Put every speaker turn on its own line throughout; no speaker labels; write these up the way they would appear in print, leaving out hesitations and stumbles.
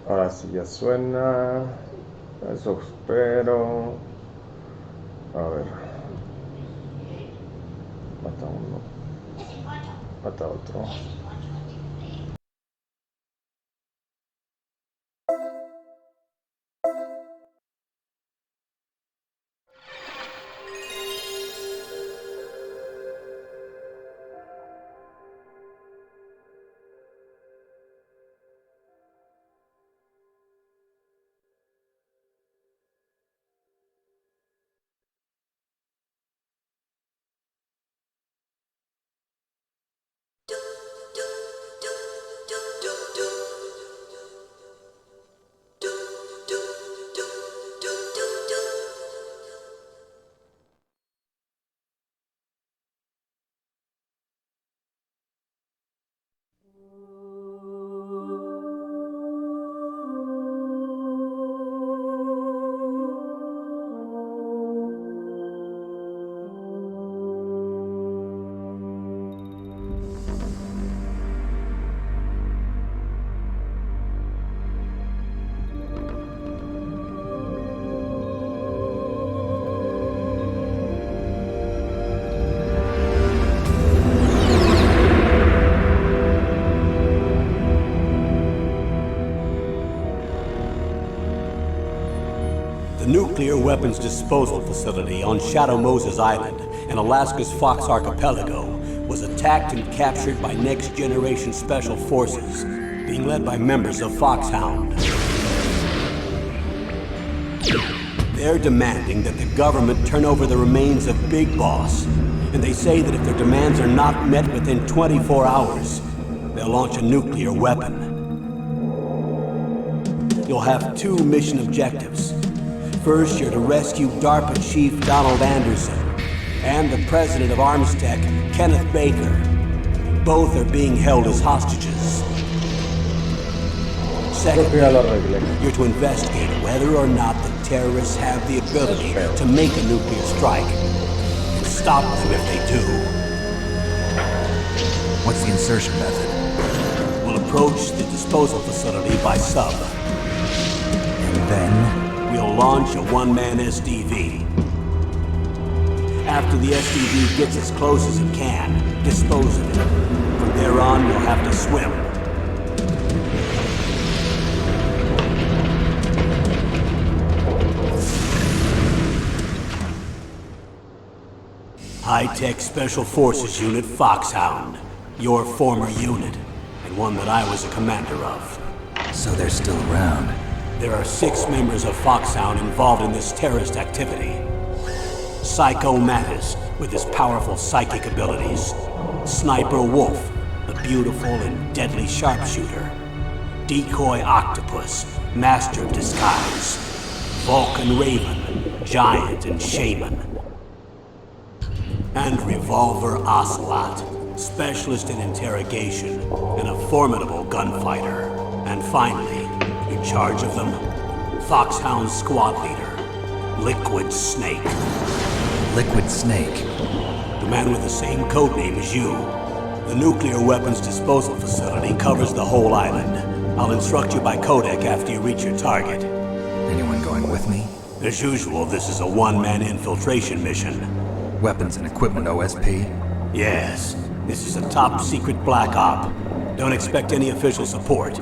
Ahora sí ya suena. Eso espero. A ver. Mata uno. Mata otro.
The nuclear weapons disposal facility on Shadow Moses Island in Alaska's Fox Archipelago was attacked and captured by Next Generation Special Forces, being led by members of Foxhound. They're demanding that the government turn over the remains of Big Boss, and they say that if their demands are not met within 24 hours, they'll launch a nuclear weapon. You'll have two mission objectives. First, you're to rescue DARPA Chief Donald Anderson and the president of Armstech, Kenneth Baker. Both are being held as hostages. Second, you're to investigate whether or not the terrorists have the ability to make a nuclear strike and stop them if they do.
What's the insertion method?
We'll approach the disposal facility by sub.
And then?
We'll launch a one-man SDV. After the SDV gets as close as it can, dispose of it. From there on, you'll have to swim. High-Tech Special Forces Unit Foxhound. Your former unit, and one that I was a commander of.
So they're still around.
There are 6 members of Foxhound involved in this terrorist activity. Psycho Mattis, with his powerful psychic abilities. Sniper Wolf, the beautiful and deadly sharpshooter. Decoy Octopus, master of disguise. Vulcan Raven, giant and shaman. And Revolver Ocelot, specialist in interrogation and a formidable gunfighter. And finally, in charge of them, Foxhound squad leader, Liquid Snake.
Liquid Snake?
The man with the same codename as you. The nuclear weapons disposal facility covers the whole island. I'll instruct you by codec after you reach your target.
Anyone going with me?
As usual, this is a one-man infiltration mission.
Weapons and equipment OSP?
Yes, this is a top-secret black op. Don't expect any official support.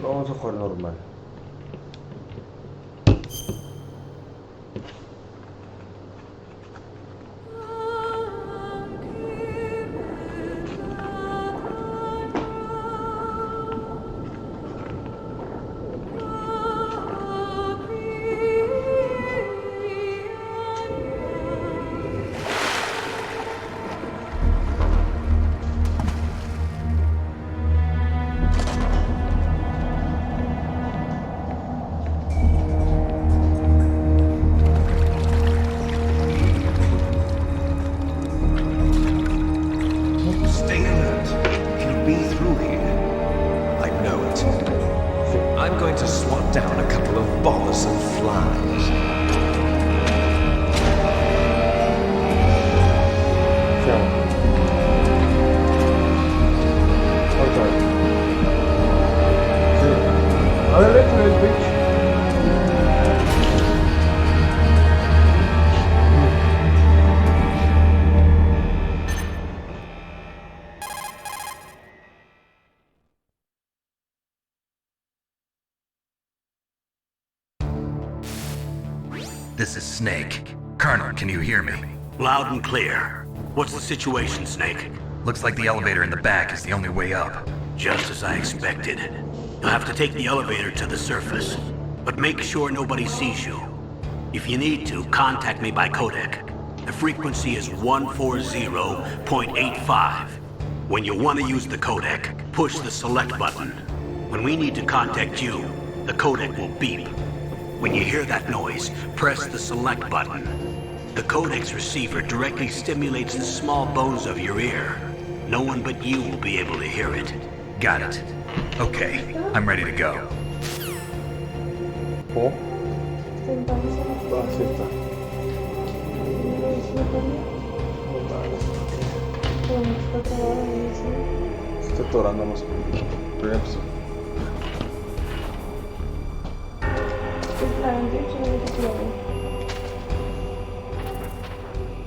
Vamos a jugar normal.
down a couple of bothersome flies.
Siamo. Porta. Sì. Aveva letto nel Twitch?
This is Snake. Colonel, can you hear me?
Loud and clear. What's the situation, Snake?
Looks like the elevator in the back is the only way up.
Just as I expected. You'll have to take the elevator to the surface. But make sure nobody sees you. If you need to, contact me by codec. The frequency is 140.85. When you want to use the codec, push the select button. When we need to contact you, the codec will beep. When you hear that noise, press the select button. The codec's receiver directly stimulates the small bones of your ear. No one but you will be able to hear it.
Got it. Okay, I'm ready to go.
Oh. Ah, sí está. Está atorándonos. Pero ya empezó.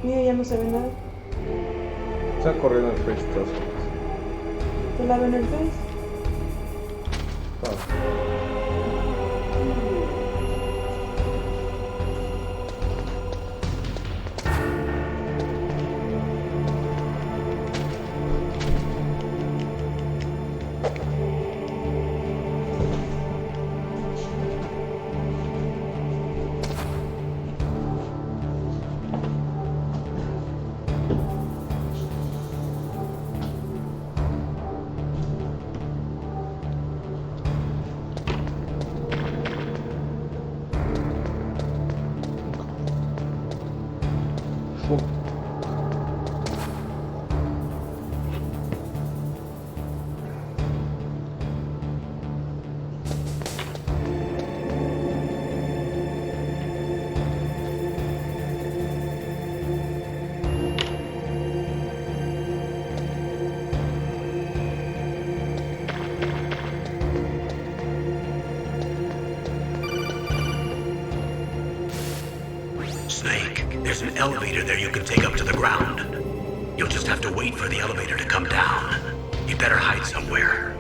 Mira, ya no se ve nada.
Está corriendo el Face todas formas.
¿Te la ven el Face?
Ah.
Snake, there's an elevator there you can take up to the ground. You'll just have to wait for the elevator to come down. You better hide somewhere.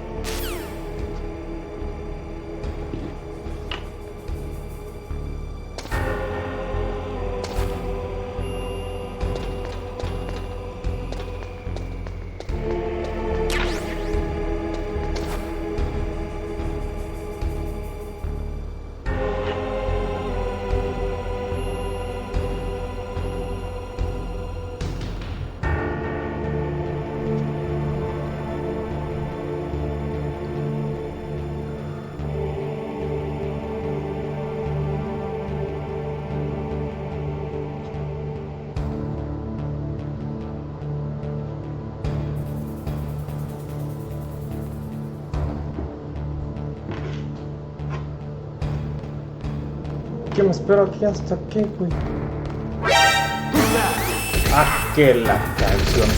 ¿Qué me espero aquí hasta qué, güey? Ah, que la canción.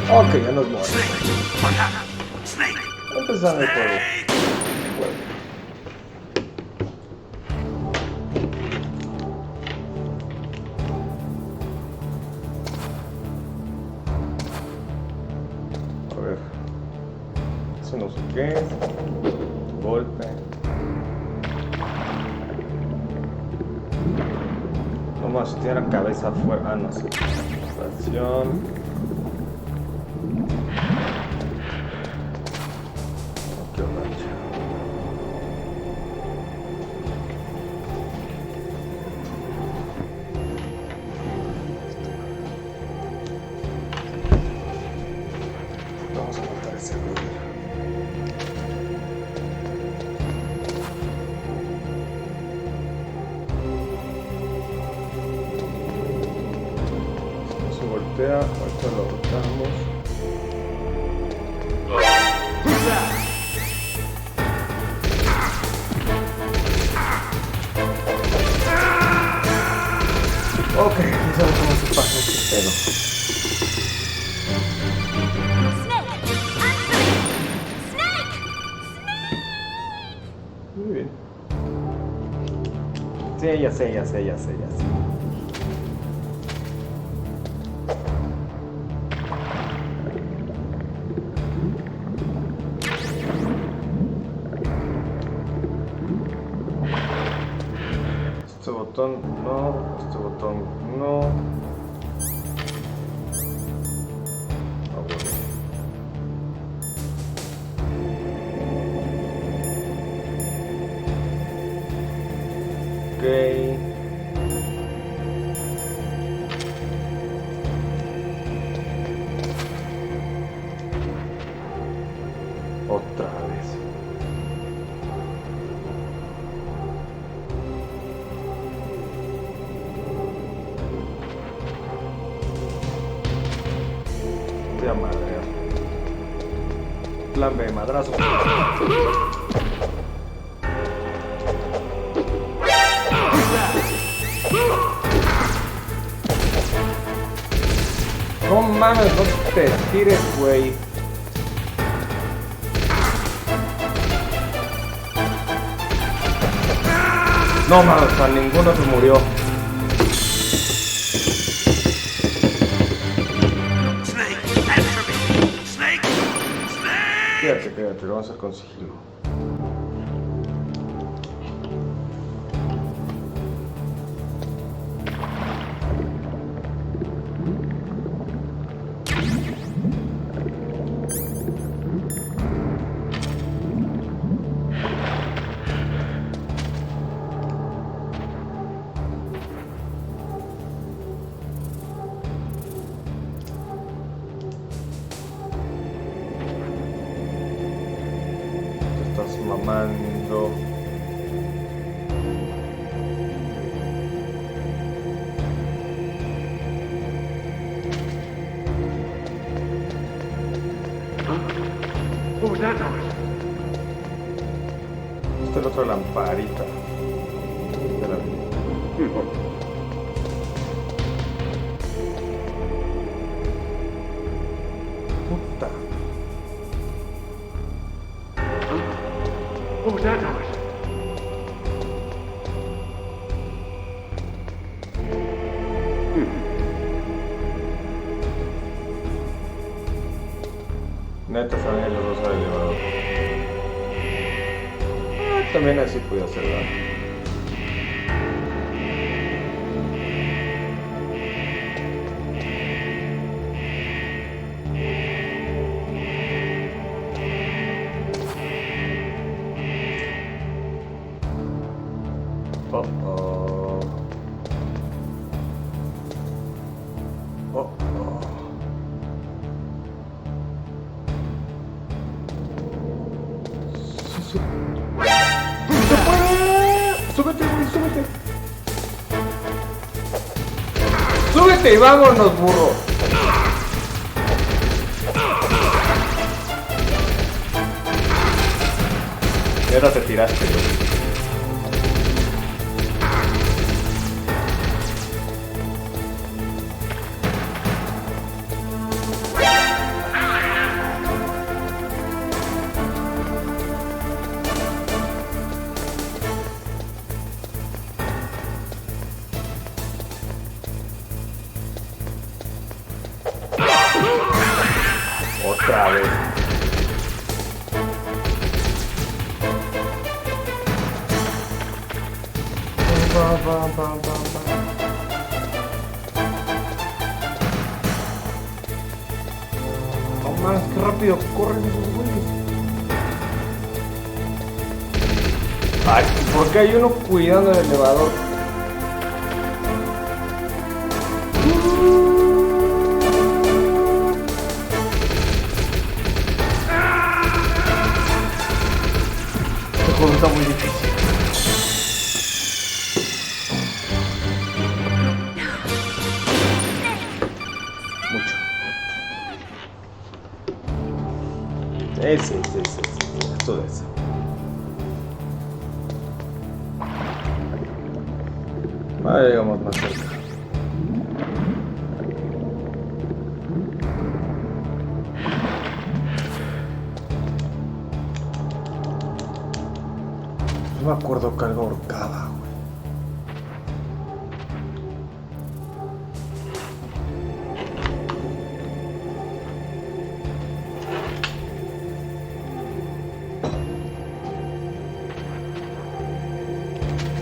Ok, ya nos muere.
Snake!
Empezando el juego. A ver. Eso no sé qué. Golpe. No más, tiene la cabeza afuera. Ah, no sé. Estación. Qué racha. Vamos a matar ese brother. botea, ahorita lo botamos. Ok, ya sabes cómo se pasa este pedo. Muy bien. Sí, ya sé. Este botón no, este botón no. Ah, bueno. Ok. Otra vez. Ya madre. Plan B, madrazo. No mames, no te tires, güey. No mames, a ninguno se murió. Quédate, lo vamos a hacer con sigilo. Estás mamando. Esta es la otra lamparita. Ya la vi. Puta. Neta saben los dos al elevador. También así pude hacerlo. Oh oh. Oh oh. Súbete, güey, súbete. Súbete y vámonos, burro. Y ahora te tiraste, güey. Otra vez. No más, qué rápido corren esos güeyes. Ay, ¿por qué hay uno cuidando el elevador? Este juego está muy difícil. Ahí llegamos más cerca. No me acuerdo que algo ahorcaba, güey.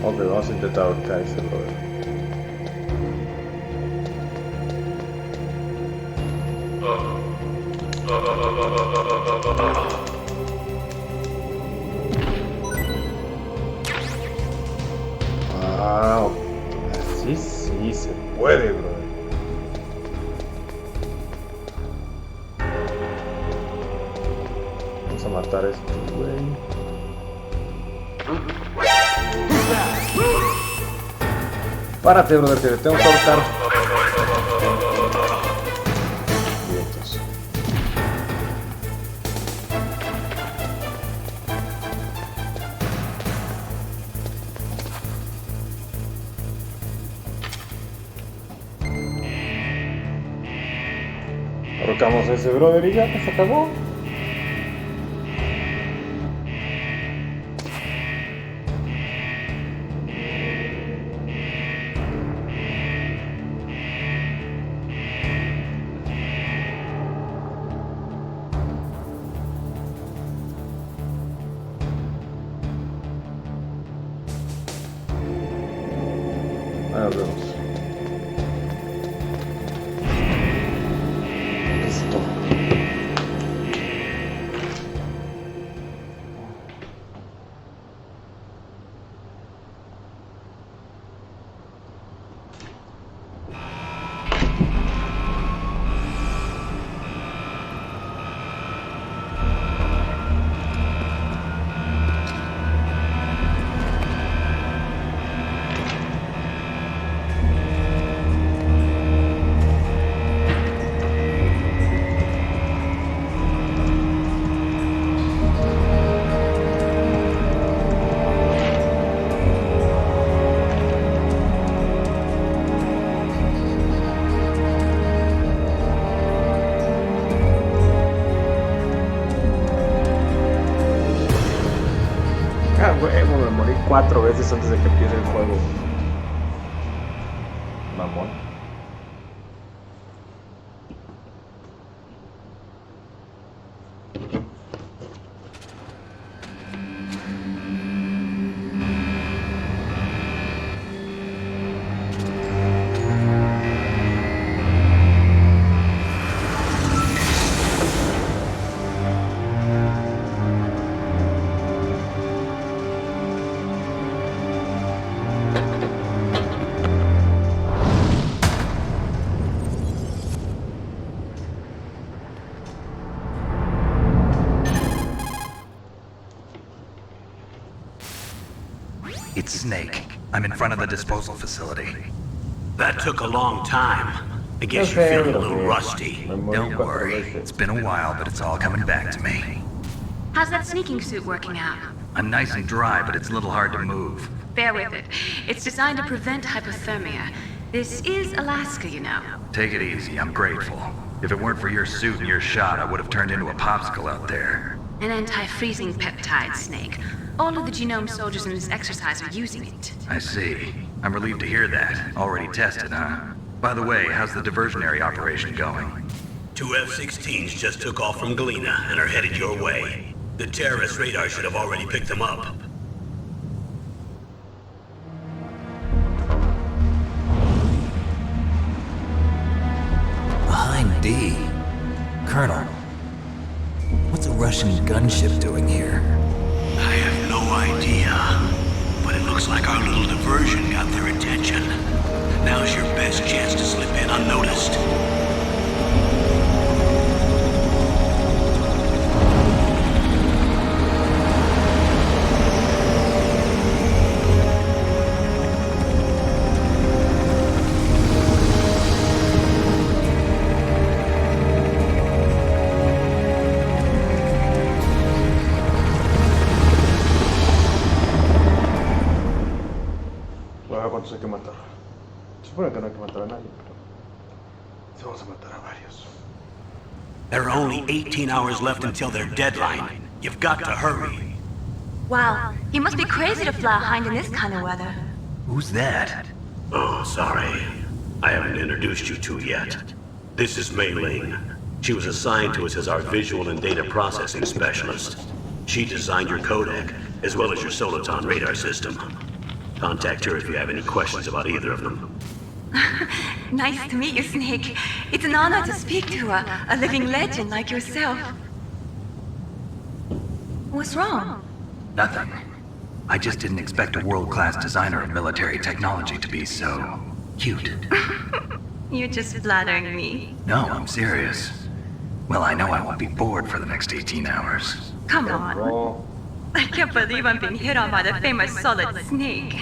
Ok, vamos a intentar ahorcar ese brother. Ah, así sí se puede, brother. Vamos a matar a este güey. Párate, brother, que te tengo que ahorcar. Vientos. Ahorcamos a ese brother y ya, se acabó. Ahí nos vemos. Listo. Ah, huevo, me morí 4 veces antes de que empiece el juego. Mamón.
It's Snake. I'm in front of the disposal facility.
That took a long time. I guess you're feeling a little rusty.
Me morí
Don't
4
worry.
veces.
It's been a while, but it's all coming back to me.
How's that sneaking suit working out?
I'm nice and dry, but it's a little hard to move.
Bear with it. It's designed to prevent hypothermia. This is Alaska, you know.
Take it easy, I'm grateful. If it weren't for your suit and your shot, I would have turned into a popsicle out there.
An anti-freezing peptide, Snake. All of the genome soldiers in this exercise are using it.
I see. I'm relieved to hear that. Already tested, huh? By the way, how's the diversionary operation going?
2 F-16s just took off from Galena and are headed your way. The terrorist radar should have already picked them up.
Behind D. Colonel, what's a Russian gunship doing here?
I have no idea, but it looks like our little diversion got their attention. Now's your best chance to slip in unnoticed.
Bueno, ¿cuántos hay que matar? supone que no hay que matar a nadie, pero sí vamos a matar a varios.
There are only 18 hours left until their deadline. You've got to hurry.
Wow, you must be crazy to fly hind in this kind of weather.
Who's that?
Oh, sorry. I haven't introduced you to yet. This is Mei Ling. She was assigned to us as our visual and data processing specialist. She designed your codec, as well as your Soliton radar system. Contact her if you have any questions about either of them.
Nice to meet you, Snake. It's an honor to speak to a living legend like yourself. What's wrong?
Nothing. I just didn't expect a world-class designer of military technology to be so cute.
You're just flattering me.
No, I'm serious. Well, I know I won't be bored for the next 18 hours.
Come on.
Bro,
I can't believe I'm being hit on by the famous Solid Snake.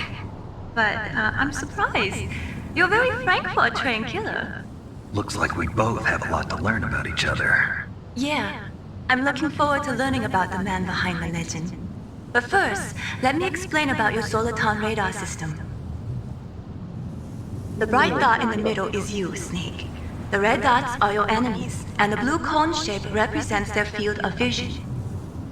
But I'm surprised. You're very frank for a trained killer.
Looks like we both have a lot to learn about each other.
Yeah, I'm looking forward to learning about the man behind the legend. But first, let me explain about your Soliton radar system. The bright dot in the middle is you, Snake. The red dots are your enemies, and the blue cone shape represents their field of vision.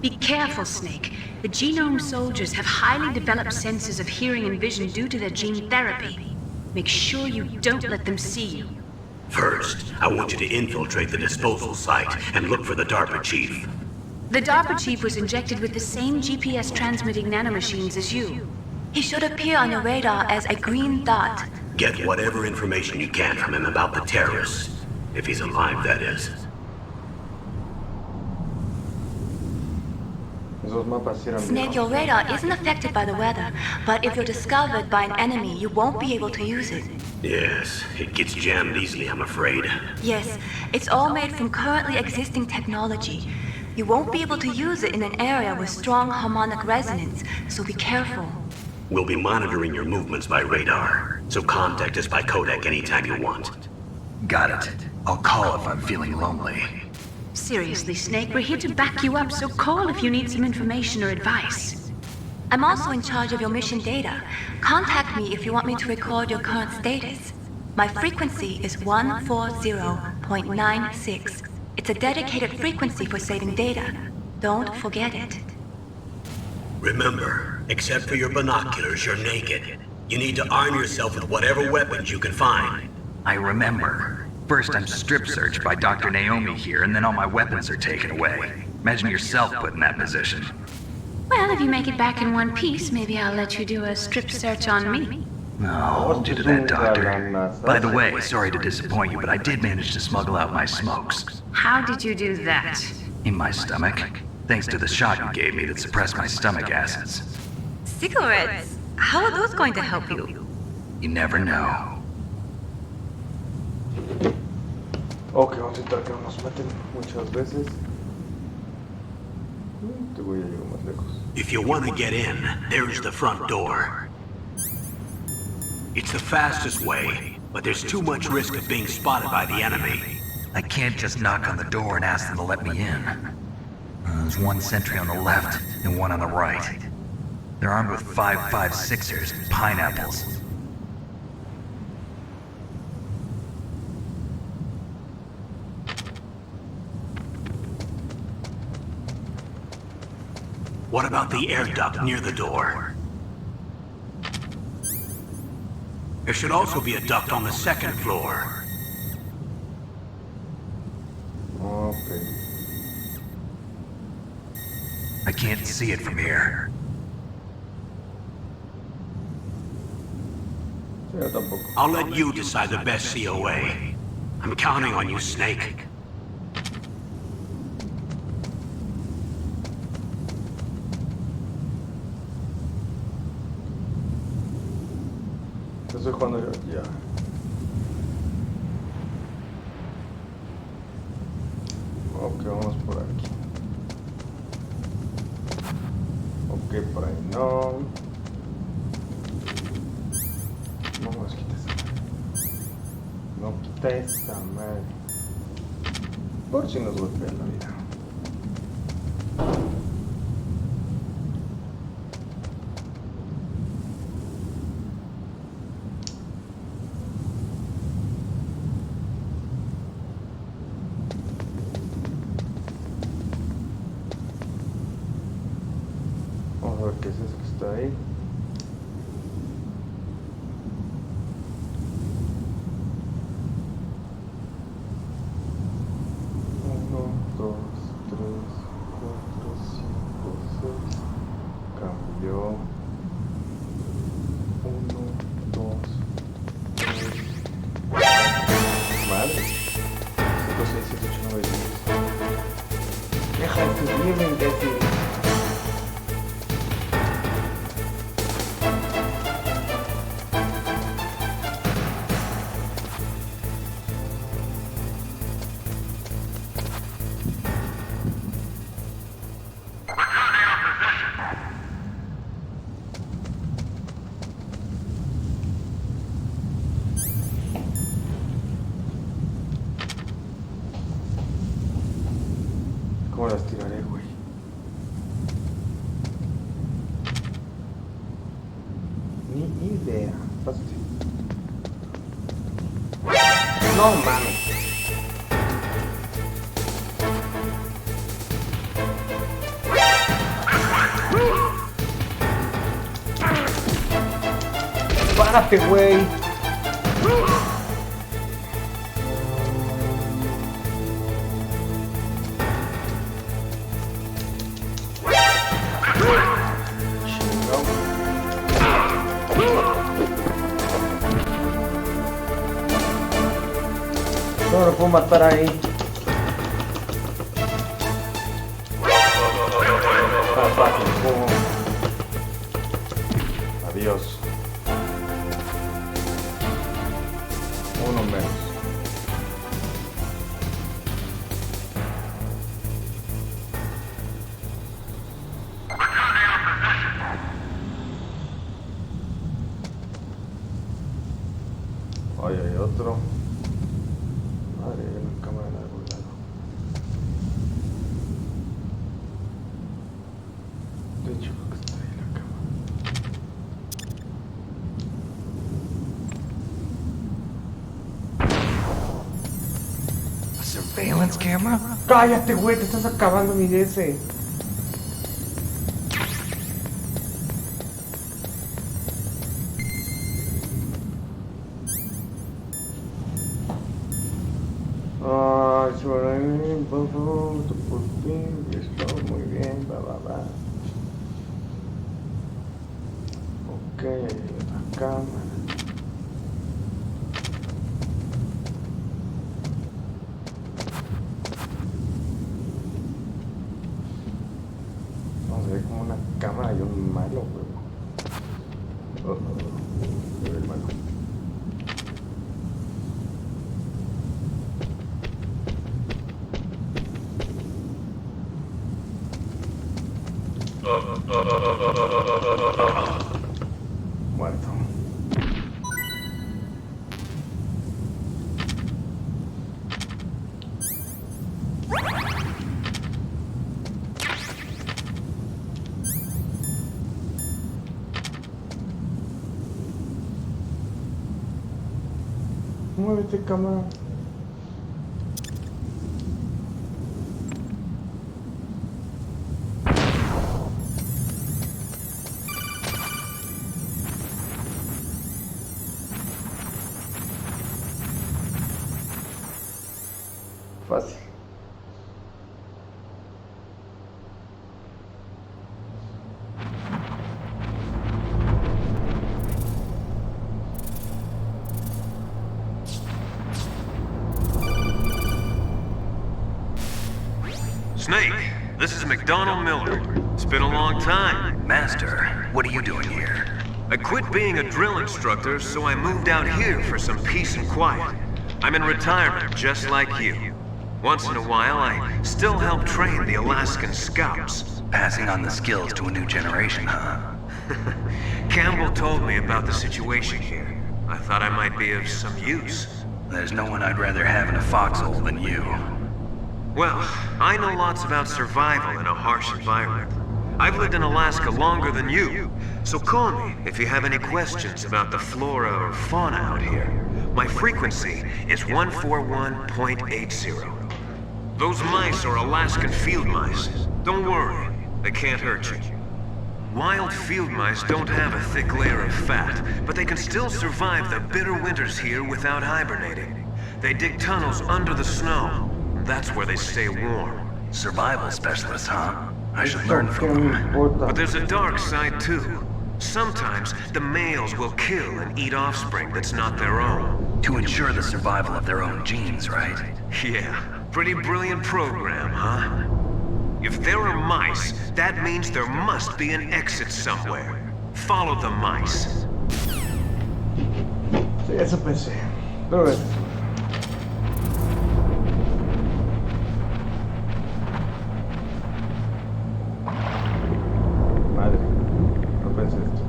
Be careful, Snake. The genome soldiers have highly developed senses of hearing and vision due to their gene therapy. Make sure you don't let them see you.
First, I want you to infiltrate the disposal site and look for the DARPA chief.
The DARPA chief was injected with the same GPS transmitting nanomachines as you.
He should appear on your radar as a green dot.
Get whatever information you can from him about the terrorists. If he's alive, that is.
esos mapas sí eran
Snake, your radar isn't affected by the weather, but if you're discovered by an enemy, you won't be able to use it.
Yes, it gets jammed easily, I'm afraid.
Yes, it's all made from currently existing technology. You won't be able to use it in an area with strong harmonic resonance, so be careful.
We'll be monitoring your movements by radar, so contact us by codec anytime you want.
Got it. I'll call if I'm feeling lonely.
Seriously, Snake, we're here to back you up, so call if you need some information or advice.
I'm also in charge of your mission data. Contact me if you want me to record your current status. My frequency is 140.96. It's a dedicated frequency for saving data. Don't forget it.
Remember, except for your binoculars, you're naked. You need to arm yourself with whatever weapons you can find.
I remember. First I'm strip searched by Dr. Naomi here, and then all my weapons are taken away. Imagine yourself put in that position.
Well, if you make it back in one piece, maybe I'll let you do a strip search on me.
No, I'll do to that, Doctor. By the way, sorry to disappoint you, but I did manage to smuggle out my smokes.
How did you do that?
In my stomach. Thanks to the shot you gave me that suppressed my stomach acids.
Cigarettes? How are those going to help you?
You never know.
Ok, vamos a intentar que no nos maten muchas veces. Te voy a llegar más lejos.
If you want to get in, there's the front door. It's the fastest way, but there's too much risk of being spotted by the enemy.
I can't just knock on the door and ask them to let me in. There's one sentry on the left and one on the right. They're armed with 5.56ers and pineapples.
What about the air duct near the door? There should also be a duct on the second floor.
Ok.
I can't see it from here.
Sí, yo tampoco.
I'll let you decide the best COA. I'm counting on you, Snake.
Estoy jugando yo. Ya. Ok, vamos por aquí. Ok, por ahí no. Vamos, quita esa madre. No quita esa madre. Por si nos golpea la vida. ver qué es eso que está ahí. Uno, dos, tres, cuatro, cinco, seis. Cambió. 1, 2, 3. Madre. 5, 6, 7, 8, 9, 10. Deja de subirme, imbécil. ¿Cómo las tiraré, güey? Ni idea. Pásate. No mames. Párate, güey. No lo puedo matar ahí. Ah, fácil, pum. Adiós. Uno menos. Ay, hay otro. Madre, hay una cámara en algún lado. De hecho, creo que está ahí la cámara.
A surveillance camera?
¡Cállate, güey! Te estás acabando mi DS. Por fin, listo, muy bien, va. Ok, hay otra cámara. Vamos a ver como una cámara y un malo, huevo. El malo. Muerto. Muévete, cámara. Fácil.
Snake, this is McDonald Miller. It's been a long time.
Master, what are you doing here?
I quit being a drill instructor, so I moved out here for some peace and quiet. I'm in retirement, just like you. Once in a while, I still help train the Alaskan Scouts.
Passing on the skills to a new generation, huh?
Campbell told me about the situation here. I thought I might be of some use.
There's no one I'd rather have in a foxhole than you.
Well, I know lots about survival in a harsh environment. I've lived in Alaska longer than you, so call me if you have any questions about the flora or fauna out here. My frequency is 141.80. Those mice are Alaskan field mice. Don't worry, they can't hurt you. Wild field mice don't have a thick layer of fat, but they can still survive the bitter winters here without hibernating. They dig tunnels under the snow. That's where they stay warm.
Survival specialist, huh? I should
Eso
learn
que
from
me
them.
importa.
But there's a dark side too. Sometimes the males will kill and eat offspring that's not their own.
To ensure the survival of their own genes, right?
Yeah, pretty brilliant program, huh? If there are mice, that means there must be an exit somewhere. Follow the mice.
Sí, eso pensé. Pero ves. Madre, no pensé esto.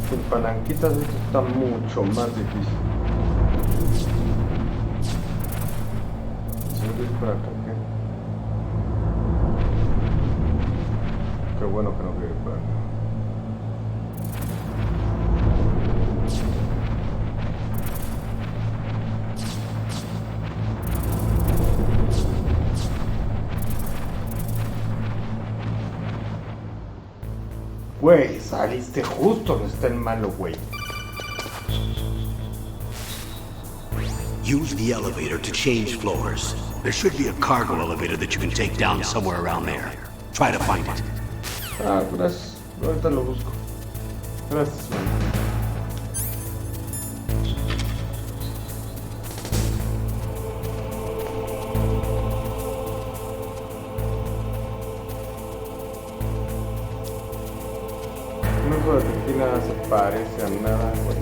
Sin palanquitas esto está mucho más difícil. Si no quieres por acá, ¿qué? Qué bueno que no quiero ir por acá. Güey, saliste justo donde está el malo, güey.
Use the elevator to change floors. There should be a cargo elevator that you can take down somewhere around there. Try to find it.
Ah, gracias. Ahorita lo busco. Gracias, man. No puedo decir que nada se parece a nada, güey.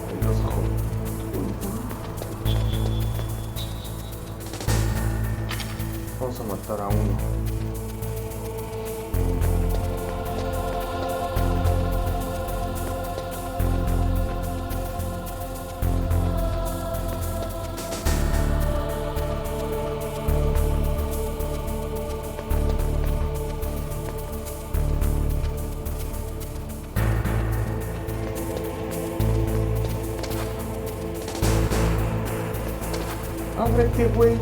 Ahí los jodo. Vamos a matar a uno. Ábrete, güey.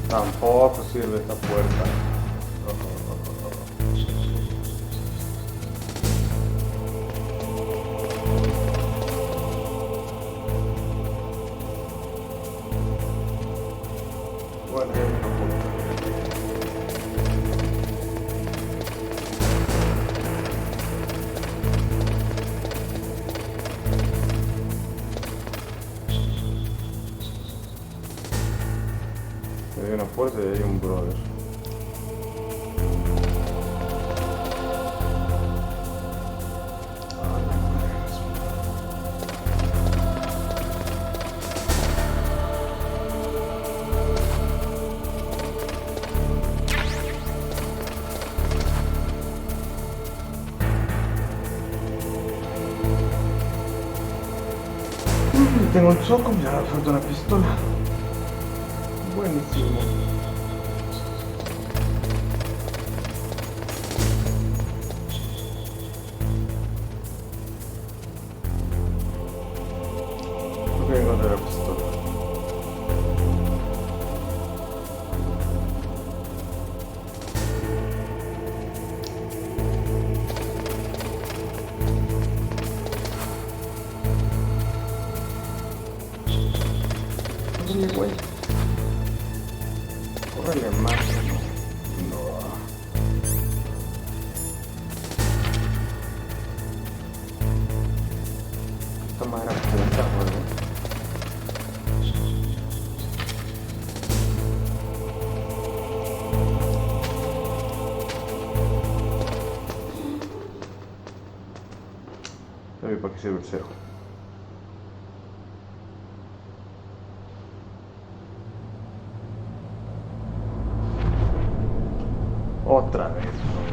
Tampoco sirve esta puerta. Bueno, ya me lo puedo. Hay una puerta y hay un brother. Tengo un choco, ya me falta una pistola. Buenísimo. Ok, encontré la pistola. sí, güey. Córrele más. No. Esta madre apunta, güey. ¿Para qué sirve el cero? Otra vez, güey.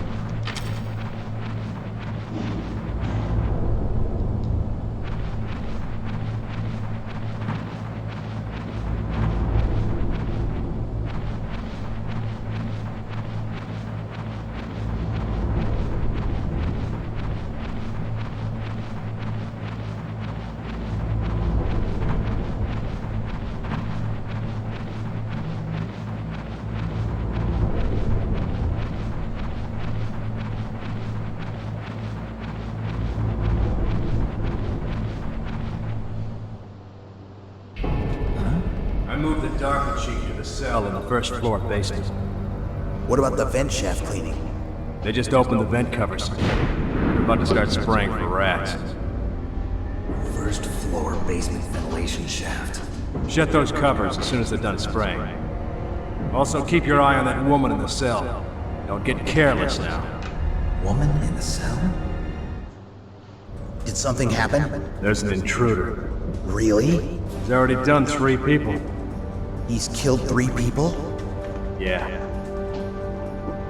I moved the Dark Chief to the cell in the first floor basement.
What about the vent shaft cleaning?
They just opened the vent covers. They're about to start spraying for rats.
First floor basement ventilation shaft.
Shut those covers as soon as they're done spraying. Also, keep your eye on that woman in the cell. Don't get careless now.
Woman in the cell? Did something happen?
There's an intruder.
Really?
He's already done 3 people.
He's killed 3 people?
Yeah.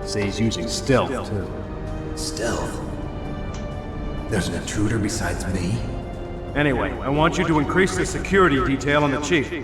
Say he's using stealth, too.
Stealth? There's an intruder besides me?
Anyway, I want you to increase the security detail on the Chief.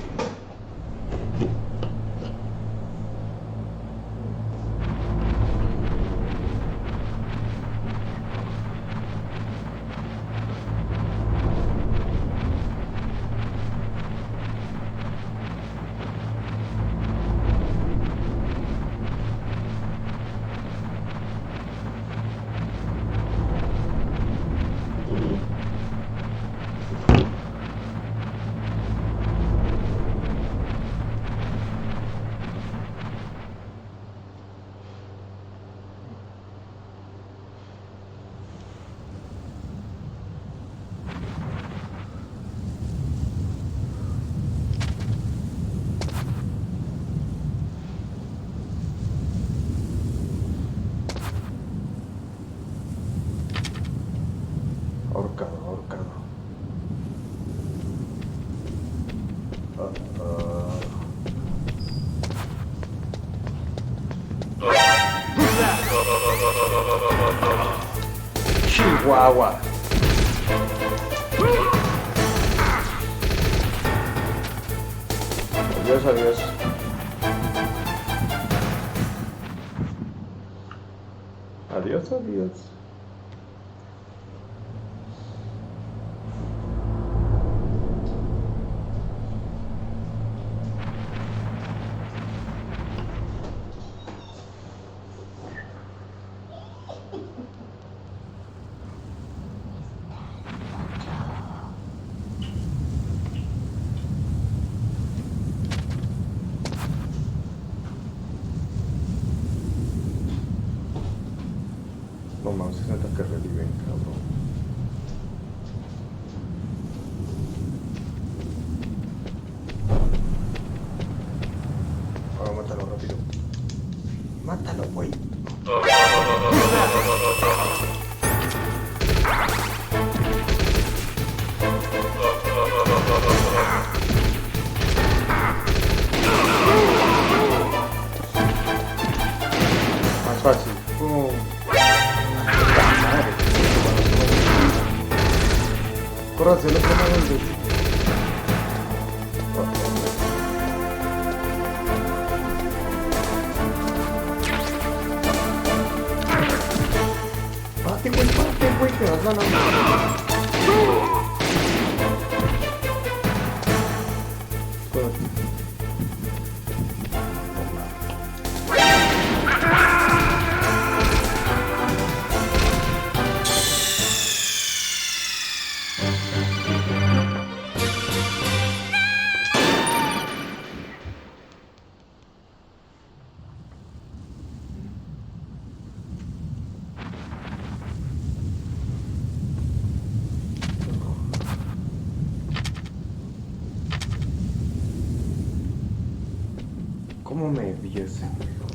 Ahorcado, ahorcado. Chihuahua. Adiós, adiós. Adiós, adiós. No mames, es neta que reviven, cabrón. Ahora mátalo rápido. Mátalo, güey. Más fácil. ¡Pum! Corras, el otro lado del párate, güey, que vas ganando. ¿Cómo me vio ese juego?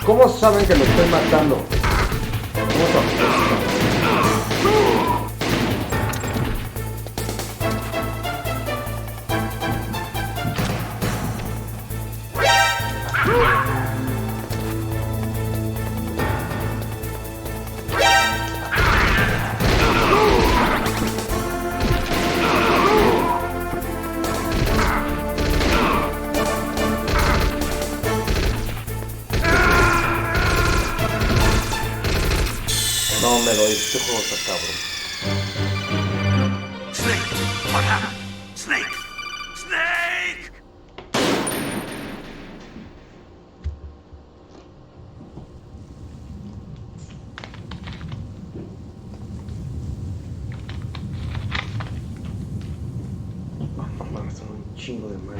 ¿Cómo saben que lo estoy matando? ¿Cómo saben? No me doy, este juego está cabrón.
Snake! What happened? Snake! Snake!
No mames, son un chingo de manos.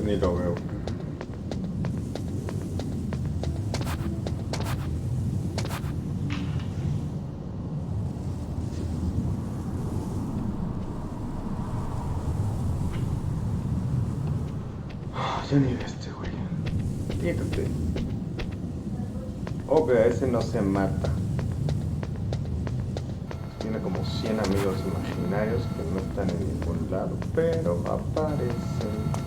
Ni lo veo. Ya ni ve este güey. Quítate. Obvio, ese no se mata. Tiene como 100 amigos imaginarios que no están en ningún lado, pero aparecen.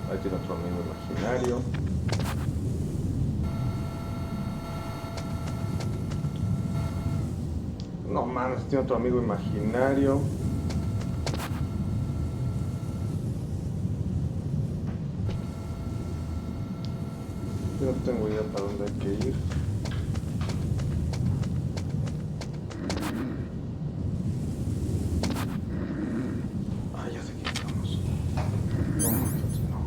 Ahí tiene otro amigo imaginario. No mames, tiene otro amigo imaginario. Yo no tengo idea para dónde hay que ir. Ah, ya sé que estamos. No, entonces no.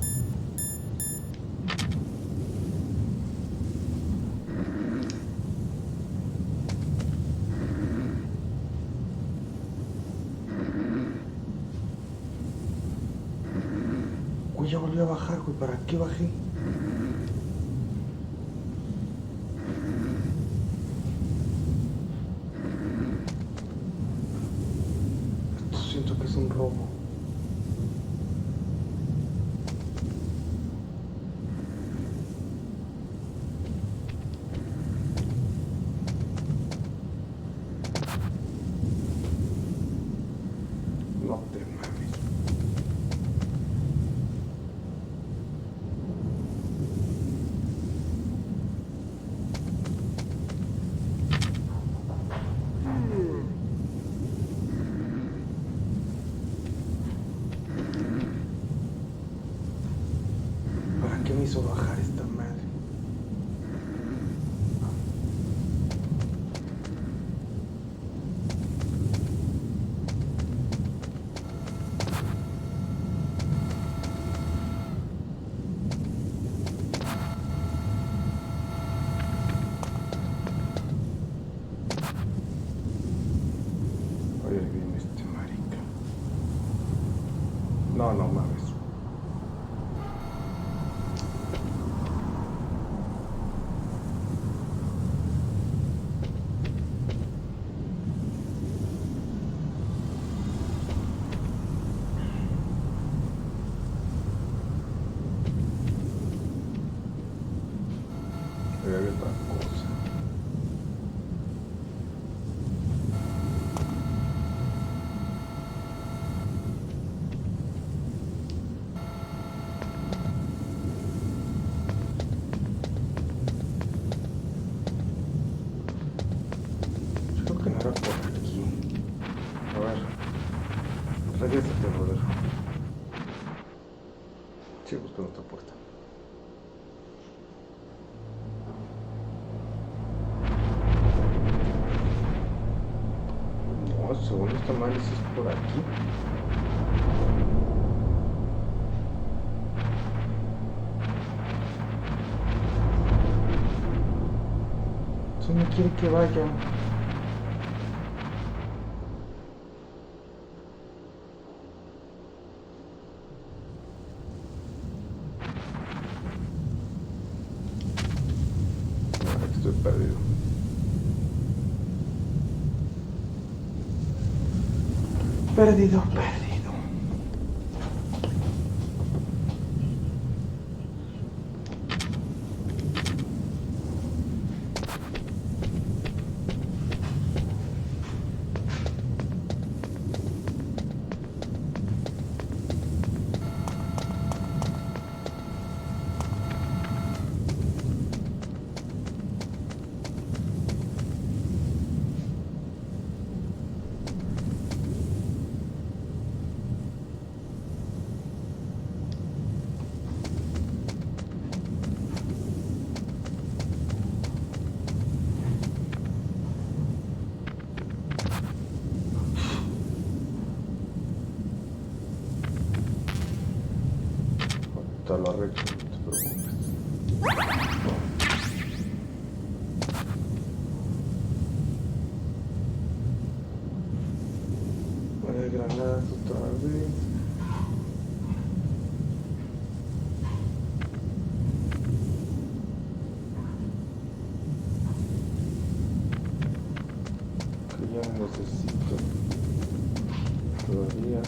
Uy, ya volví a bajar, güey. ¿Para qué bajé? Esto siento que es un robo. No te mames. No, no mames. Había otra cosa. Creo que no era por aquí. A ver. Regrésate, brother. Sí, busco otra puerta. No, según esta madre sí es por aquí. ¿Dónde quiere que vaya? Estoy perdido. Perdido. Te lo arreglo, no te preocupes. Granadas otra vez. Que ya no necesito todavía.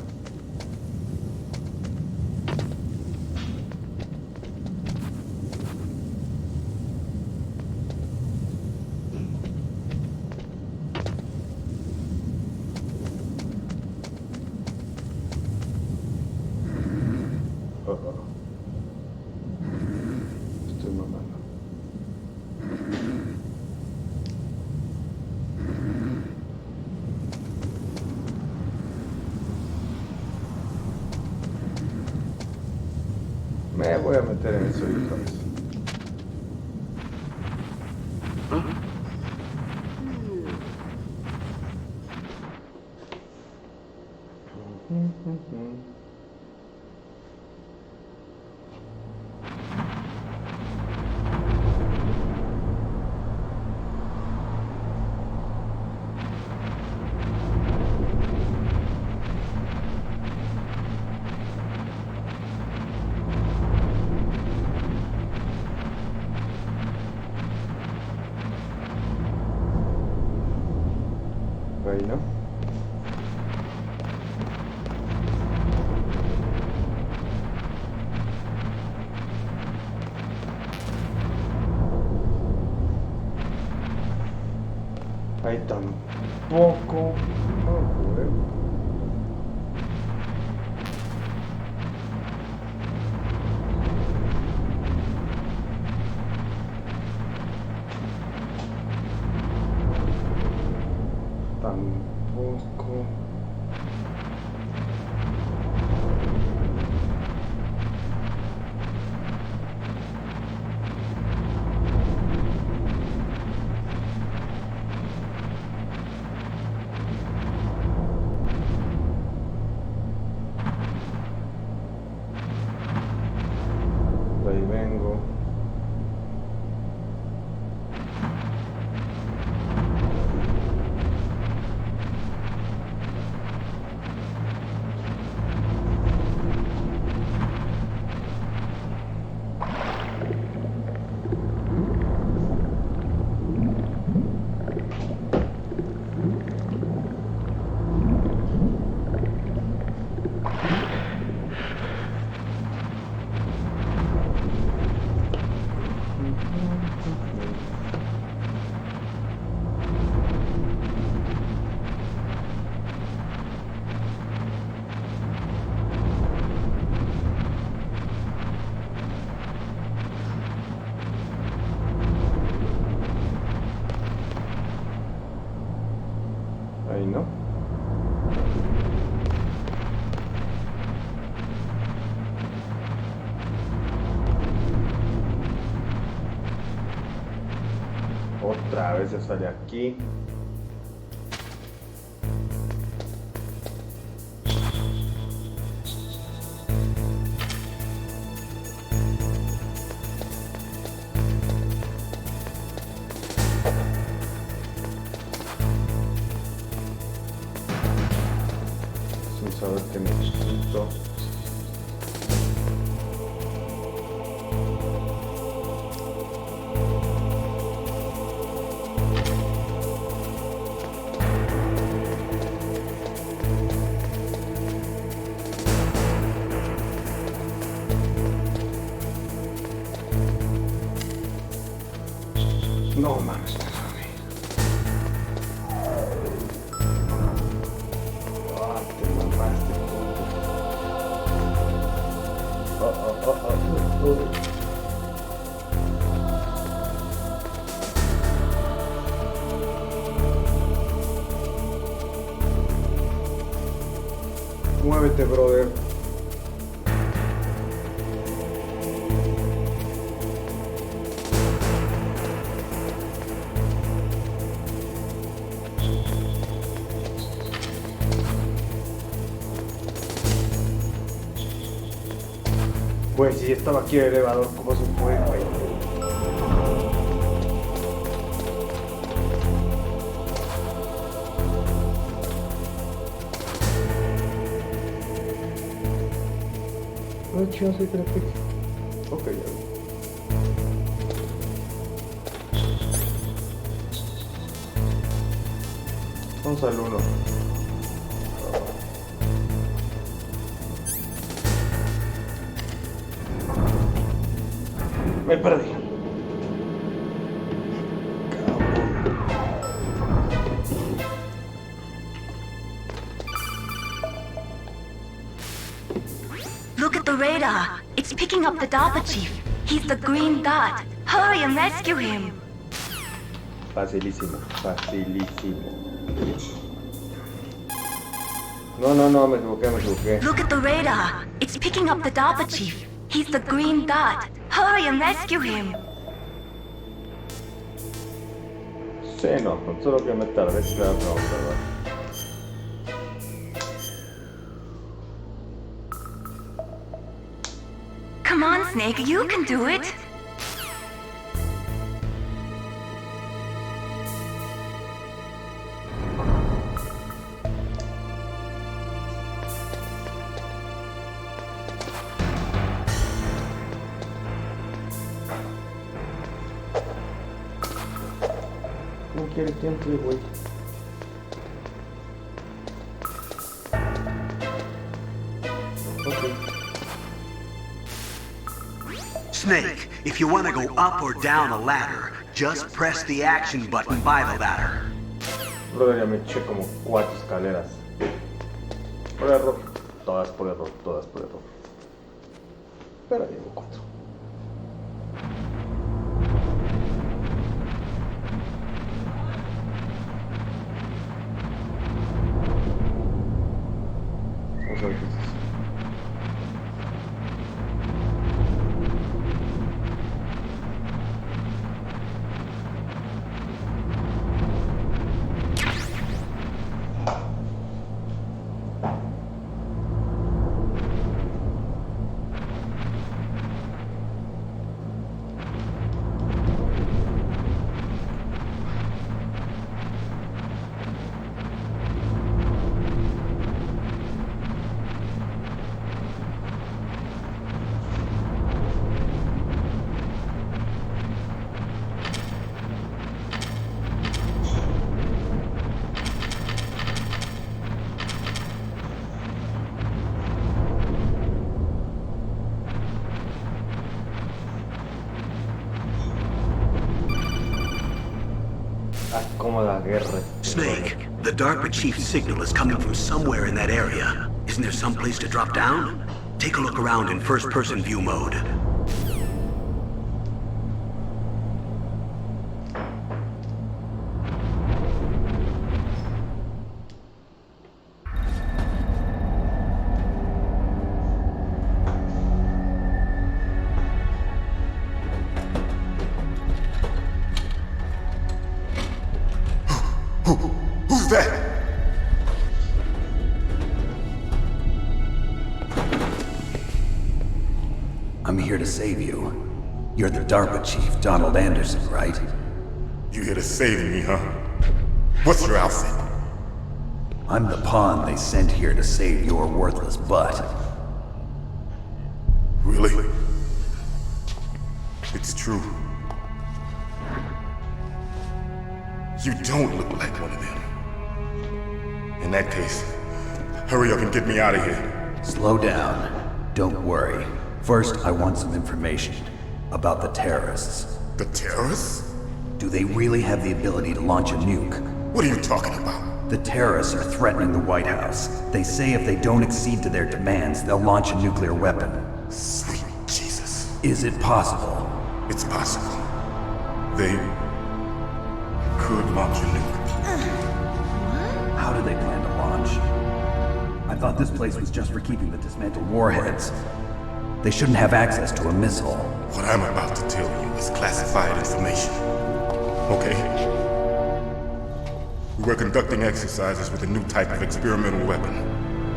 Estoy mamando. Me voy a meter en eso otra vez. Ahí, ¿no? Ahí tampoco. Oh, güey. Tampoco. Otra vez se sale aquí. Sin saber qué necesito. No mames, te dormí. Ah, te mamaste, puto. Muévete, brother. Güey, si estaba aquí el elevador, ¿cómo se fue, güey? No, chido, soy perfecto. Ok, ya vi. Vamos al 1. Me perdí.
Look at the radar. It's picking up the DARPA chief. He's the green dot. Hurry and rescue him.
Facilísimo, facilísimo. No, me equivoqué.
Look at the radar. It's picking up the DARPA chief. He's the green dot. Hurry and rescue him.
Sí, no, solo que me tardé, claro, no, ¿verdad?
Come on, Snake, you can do it.
¿Cómo quiere que entre, güey? Ok.
Snake, if you want to go up or down a ladder, just press the action button by the ladder.
Brother, ya me eché como 4 escaleras. Por error. Todas por error. Pero llevo 4. Vamos a ver qué es eso. Cómoda guerra.
Snake, the DARPA chief's signal is coming from somewhere in that area. Isn't there some place to drop down? Take a look around in first-person view mode.
I'm here to save you. You're the DARPA chief, Donald Anderson, right?
You here to save me, huh? What's your outfit?
I'm the pawn they sent here to save your worthless butt.
Really? It's true. You don't look like one of them. In that case, hurry up and get me out of here.
Slow down. Don't worry. First, I want some information about the terrorists.
The terrorists?
Do they really have the ability to launch a nuke?
What are you talking about?
The terrorists are threatening the White House. They say if they don't accede to their demands, they'll launch a nuclear weapon.
Sweet Jesus.
Is it possible?
It's possible. They could launch a nuke.
How do they plan to launch? I thought this place was just for keeping the dismantled warheads. They shouldn't have access to a missile.
What I'm about to tell you is classified information. Okay? We were conducting exercises with a new type of experimental weapon.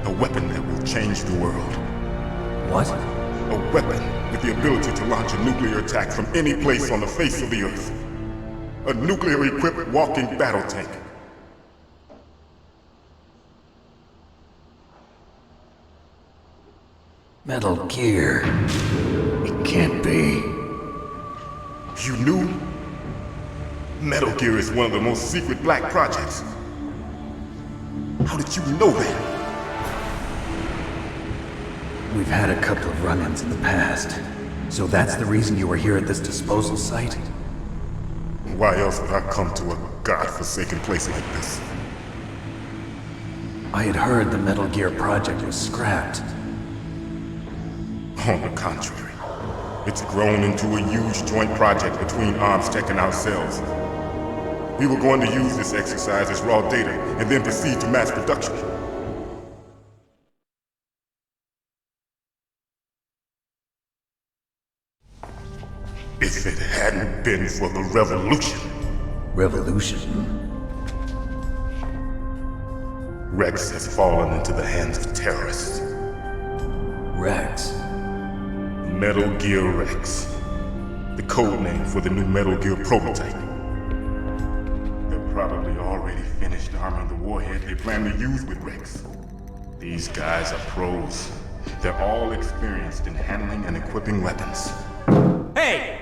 A weapon that will change the world.
What?
A weapon with the ability to launch a nuclear attack from any place on the face of the Earth. A nuclear-equipped walking battle tank.
Metal Gear. It can't be.
You knew? Metal Gear is one of the most secret black projects. How did you know that?
We've had a couple of run-ins in the past. So that's the reason you were here at this disposal site?
Why else would I come to a godforsaken place like this?
I had heard the Metal Gear project was scrapped.
On the contrary, it's grown into a huge joint project between ArmsTech and ourselves. We were going to use this exercise as raw data and then proceed to mass production. If it hadn't been for the revolution.
Revolution?
Rex has fallen into the hands of terrorists.
Rex?
Metal Gear Rex. The code name for the new Metal Gear prototype. They're probably already finished arming the warhead they plan to use with Rex. These guys are pros. They're all experienced in handling and equipping weapons.
Hey!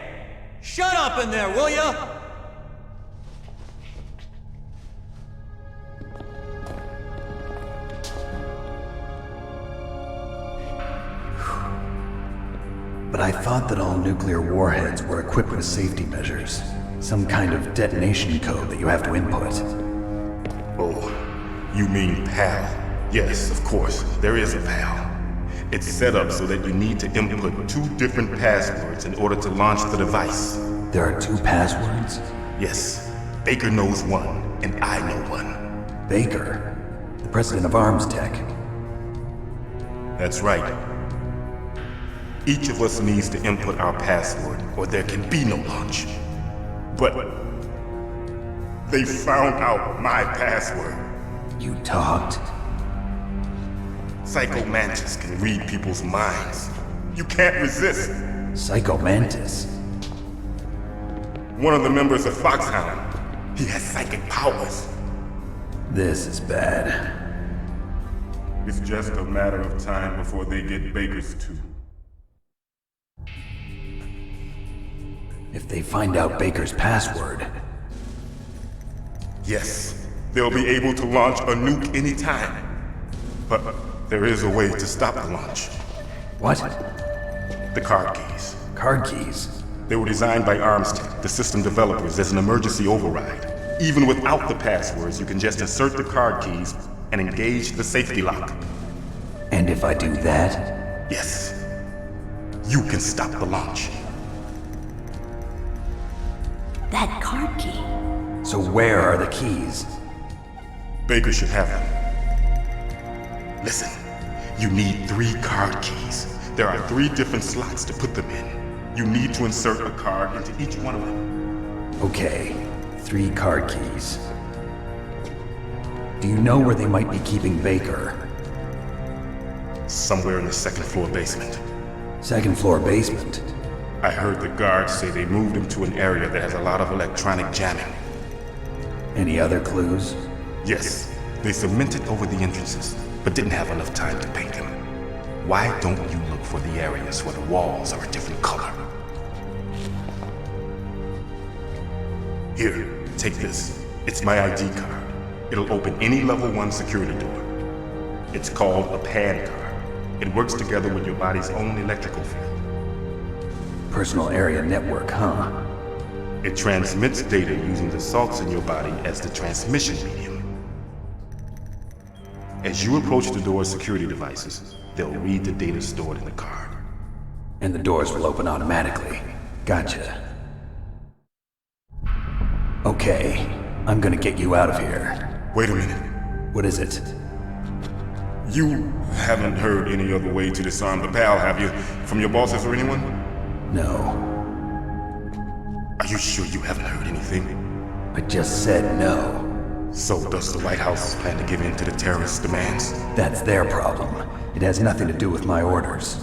Shut up in there, will ya?
But I thought that all nuclear warheads were equipped with safety measures. Some kind of detonation code that you have to input.
Oh, you mean PAL? Yes, of course, there is a PAL. It's set up so that you need to input 2 different passwords in order to launch the device.
There are 2 passwords?
Yes. Baker knows one, and I know one.
Baker? The president of ArmsTech?
That's right. Each of us needs to input our password, or there can be no launch. But they found out my password.
You talked?
Psycho Mantis can read people's minds. You can't resist.
Psycho Mantis?
One of the members of Foxhound. He has psychic powers.
This is bad.
It's just a matter of time before they get Baker's too.
If they find out Baker's password...
Yes, they'll be able to launch a nuke anytime. But there is a way to stop the launch.
What?
The card keys.
Card keys?
They were designed by ArmsTech, the system developers, as an emergency override. Even without the passwords, you can just insert the card keys and engage the safety lock.
And if I do that?
Yes. You can stop the launch.
That card key.
So where are the keys?
Baker should have them. Listen, you need 3 card keys. There are 3 different slots to put them in. You need to insert a card into each one of them.
Okay, 3 card keys. Do you know where they might be keeping Baker?
Somewhere in the 2nd floor basement.
Second floor basement.
I heard the guards say they moved him to an area that has a lot of electronic jamming.
Any other clues?
Yes, they cemented over the entrances, but didn't have enough time to paint them. Why don't you look for the areas where the walls are a different color? Here, take this. It's my ID card. It'll open any level 1 security door. It's called a PAN card. It works together with your body's own electrical field.
Personal area network, huh?
It transmits data using the salts in your body as the transmission medium. As you approach the door's security devices, they'll read the data stored in the card.
And the doors will open automatically. Gotcha. Okay, I'm gonna get you out of here.
Wait a minute.
What is it?
You haven't heard any other way to disarm the PAL, have you? From your bosses or anyone?
No.
Are you sure you haven't heard anything?
I just said no.
So does the White House plan to give in to the terrorists' demands?
That's their problem. It has nothing to do with my orders.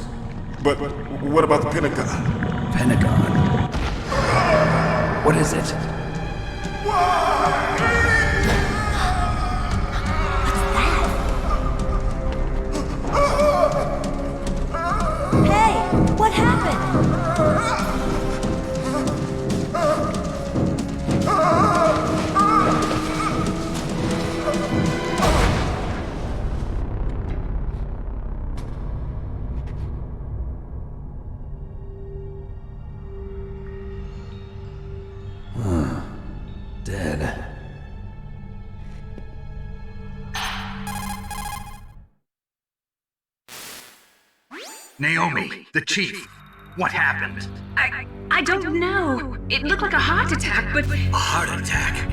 But what about the Pentagon?
Pentagon? What is it?
Hey, what happened?
Dead.
Naomi, the chief. What happened?
I don't know. It looked like a heart attack, but...
A heart attack?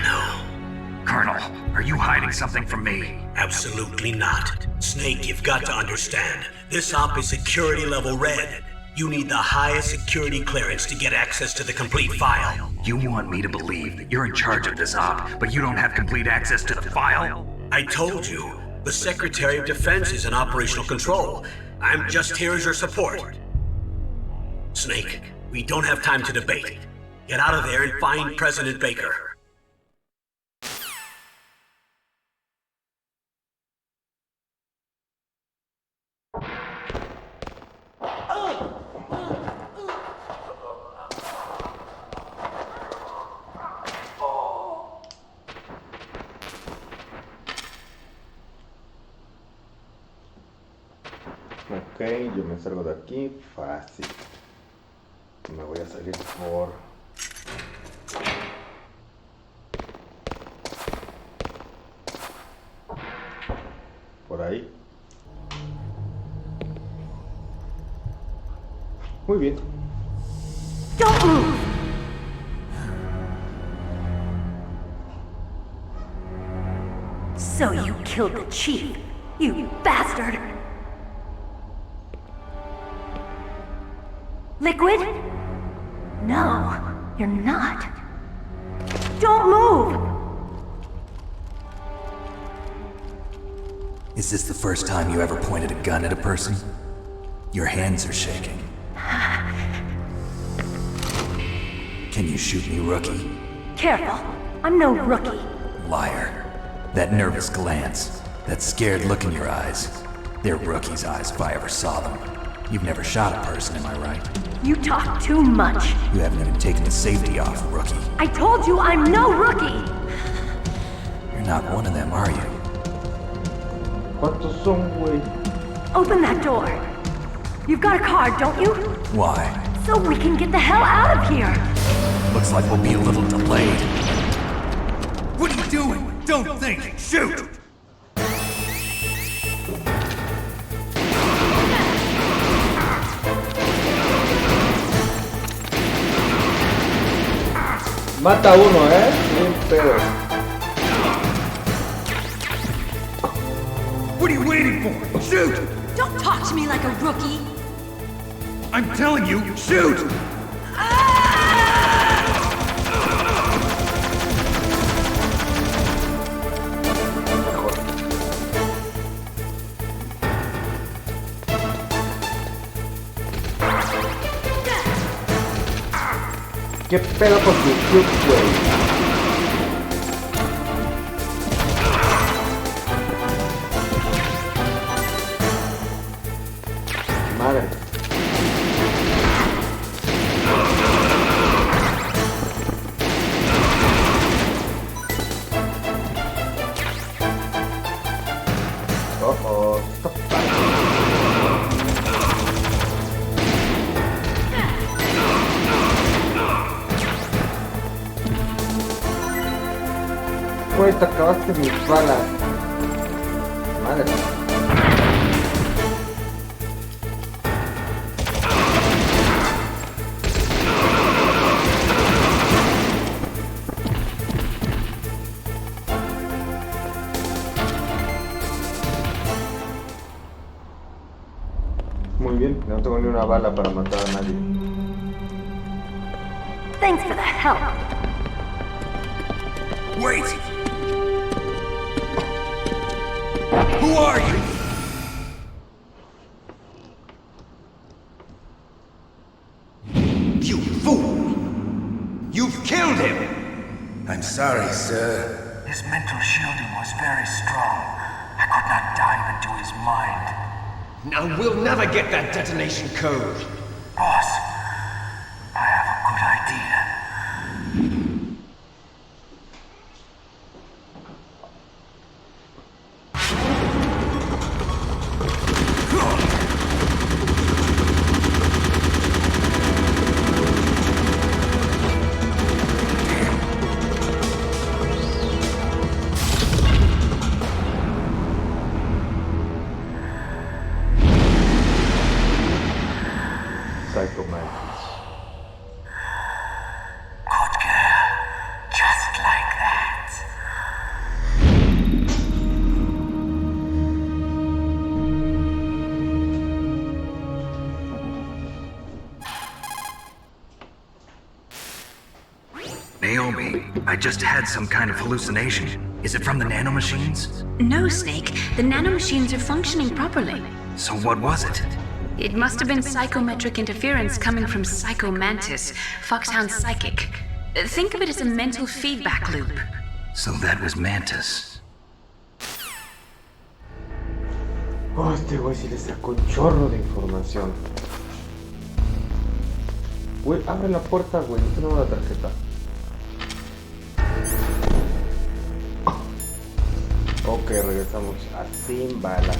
No.
Colonel, are you hiding something from me?
Absolutely not. Snake, you've got to understand. This op is security level red. You need the highest security clearance to get access to the complete file.
You want me to believe that you're in charge of this op, but you don't have complete access to the file?
I told you, the Secretary of Defense is in operational control. I'm just here as your support. Snake, we don't have time to debate. Get out of there and find President Baker.
Ok, yo me salgo de aquí fácil. Me voy a salir por ahí. Muy bien.
Don't move! So you killed the chief, you bastard! Liquid? No, you're not. Don't move!
Is this the first time you ever pointed a gun at a person? Your hands are shaking. Can you shoot me, rookie?
Careful, I'm no rookie.
Liar. That nervous glance, that scared look in your eyes. They're rookie's eyes if I ever saw them. You've never shot a person, am I right?
You talk too much.
You haven't even taken the safety off, rookie.
I told you I'm no rookie!
You're not one of them, are you?
¿Cuántos son, güey?
Open that door. You've got a card, don't you?
Why?
So we can get the hell out of here!
Looks like we'll be a little delayed.
What are you doing? Don't think! Shoot!
Mata uno, bien pedo.
What are you waiting for? Shoot!
Don't talk to me like a rookie!
I'm telling you, shoot!
¿Qué pedo con tu cube, güey? Madre. Oh, stop. Güey, te acabaste mis balas. Madre. Muy bien, no tengo ni una bala para matar a nadie.
Thanks for the help.
Wait! Who are you?
You fool! You've killed him! I'm sorry, sir.
His mental shielding was very strong. I could not dive into his mind.
Now we'll never get that detonation code.
Boss, I have a good idea.
Psycho Mantis.
Good girl. Just like that.
Naomi, I just had some kind of hallucination. Is it from the nanomachines?
No, Snake. The nanomachines are functioning properly.
So what was it?
It must have been psychometric interference coming from Psycho Mantis, Foxhound's psychic. Think of it as a mental feedback loop.
So that was Mantis.
Oh, este güey sí le sacó un chorro de información. Güey, abre la puerta, güey. No tenemos la tarjeta. Ok, regresamos a sin balas.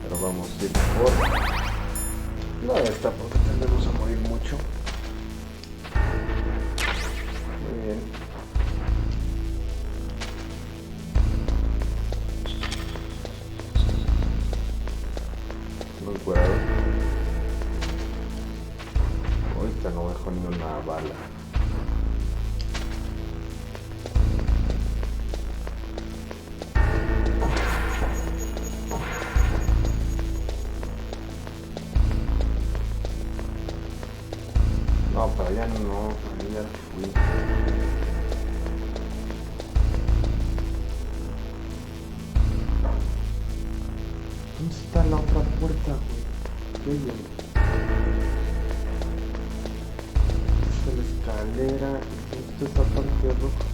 Pero vamos a ir por... No, esta porque tendremos a morir mucho. Muy bien. Muy cuidado. Ahorita no dejo ni una bala. No, para allá no, para allá fui. ¿Dónde está la otra puerta, güey? ¿Qué hay ahí? Esta es la escalera. Esta es la parte roja.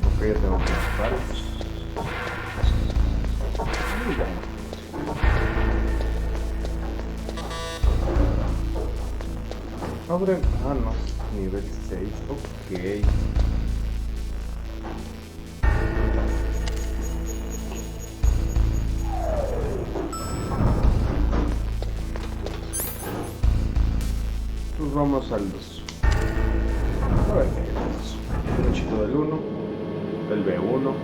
Ok, ya tengo que matar. Muy bien. Abre. Ah, no. Nivel 6. Ok. Pues vamos al 2. A ver qué tenemos. El brochito del 1. El B1.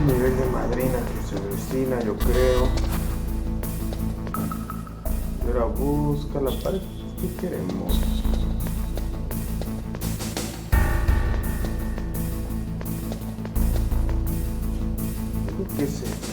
Nivel de madrina que se avecina, yo creo. Y ahora busca la pared que queremos. ¿Qué es esto?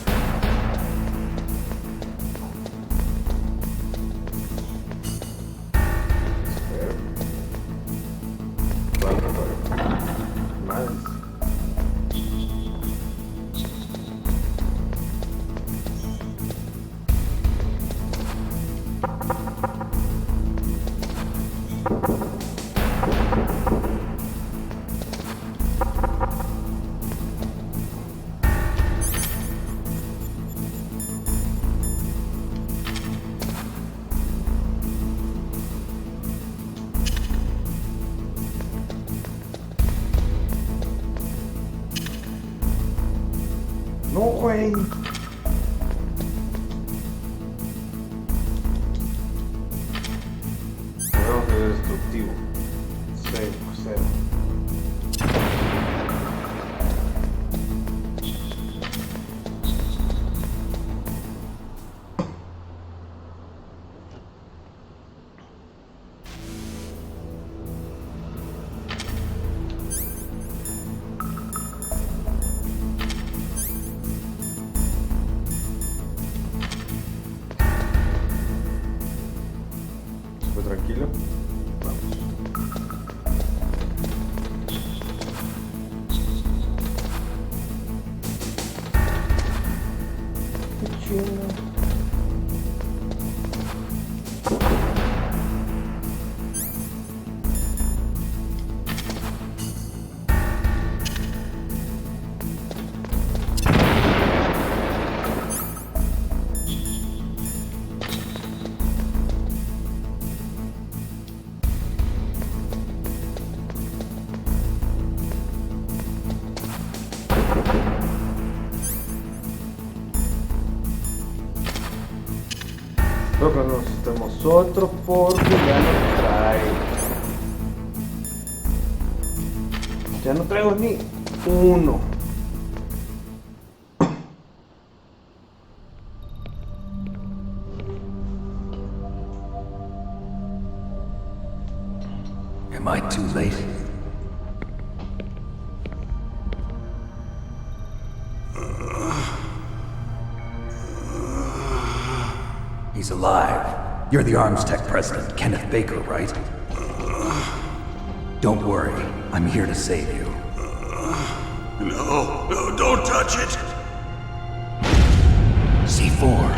No, güey. Vamos a ver destructivo. 6%. Tranquilo. Vamos. Qué chulo. Espero que no necesitemos otro porque ya no trae. Ya no traigo ni uno.
Am I too late? He's alive. You're the Arms Tech president, Kenneth Baker, right? Don't worry. I'm here to save you.
No, don't touch it!
C4.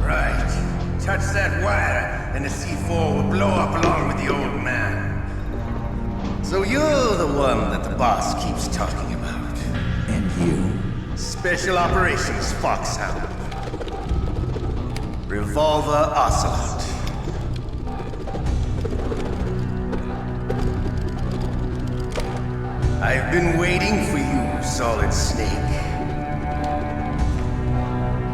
Right. Touch that wire, and the C4 will blow up along with the old man. So you're the one that the boss keeps talking about.
And you?
Special Operations Foxhound. Revolver Ocelot. I've been waiting for you, Solid Snake.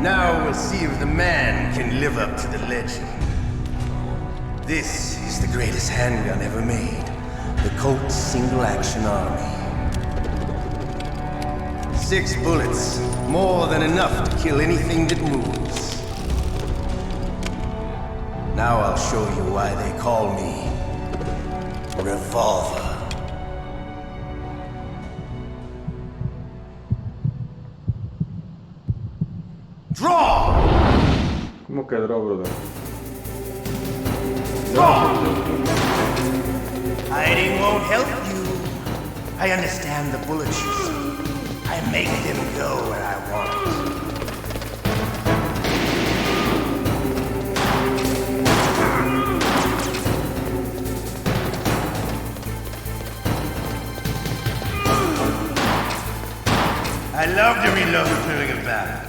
Now we'll see if the man can live up to the legend. This is the greatest handgun ever made. The Colt Single Action Army. 6 bullets, more than enough to kill anything that moves. Now I'll show you why they call me Revolver. Draw!
¿Cómo que draw, brother?
Hiding won't help you. I understand the bullets you see. I make them go where I want. I love to reload during a battle.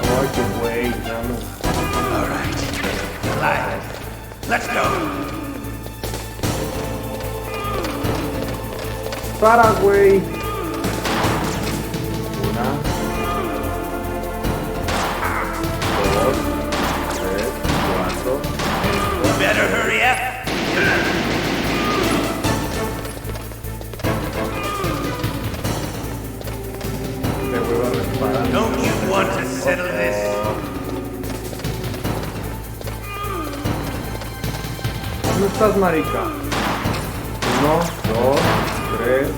Ay, qué güey, dame.
All right, alive. Let's go.
Para, güey. Una. Dos. ¿Dónde estás, marica? 1, 2, 3,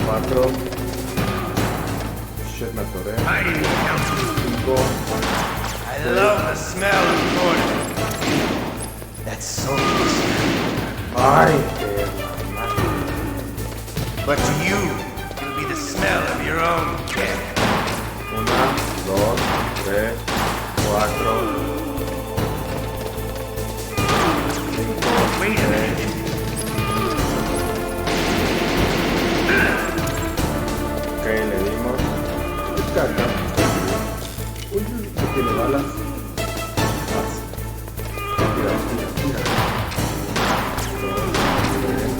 4. Shit, me atoré. 5.
I love the smell of porter. That's so good.
Ay, qué mamá.
But to you, it'll be the smell of your own cat.
1, 2, 3, 4.
Wait a minute.
Ok, le dimos. Descarga. Uy, que tiene balas. Más. Tira, tira, tira. 2, 3.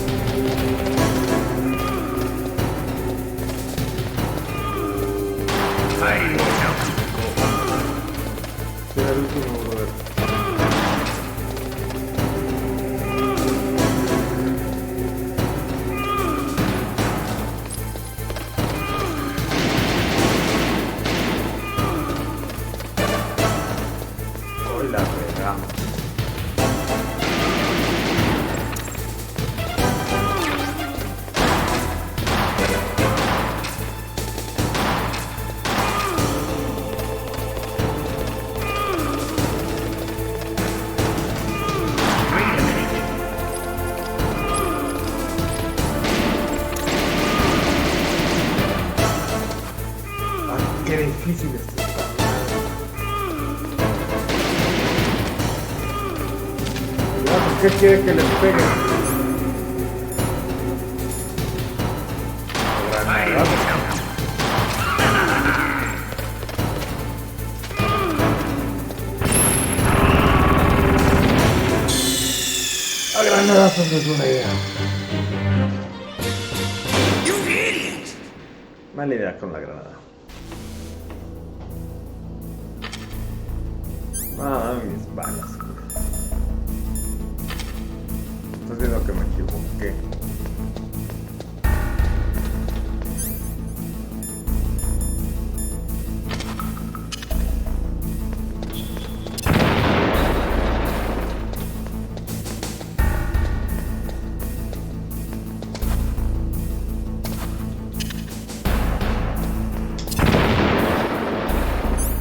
Tira el último, brother. Hoy la regamos. Qué difícil esto está. ¿Por qué quiere que les pegue? A granadazos es una idea. Mala idea con la granada. Ah, mis balas. Estás viendo que me equivoqué.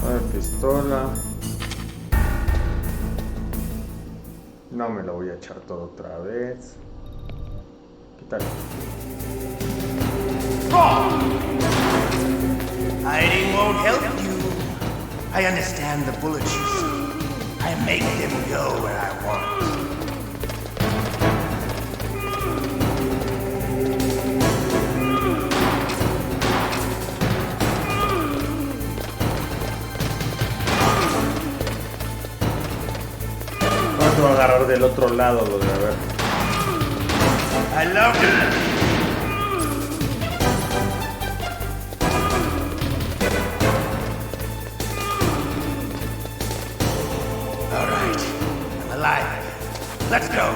A ver, pistola. No me lo voy a echar todo otra vez. Quítalo.
Hiding won't help you. I understand the bullets you see. I make them go where I want.
Vamos a agarrar del otro lado, lo de a ver.
I love it. All right, I'm alive again. Let's go.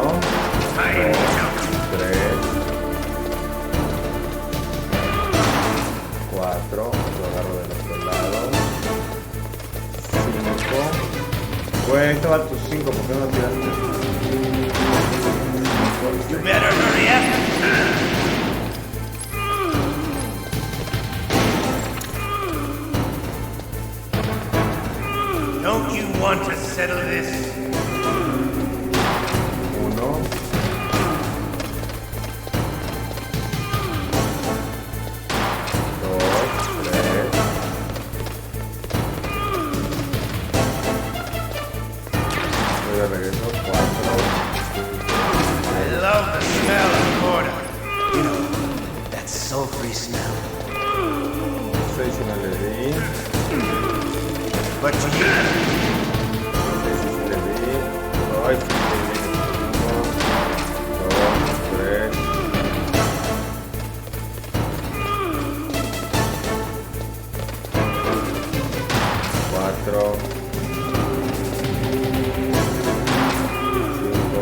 1, 2, 3, 4. Lo agarro del otro lado. 5. Güey, ahí estaban tus 5, ¿por qué no tiraste?
You better hurry up. Don't you want to settle this?
1. 2, 3. Voy de regreso. 4.
I love the smell of porter. You know, that sulfury smell.
6 y no le di.
But to you,
6 y le di. Ay, sí le di. 1, 2, 3. 4. 5.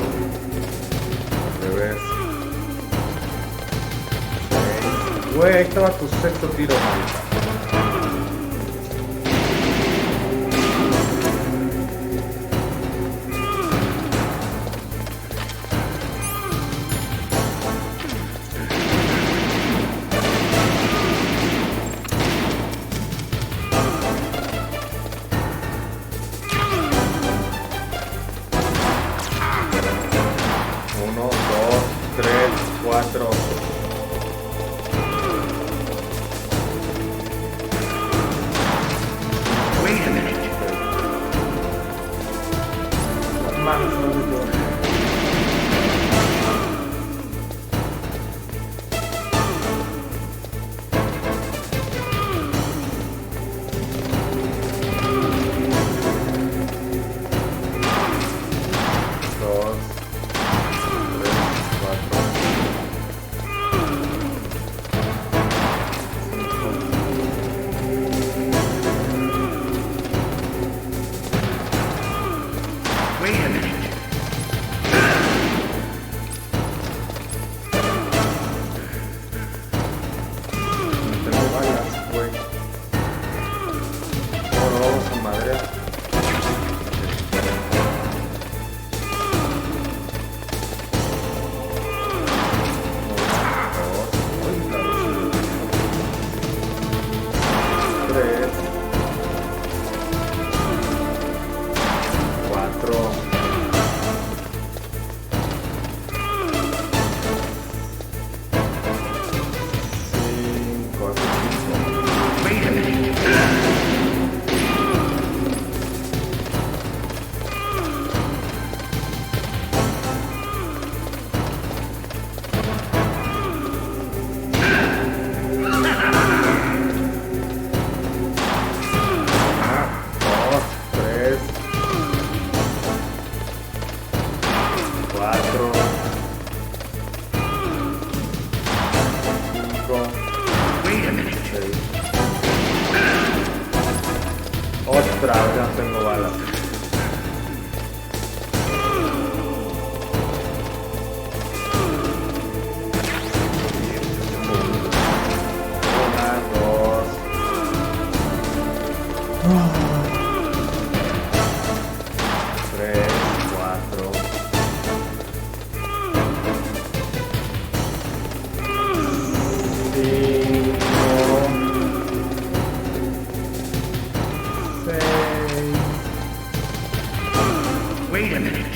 Al revés. 6. Güey, ahí estaba tu sexto tiro, marica. Ostras, ya no tengo balas. Una, dos. Tres, cuatro.
Wait a minute.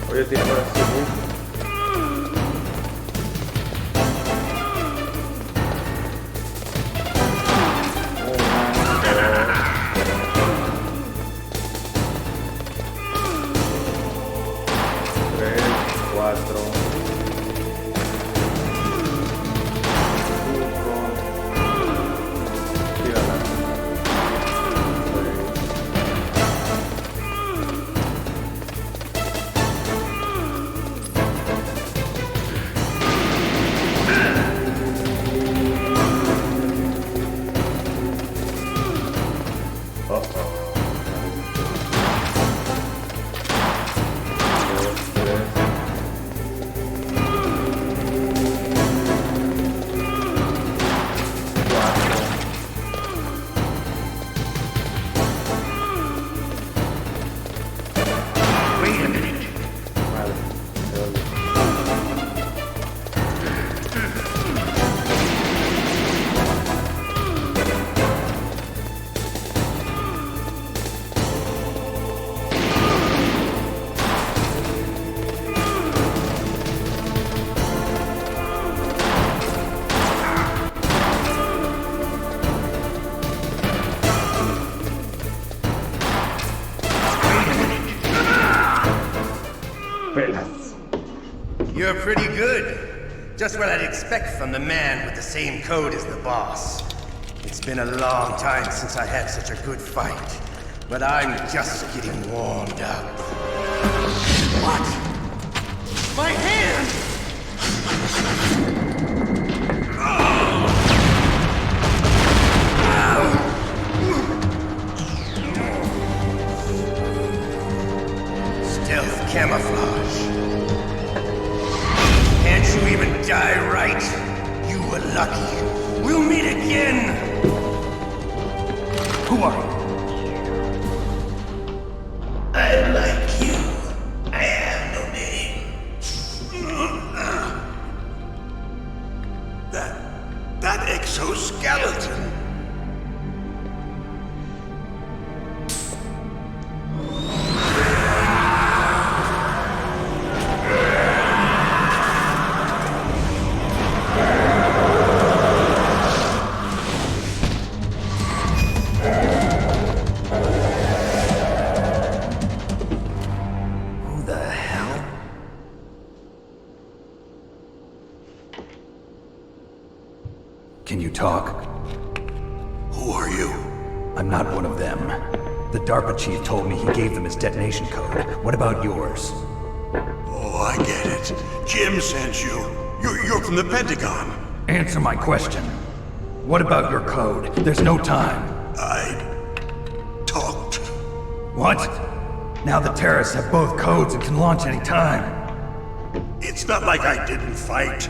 Oye, tiene por aquí.
You're pretty good. Just what I'd expect from the man with the same code as the boss. It's been a long time since I had such a good fight, but I'm just getting warmed up. What? My hand! Stealth camouflage. Can't you even die right? You were lucky. We'll meet again!
Who are you?
I'm like you. I have no name. That exoskeleton.
Can you talk?
Who are you?
I'm not one of them. The DARPA chief told me he gave them his detonation code. What about yours?
Oh, I get it. Jim sent you. You're from the Pentagon.
Answer my question. What about your code? There's no time.
I talked.
What? Now the terrorists have both codes and can launch any time.
It's not like I didn't fight.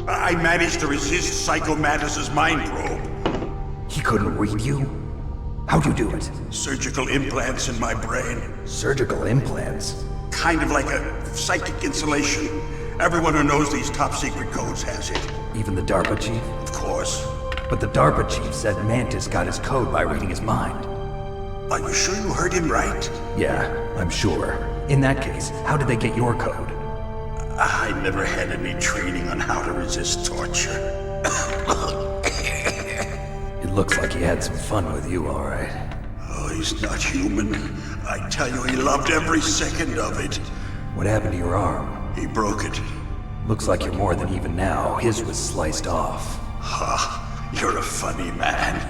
I managed to resist Psycho Mattis's mind probe.
He couldn't read you? How'd you do it?
Surgical implants in my brain.
Surgical implants?
Kind of like a psychic insulation. Everyone who knows these top secret codes has it.
Even the DARPA chief?
Of course.
But the DARPA chief said Mantis got his code by reading his mind.
Are you sure you heard him right?
Yeah, I'm sure. In that case, how did they get your code?
I never had any training on how to resist torture.
It looks like he had some fun with you, all right.
Oh, he's not human. I tell you, he loved every second of it.
What happened to your arm?
He broke it.
Looks like you're more than even now. His was sliced off.
Ha, you're a funny man.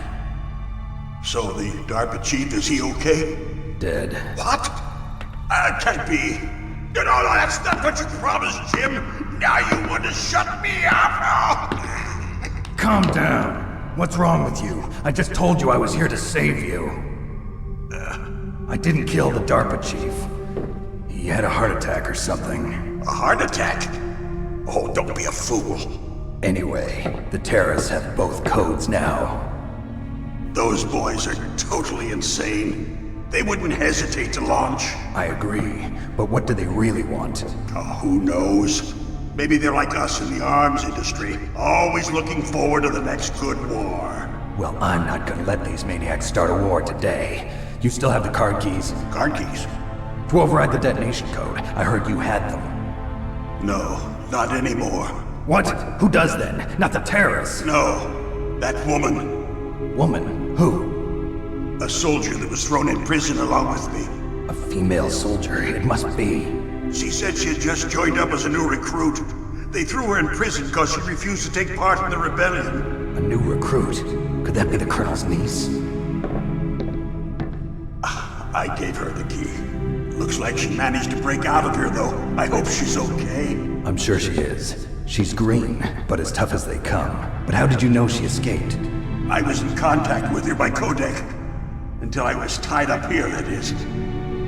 So the DARPA chief, is he okay?
Dead.
What? Can't be. You know, that's not what you promised, Jim. Now you want to shut me up?
Calm down. What's wrong with you? I just told you I was here to save you. I didn't kill the DARPA chief. He had a heart attack or something.
A heart attack? Oh, don't be a fool.
Anyway, the terrorists have both codes now.
Those boys are totally insane. They wouldn't hesitate to launch.
I agree, but what do they really want?
Oh, who knows? Maybe they're like us in the arms industry, always looking forward to the next good war.
Well, I'm not gonna let these maniacs start a war today. You still have the card keys?
Card keys?
To override the detonation code. I heard you had them.
No, not anymore.
What? Who does then? Not the terrorists?
No, that woman.
Woman? Who?
A soldier that was thrown in prison along with me.
A female soldier, it must be.
She said she had just joined up as a new recruit. They threw her in prison because she refused to take part in the rebellion.
A new recruit? Could that be the Colonel's niece?
I gave her the key. Looks like she managed to break out of here, though. I hope she's okay.
I'm sure she is. She's green, but as tough as they come. But how did you know she escaped?
I was in contact with her by codec. Until I was tied up here, that is.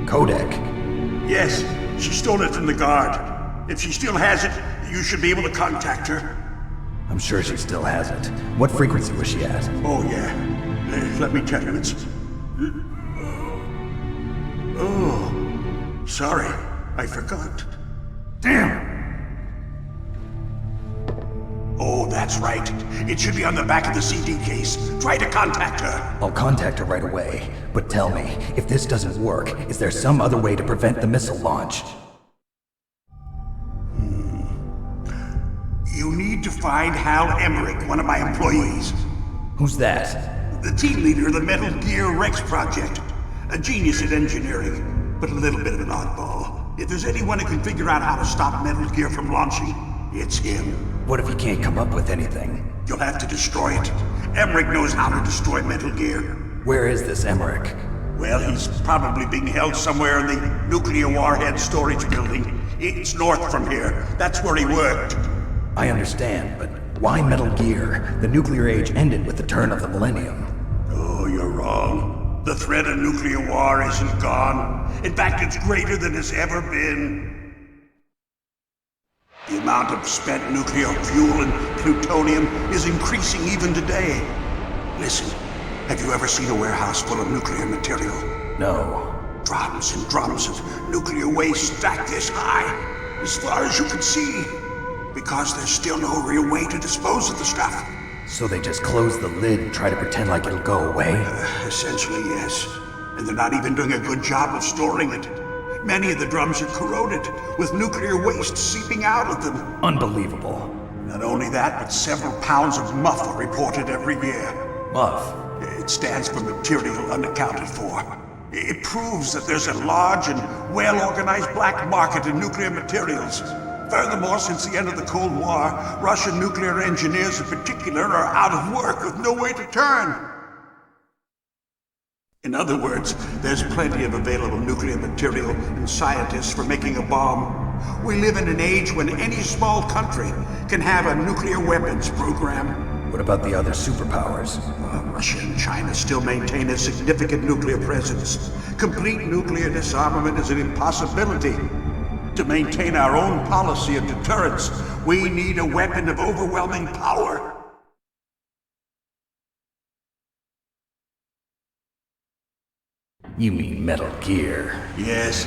Codec?
Yes, she stole it from the guard. If she still has it, you should be able to contact her.
I'm sure she still has it. What frequency was she at?
Oh, yeah. Let me tell you, it's... Oh, sorry. I forgot. Damn! Oh, that's right. It should be on the back of the CD case. Try to contact her.
I'll contact her right away. But tell me, if this doesn't work, is there some other way to prevent the missile launch?
You need to find Hal Emmerich, one of my employees.
Who's that?
The team leader of the Metal Gear Rex project. A genius at engineering, but a little bit of an oddball. If there's anyone who can figure out how to stop Metal Gear from launching, it's him.
What if he can't come up with anything?
You'll have to destroy it. Emmerich knows how to destroy Metal Gear.
Where is this Emmerich?
Well, he's probably being held somewhere in the nuclear warhead storage building. It's north from here. That's where he worked.
I understand, but why Metal Gear? The nuclear age ended with the turn of the millennium.
Oh, you're wrong. The threat of nuclear war isn't gone. In fact, it's greater than it's ever been. The amount of spent nuclear fuel and plutonium is increasing even today. Listen, have you ever seen a warehouse full of nuclear material?
No.
Drums and drums of nuclear waste stacked this high, as far as you can see. Because there's still no real way to dispose of the stuff.
So they just close the lid and try to pretend like it'll go away?
Essentially, yes. And they're not even doing a good job of storing it. Many of the drums are corroded, with nuclear waste seeping out of them.
Unbelievable.
Not only that, but several pounds of muff are reported every year.
Muff?
It stands for material unaccounted for. It proves that there's a large and well-organized black market in nuclear materials. Furthermore, since the end of the Cold War, Russian nuclear engineers in particular are out of work with no way to turn. In other words, there's plenty of available nuclear material and scientists for making a bomb. We live in an age when any small country can have a nuclear weapons program.
What about the other superpowers?
Russia and China still maintain a significant nuclear presence. Complete nuclear disarmament is an impossibility. To maintain our own policy of deterrence, we need a weapon of overwhelming power.
You mean Metal Gear?
Yes.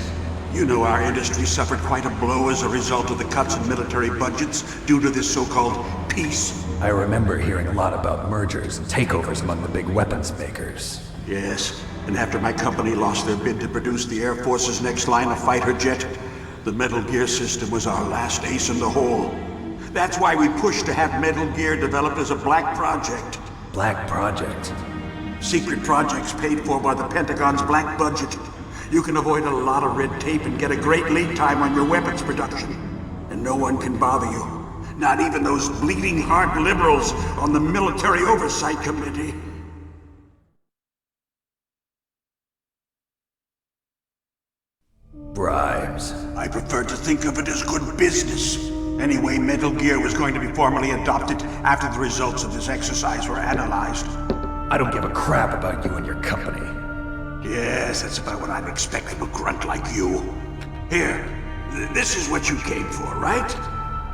You know our industry suffered quite a blow as a result of the cuts in military budgets due to this so-called peace.
I remember hearing a lot about mergers and takeovers among the big weapons makers.
Yes, and after my company lost their bid to produce the Air Force's next line of fighter jet, the Metal Gear system was our last ace in the hole. That's why we pushed to have Metal Gear developed as a black project.
Black project?
Secret projects paid for by the Pentagon's black budget. You can avoid a lot of red tape and get a great lead time on your weapons production. And no one can bother you. Not even those bleeding heart liberals on the Military Oversight Committee.
Bribes.
I prefer to think of it as good business. Anyway, Metal Gear was going to be formally adopted after the results of this exercise were analyzed.
I don't give a crap about you and your company.
Yes, that's about what I'd expect from a grunt like you. Here, this is what you came for, right?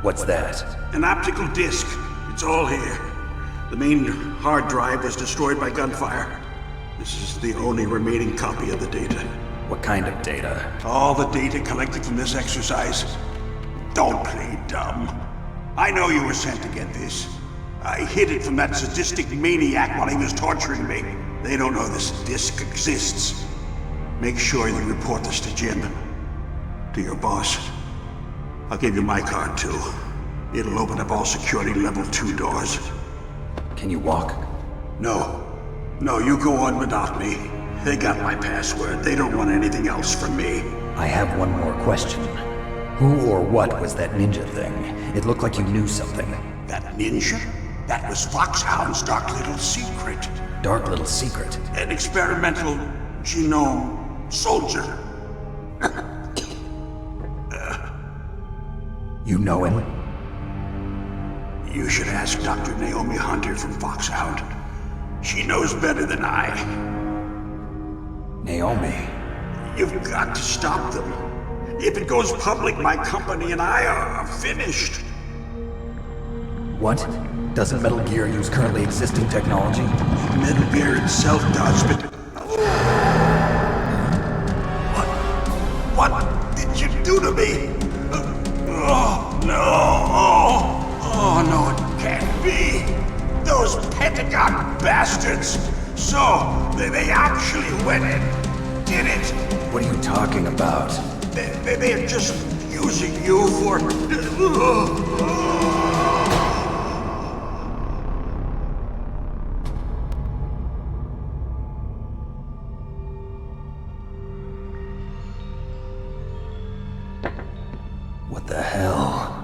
What's that?
An optical disc. It's all here. The main hard drive was destroyed by gunfire. This is the only remaining copy of the data.
What kind of data?
All the data collected from this exercise. Don't play dumb. I know you were sent to get this. I hid it from that sadistic maniac while he was torturing me. They don't know this disc exists. Make sure you report this to Jim. To your boss. I'll give you my card too. It'll open up all security level 2 doors.
Can you walk?
No. No, you go on without me. They got my password. They don't want anything else from me.
I have one more question. Who or what was that ninja thing? It looked like you knew something.
That ninja? That was Foxhound's dark little secret.
Dark little secret?
An experimental genome soldier.
You know him?
You should ask Dr. Naomi Hunter from Foxhound. She knows better than I.
Naomi?
You've got to stop them. If it goes public, my company and I are finished.
What? Doesn't Metal Gear use currently existing technology?
Metal Gear itself does, but... What did you do to me? Oh, no! Oh, no, it can't be! Those Pentagon bastards! So, they actually went and did it!
What are you talking about?
They're just using you for...
What the hell?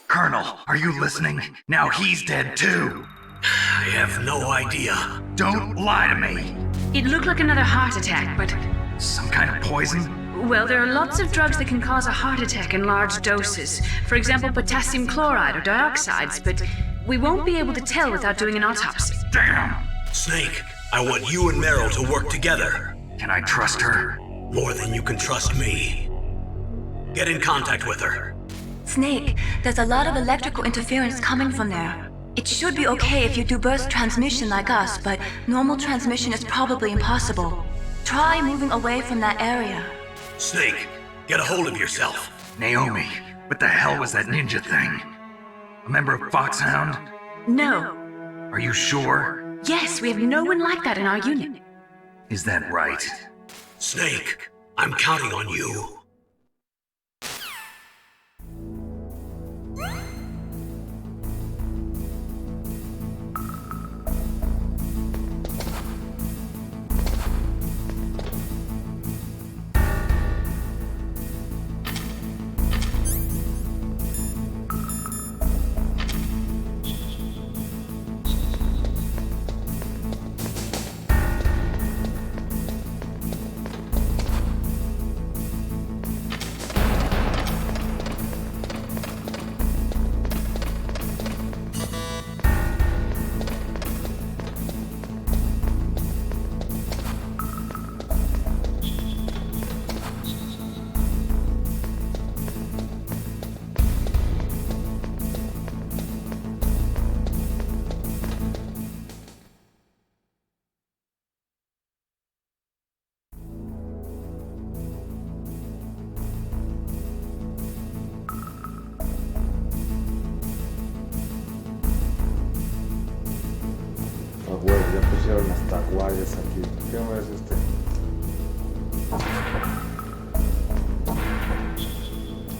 Colonel, are you listening? Now he's dead too.
I have no idea.
Don't lie to me.
It looked like another heart attack, but...
Some kind of poison?
Well, there are lots of drugs that can cause a heart attack in large doses. For example, potassium chloride or dioxides, but we won't be able to tell without doing an autopsy.
Damn!
Snake, I want you and Meryl to work together.
Can I trust her?
More than you can trust me. Get in contact with her.
Snake, there's a lot of electrical interference coming from there. It should be okay if you do burst transmission like us, but normal transmission is probably impossible. Try moving away from that area.
Snake, get a hold of yourself.
Naomi, what the hell was that ninja thing? A member of Foxhound?
No.
Are you sure?
Yes, we have no one like that in our unit.
Is that right?
Snake, I'm counting on you.
Ya pusieron las taguayas aquí. ¿Qué no es este?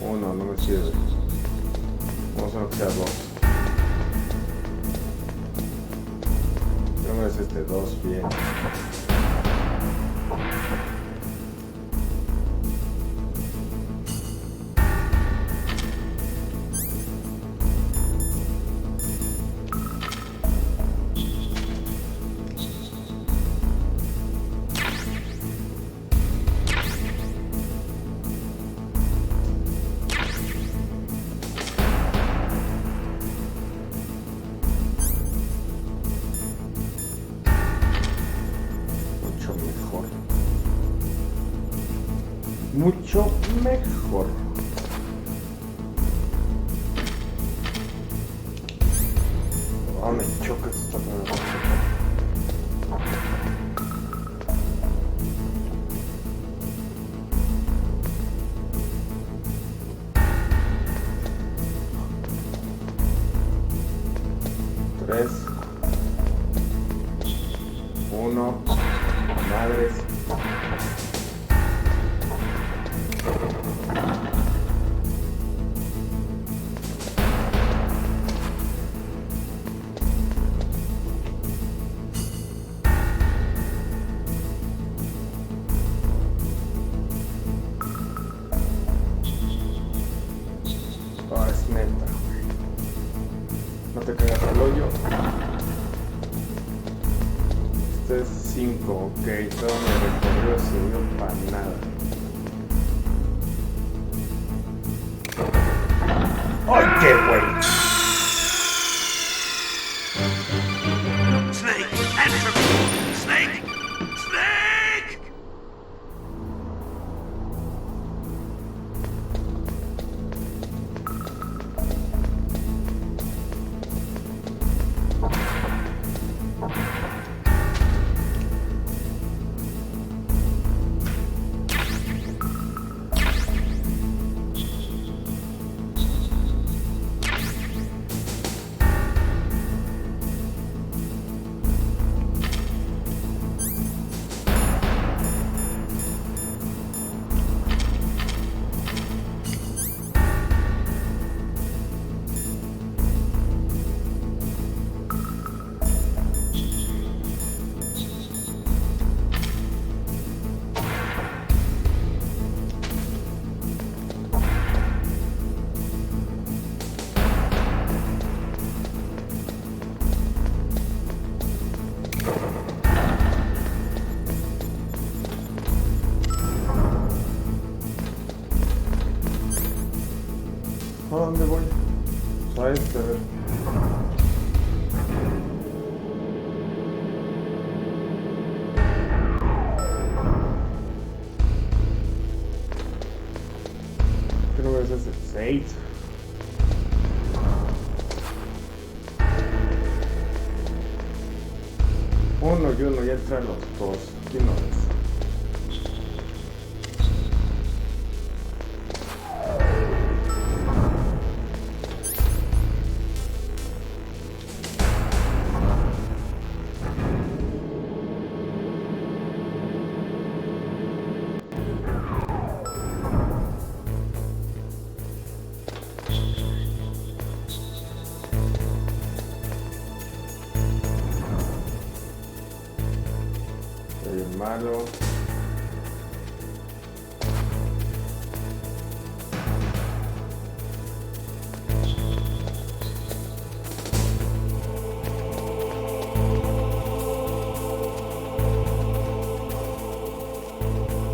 Oh no, no me sirve. Vamos a bloquear dos. ¿Qué no es este? Dos, bien. mucho mejor. Ah, me choca esta cosa. Tres, uno, madres. Ah, es neta, güey. No te caigas al hoyo. Este es 5, ok. Todo mi recorrido sirvió para nada. ¡Ay, qué güey!
Snake! Answer me! Snake! Snake!
¿A dónde voy? A este, a ver. ¿Qué número es ese? 6. Uno y uno, ya entran los dos. ¿Quién no es? El malo.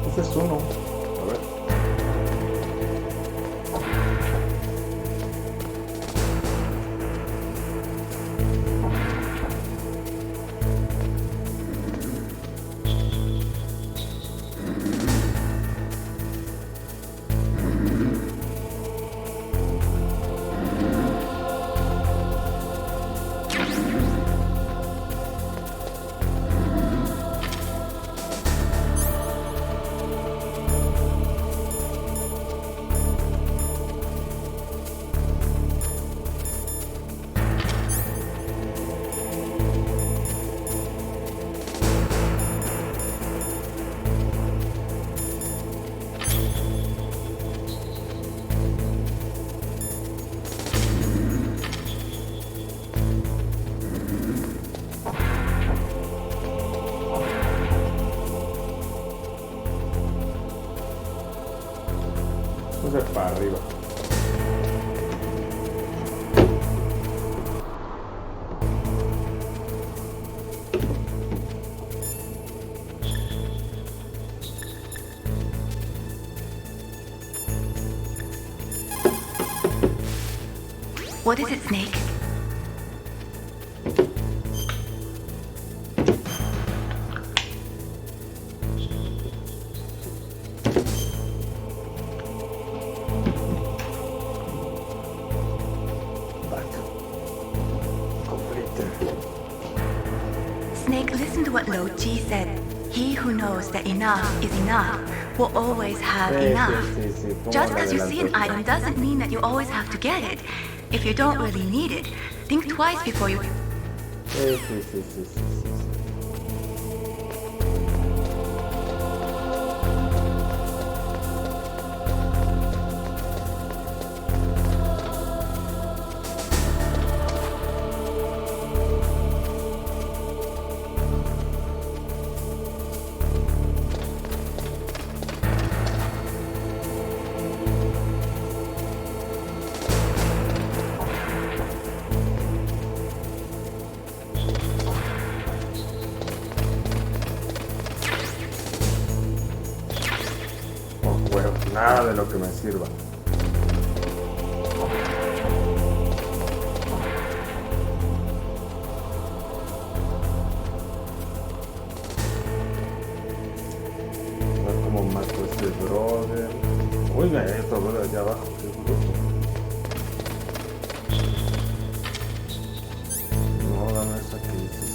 Este es uno. A ver. Vamos a ir para arriba.
What is it, Snake? listen to what Lo Ji said. He who knows that enough is enough will always have enough.
Sí,
Just because you see an item doesn't mean that you always have to get it. If you don't really need it, think twice before you...
Sí. Nada de lo que me sirva. A ver cómo mato a este brother. Uy, me esto, brother, allá abajo. Qué bruto. No, dame esa que dices.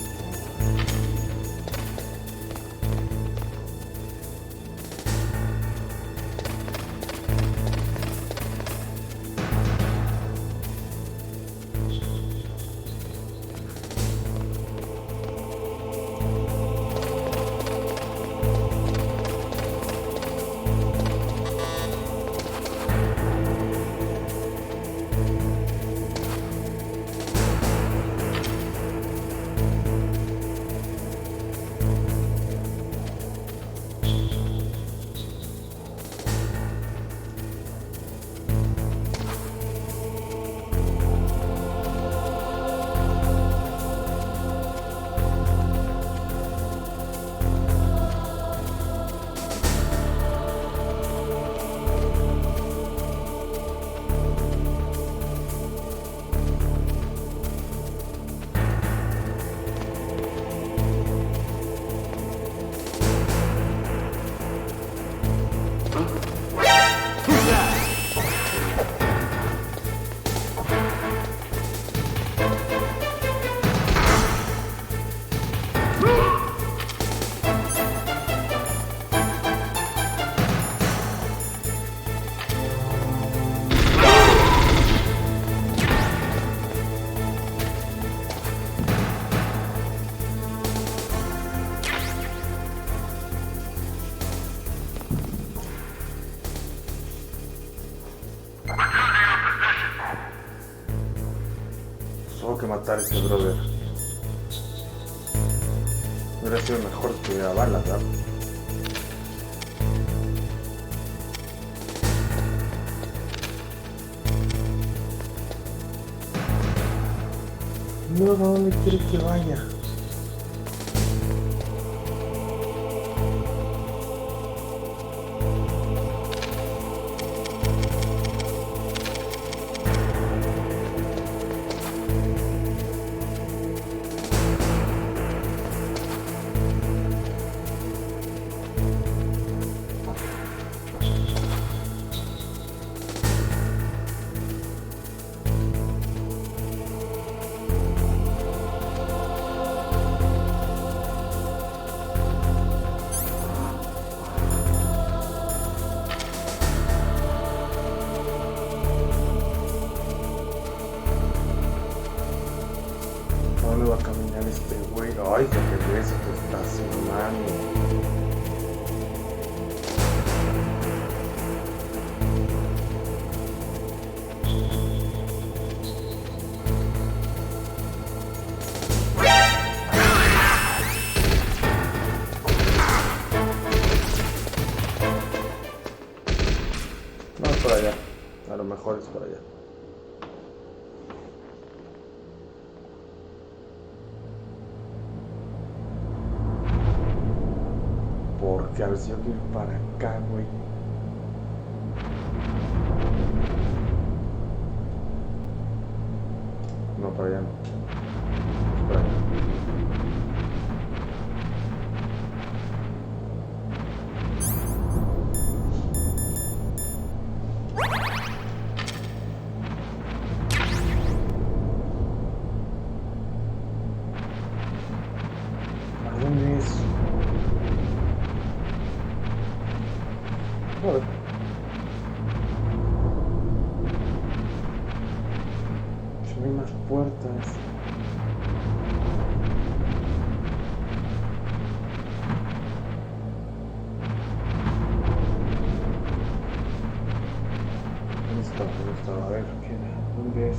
Solo que matar a ese brother. Hubiera sido mejor que hubiera balas, ¿verdad? No, ¿a dónde quiere que vaya? ¿Dónde va a caminar este güey? Ay, que regrese, que está haciendo. No, es por allá. A lo mejor es por allá. Porque a ver si yo quiero ir para acá, güey. No, para allá no. Para allá. No hay más puertas. ¿Dónde estaba? A ver, ¿dónde es?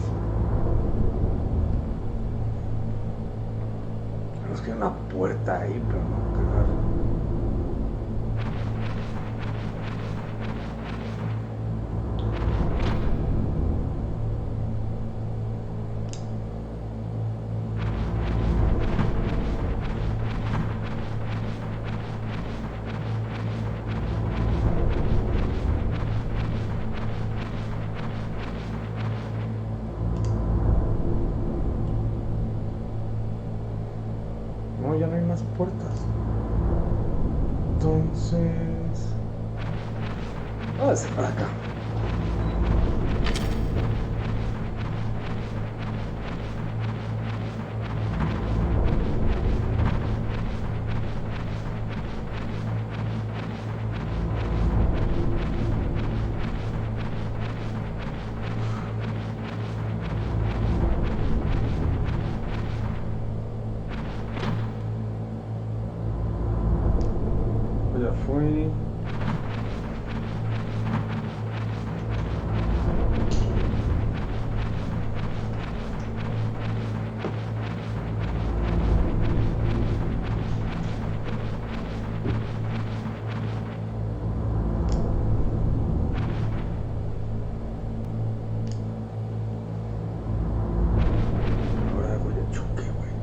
Nos queda una puerta ahí, pero no cagar. No, ya no hay más puertas. Entonces... vamos a hacer para acá. Ya fue. Ahora hago el choque, güey.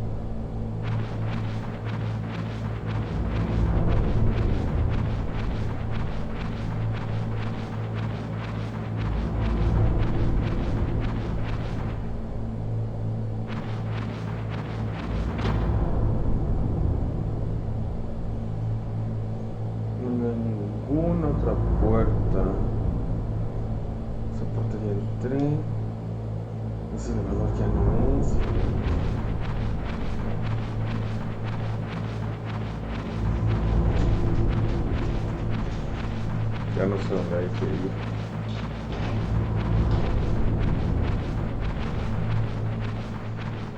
No hay ninguna otra puerta. Esa puerta ya entré. Ese elevador ya no es. Ya no sé dónde hay que ir.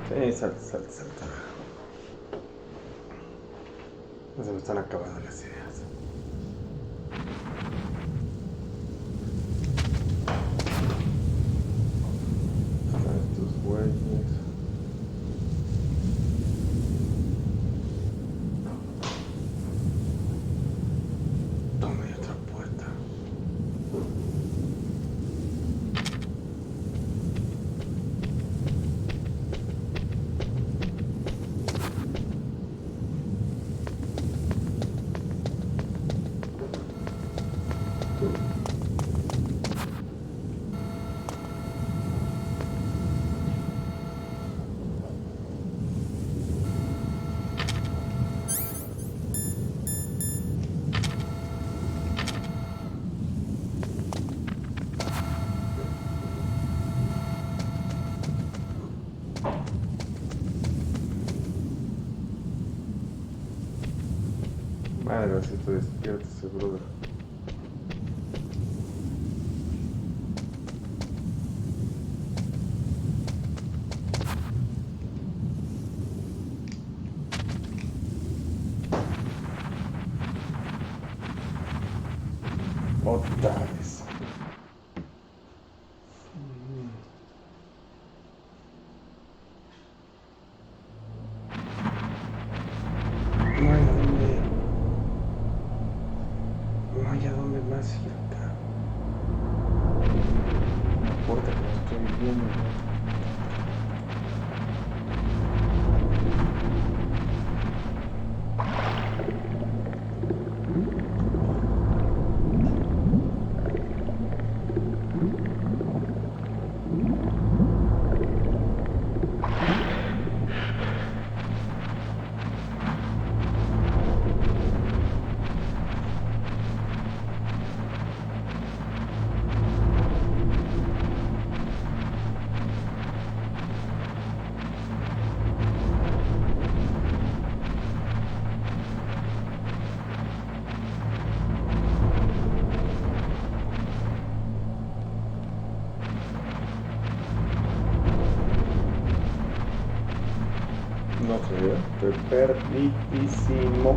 Sí, salta. Se me están acabando las ideas. Estos güeyes. ¿Dónde hay otra puerta? Madre, si te despiertas, brother. Otra vez. No hay dónde sucedió? Estoy perdidísimo.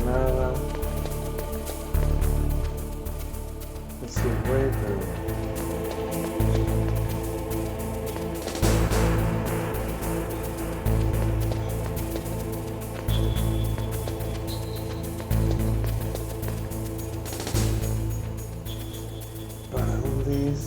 Nada. Ese güey, pero... ¿Para dónde es?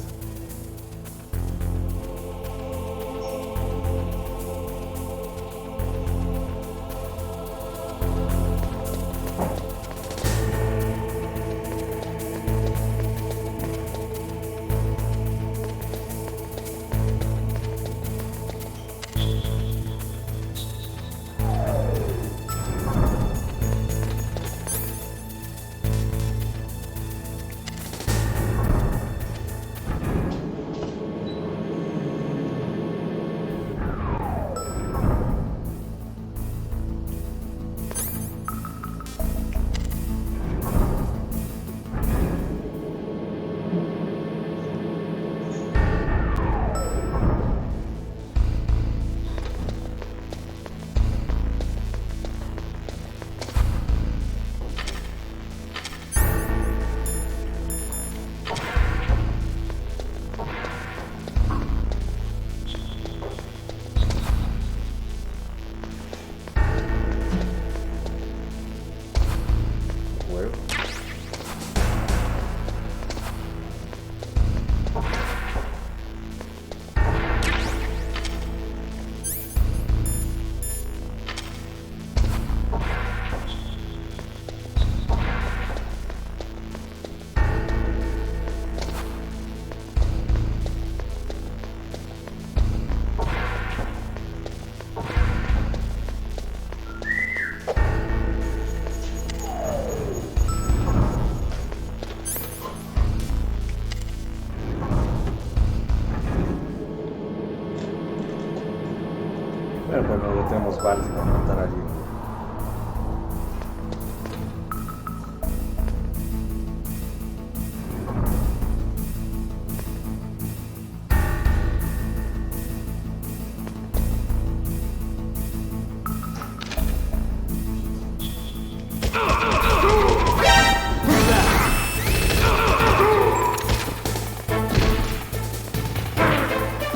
Pero bueno, ya tenemos balas para matar a alguien.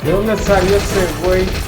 ¿De dónde salió ese güey?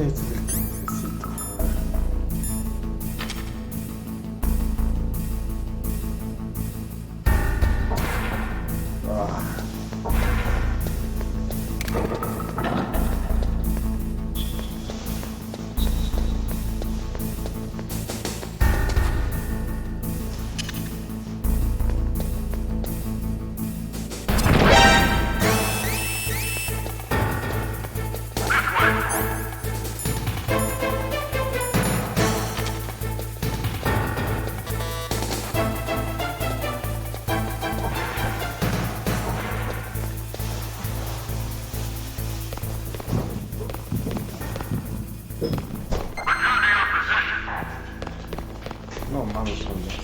este es el que necesito. A ver. No mames, hombre.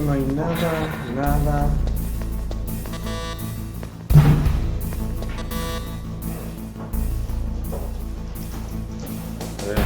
No hay nada, nada. A ver,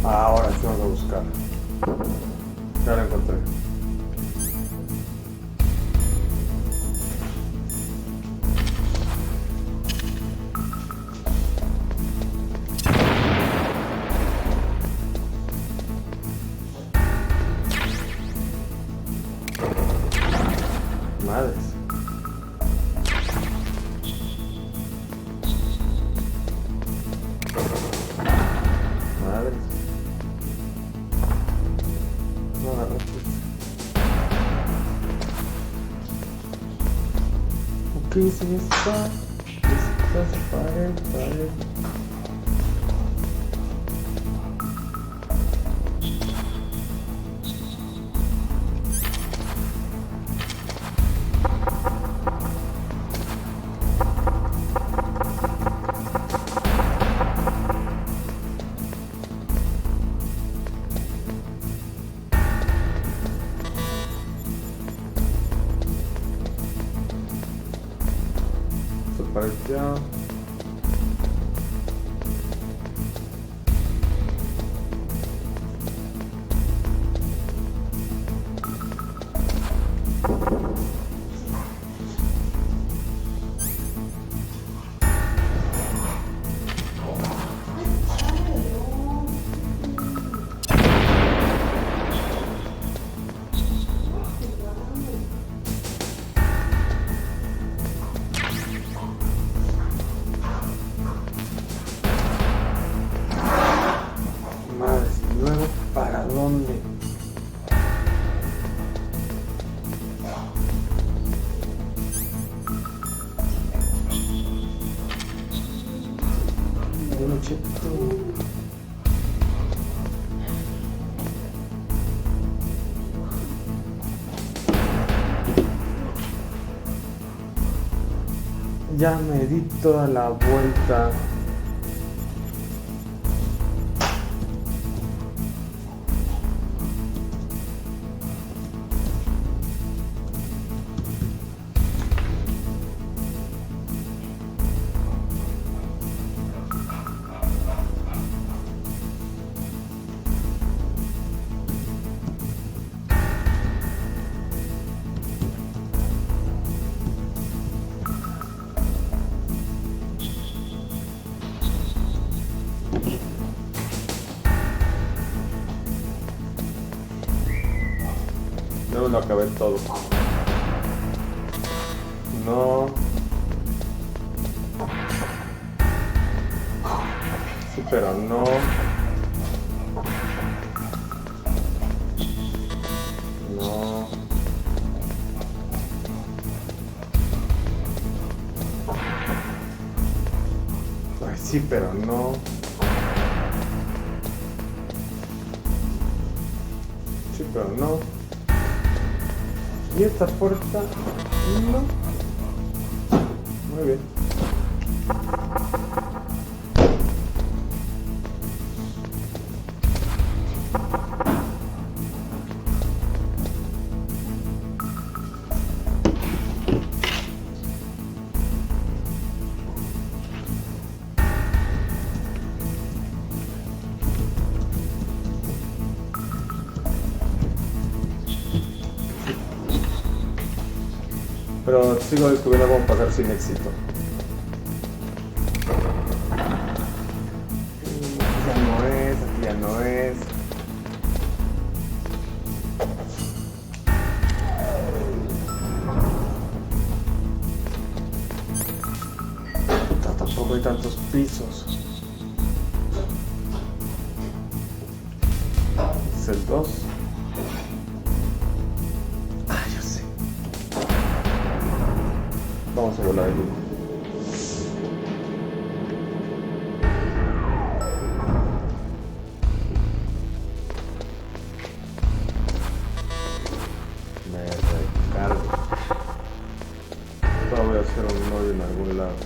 ahora sí vamos a buscar. Ya la encontré. Madres. Madres. No agarraste. Ok, si está. Está fire. Para allá. ¿Para dónde? Yo lo checo todo. Ya me di toda la vuelta. No lo acabé todo. No. Sí, pero no. No. Ay, sí, pero no. Sí, pero no. Y esta puerta no. Muy bien. Pero sigo descubriendo cómo pasar sin éxito. Ya no es, aquí ya no es. Tampoco hay tantos pisos. Es el 2. Vamos a volar el 1. Me recargo. Todavía voy a hacer un hoyo en algún lado.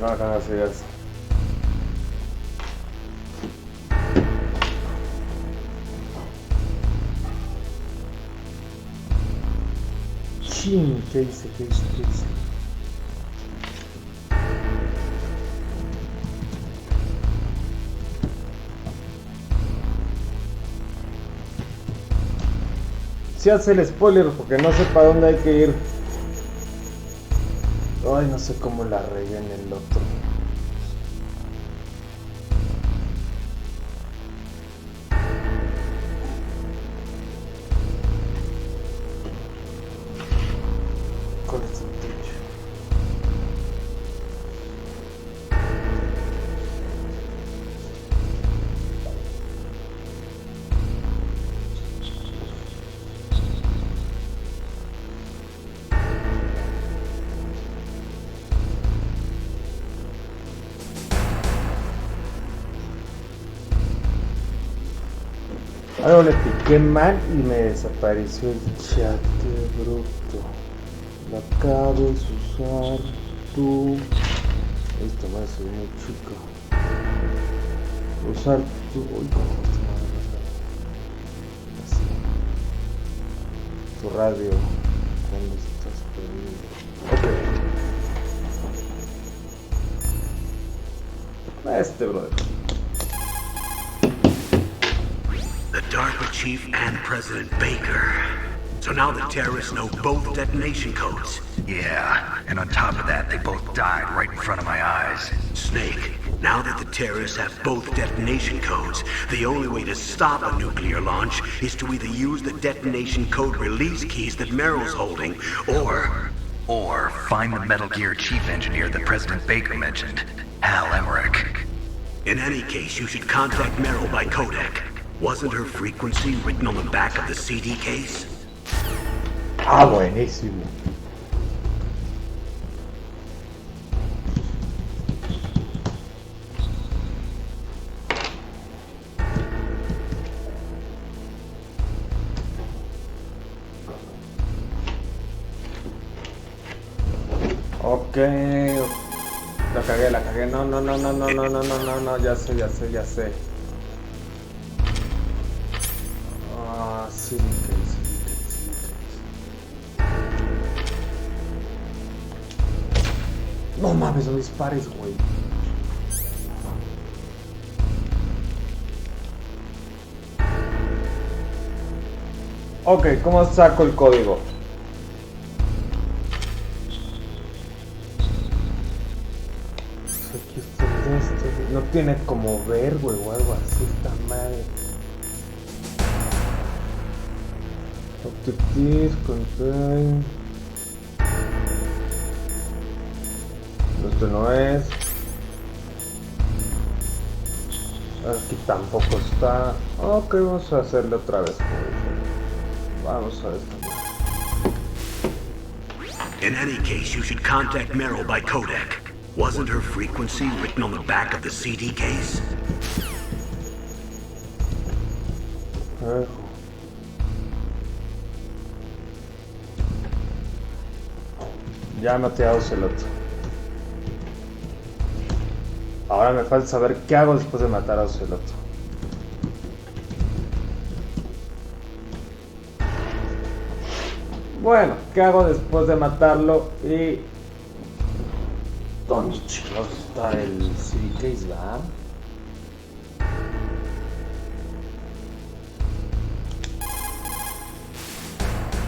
Acá hacer eso. Chin, ¿qué hice? Si hace el spoiler porque no sé para dónde hay que ir. Ay, no sé cómo la regué en el otro. ¿Cuál es el techo? Algo le piqué mal y me desapareció el chat, qué bruto. la acabes usar tú. Esta madre se ve muy chica. Usar tu... Uy, así. Tu radio cuando estás perdido. Ok. Este brother.
The DARPA chief and President Baker. So now the terrorists know both detonation codes.
Yeah, and on top of that, they both died right in front of my eyes.
Snake, now that the terrorists have both detonation codes, the only way to stop a nuclear launch is to either use the detonation code release keys that Meryl's holding,
Or find the Metal Gear chief engineer that President Baker mentioned, Hal Emmerich.
In any case, you should contact Meryl by codec. Wasn't her frequency written on the back of the CD case?
Ah, buenísimo. Ok. La cagué. No, ya sé. Ah, sí, no mames, no dispares, güey. Ok, ¿cómo saco el código? Aquí está esto. No tiene como ver, güey, o algo así, esta madre. Objectives, contain. Esto no es. Aquí tampoco está. Ok, vamos a hacerle otra vez. Vamos a esto.
In any case, you should contact Meryl by codec. Wasn't her frequency written on the back of the CD case?
Ya maté a Ocelot. Ahora me falta saber qué hago después de matar a Ocelot. Bueno, ¿qué hago después de matarlo? Y... ¿dónde chicos está el CD case, va?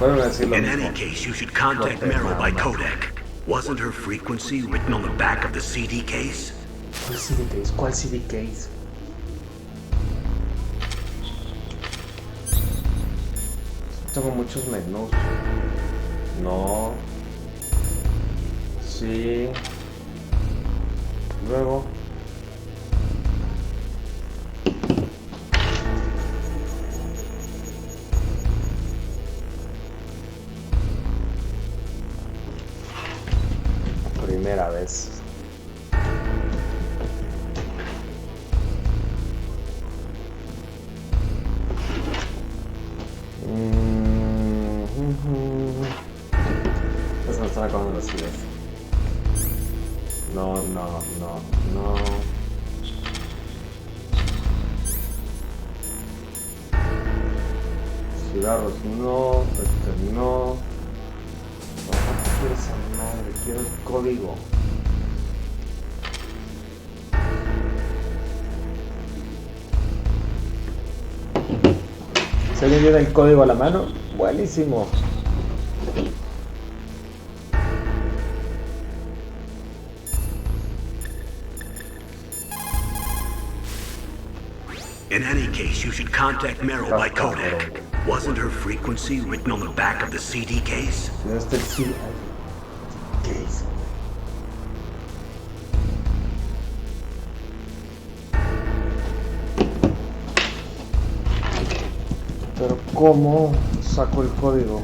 In any case, you should contact Meryl by codec. Wasn't her frequency written on the back of the CD case?
¿Cuál CD case? ¿Cuál CD case? Tengo muchos menús. No. Sí. Luego. Primera vez. Eso me están acabando las ideas. No. Cigarros no, no. Quiero esa madre, quiero el código. ¿Se alguien tiene el código a la mano? Buenísimo.
In any case, you should contact Meryl by codec. Wasn't her frequency written on the back of the CD case?
No está el CD case. Pero ¿cómo saco el código?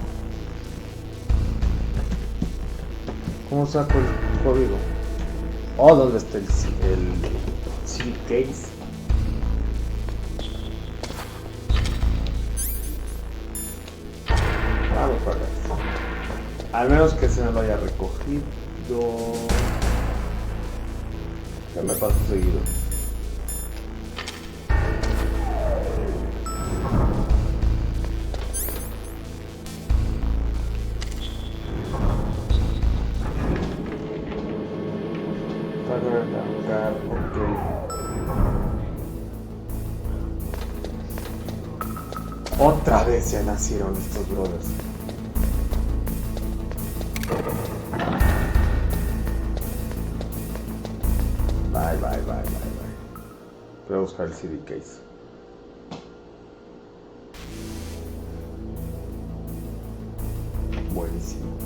¿Cómo saco el código? Oh, ¿dónde está el CD case? Al menos que se me lo haya recogido. ¿Qué me pasa seguido? Otra vez ya nacieron estos brothers. Bye. Voy a buscar el CD case. Buenísimo.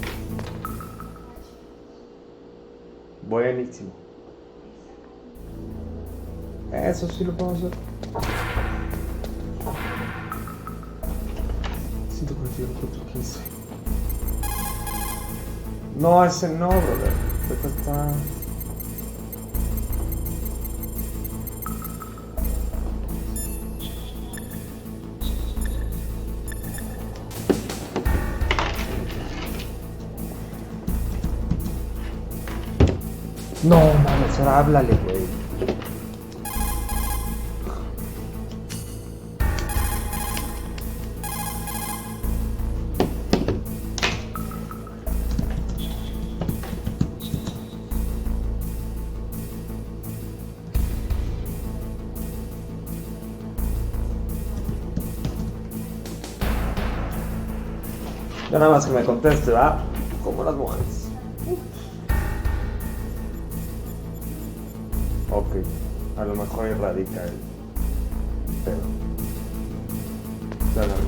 Buenísimo. Eso sí lo puedo hacer. 141.15. No, ese no, brother. Esta está... No, mames, ahora háblale, güey. Ya nada más que me conteste, ¿va? Como las mujeres. Ok, a lo mejor ahí radica el pedo. Ya la vi.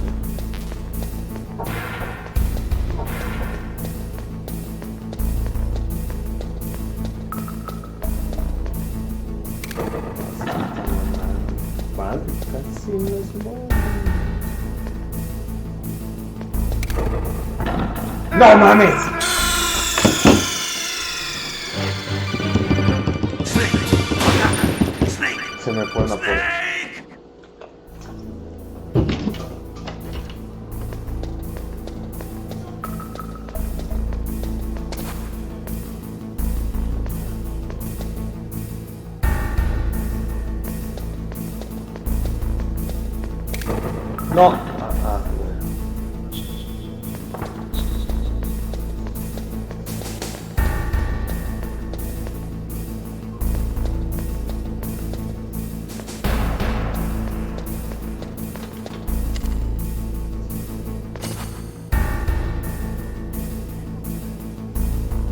Vale, casi no es bueno. ¡No mames! Se me fue una porra. No.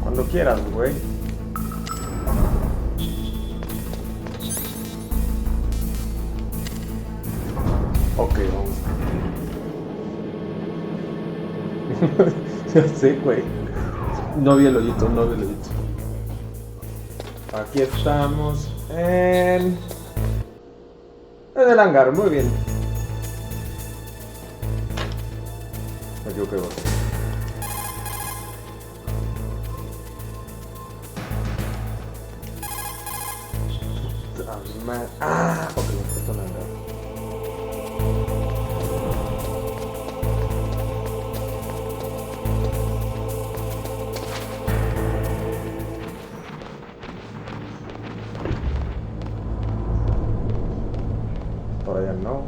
Cuando quieras, güey. Ok, vamos. Ya sé, güey. No vi el hoyito, Aquí estamos en el hangar, muy bien. Me equivoqué, güey. Ah, ok, me falta un hangar. Por allá no.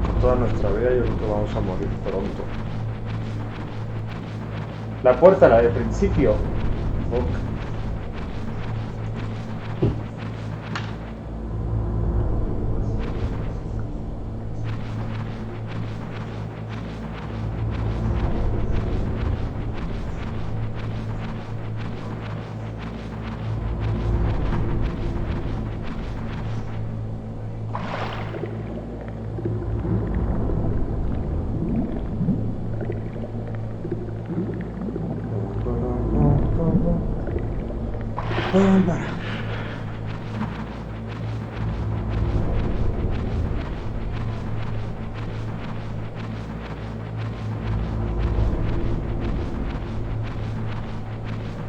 Con toda nuestra vida yo creo que vamos a morir pronto. La puerta, la de principio. Fuck.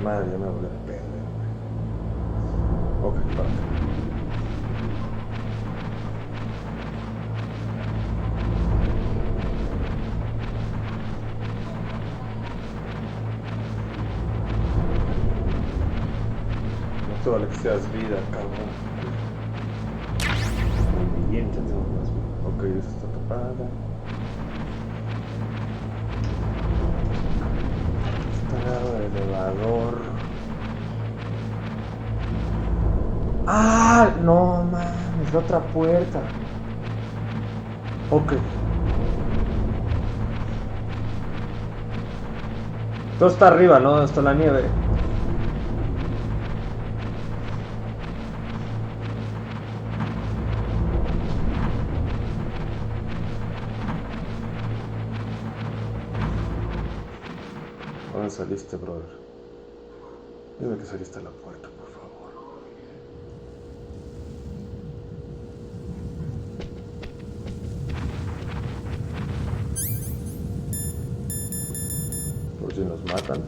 Madre, ya me volví a perder. Ok, para acá. te vale que seas vida, cabrón. Muy bien, ya tengo más vida. Ok, esta está tapada. Está al lado del elevador. ¡Ah! No, mames, la otra puerta. Ok. Todo está arriba, ¿no? Hasta la nieve. ¿Dónde saliste, brother? Dime que saliste a la puerta, por favor. Por si nos matan.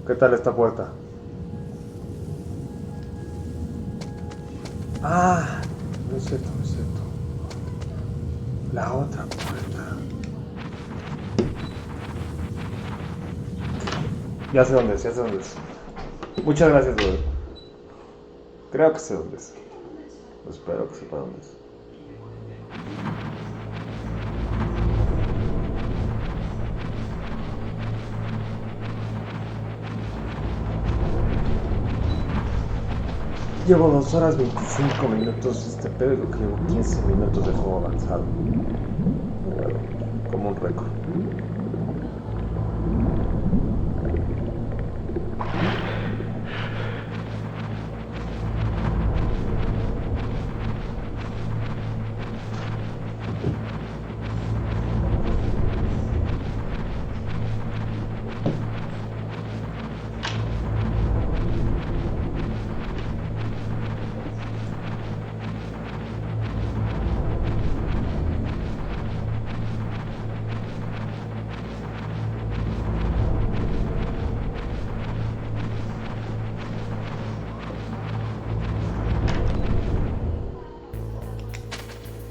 ¿Qué tal esta puerta? Ah, no es cierto, no es cierto. La otra puerta. Ya sé dónde es, ya sé dónde es. Muchas gracias, brother. Creo que sé dónde es. Espero que sepa dónde es. Llevo 2 horas 25 minutos este pedo y lo que llevo 15 minutos de juego avanzado. Como un récord.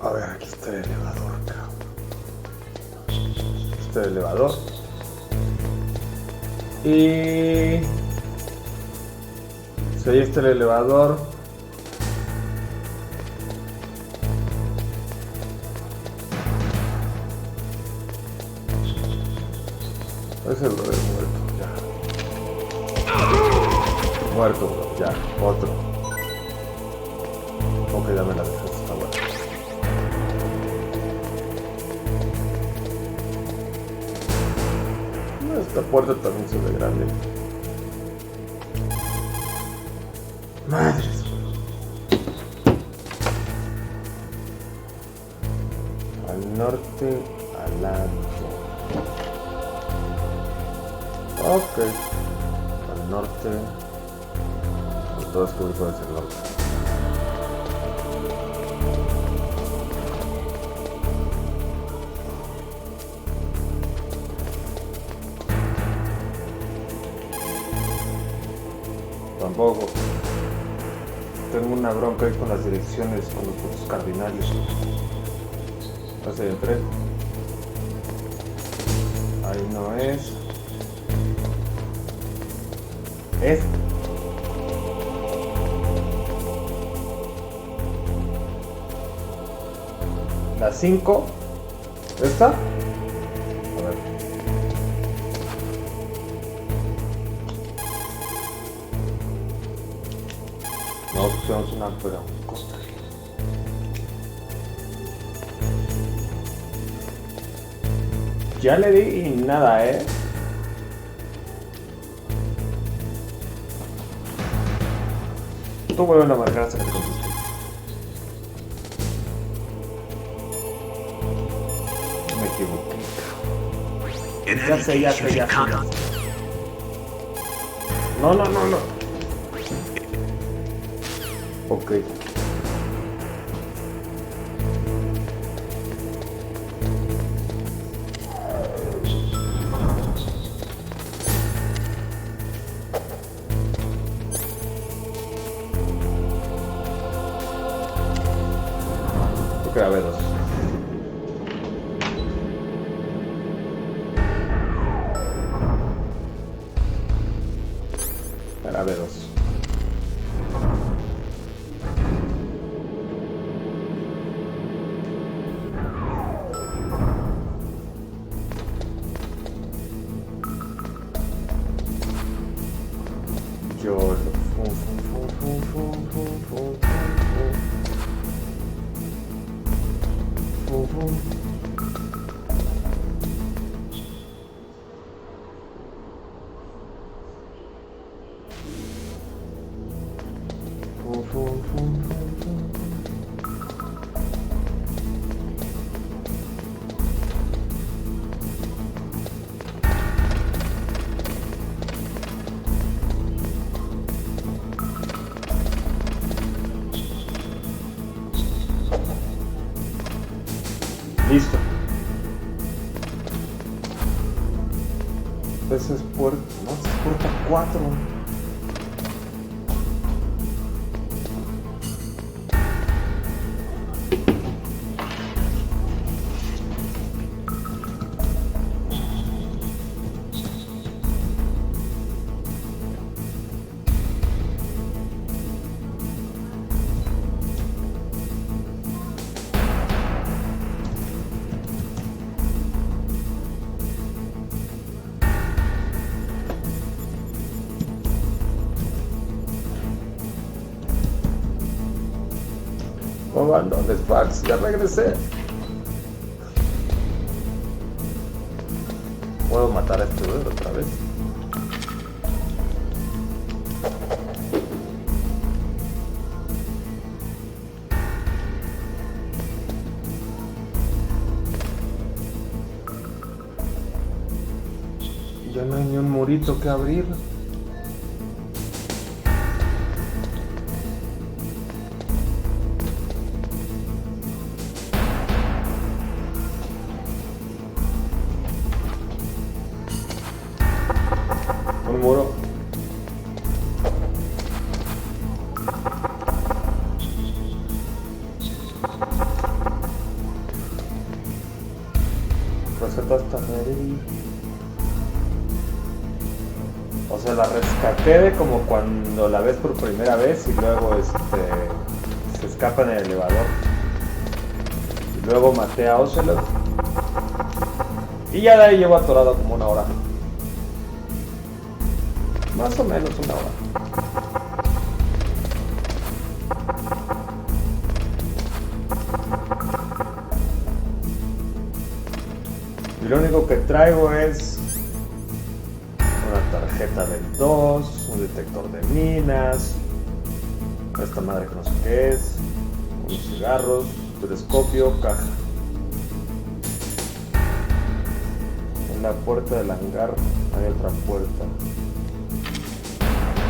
A ver, aquí está el elevador, cabrón. Aquí está el elevador. Y... si ahí está el elevador. Ese es lo de muerto, ya. Muerto, bro, ya. Otro. Ok, dame la defensa, está bueno. Esta puerta también se ve grande. Madres. Al norte, al lado. Ok. Al norte. Todo descubrir cuál es el norte. Tampoco. Tengo una bronca ahí con las direcciones, con los puntos cardinales. Hacia el tren. Ahí no es. Es. La 5. ¿Esta? A ver. No, pusimos una pero costa. Ya le di nada, Tú vuelven a marcar hasta que te conteste. Me equivoqué. Ya sé. No. Ok. Ok, a ver, dos. fum. Fum, fum, fum, fum, fum. Listo. Esa es puerta. No, esa es puerta 4. No abandones, Fax, ya regresé. Puedo matar a este brother otra vez. Ya no hay ni un murito que abrir. Un muro. Receta hasta Mary. O sea, la rescaté de como cuando la ves por primera vez y luego se escapa en el elevador. Y luego maté a Ocelot. Y ya de ahí llevo atorado como una hora. Más o menos una hora. Y lo único que traigo es una tarjeta del 2, un detector de minas, esta madre que no sé qué es, unos cigarros, telescopio, caja. En la puerta del hangar hay otra puerta.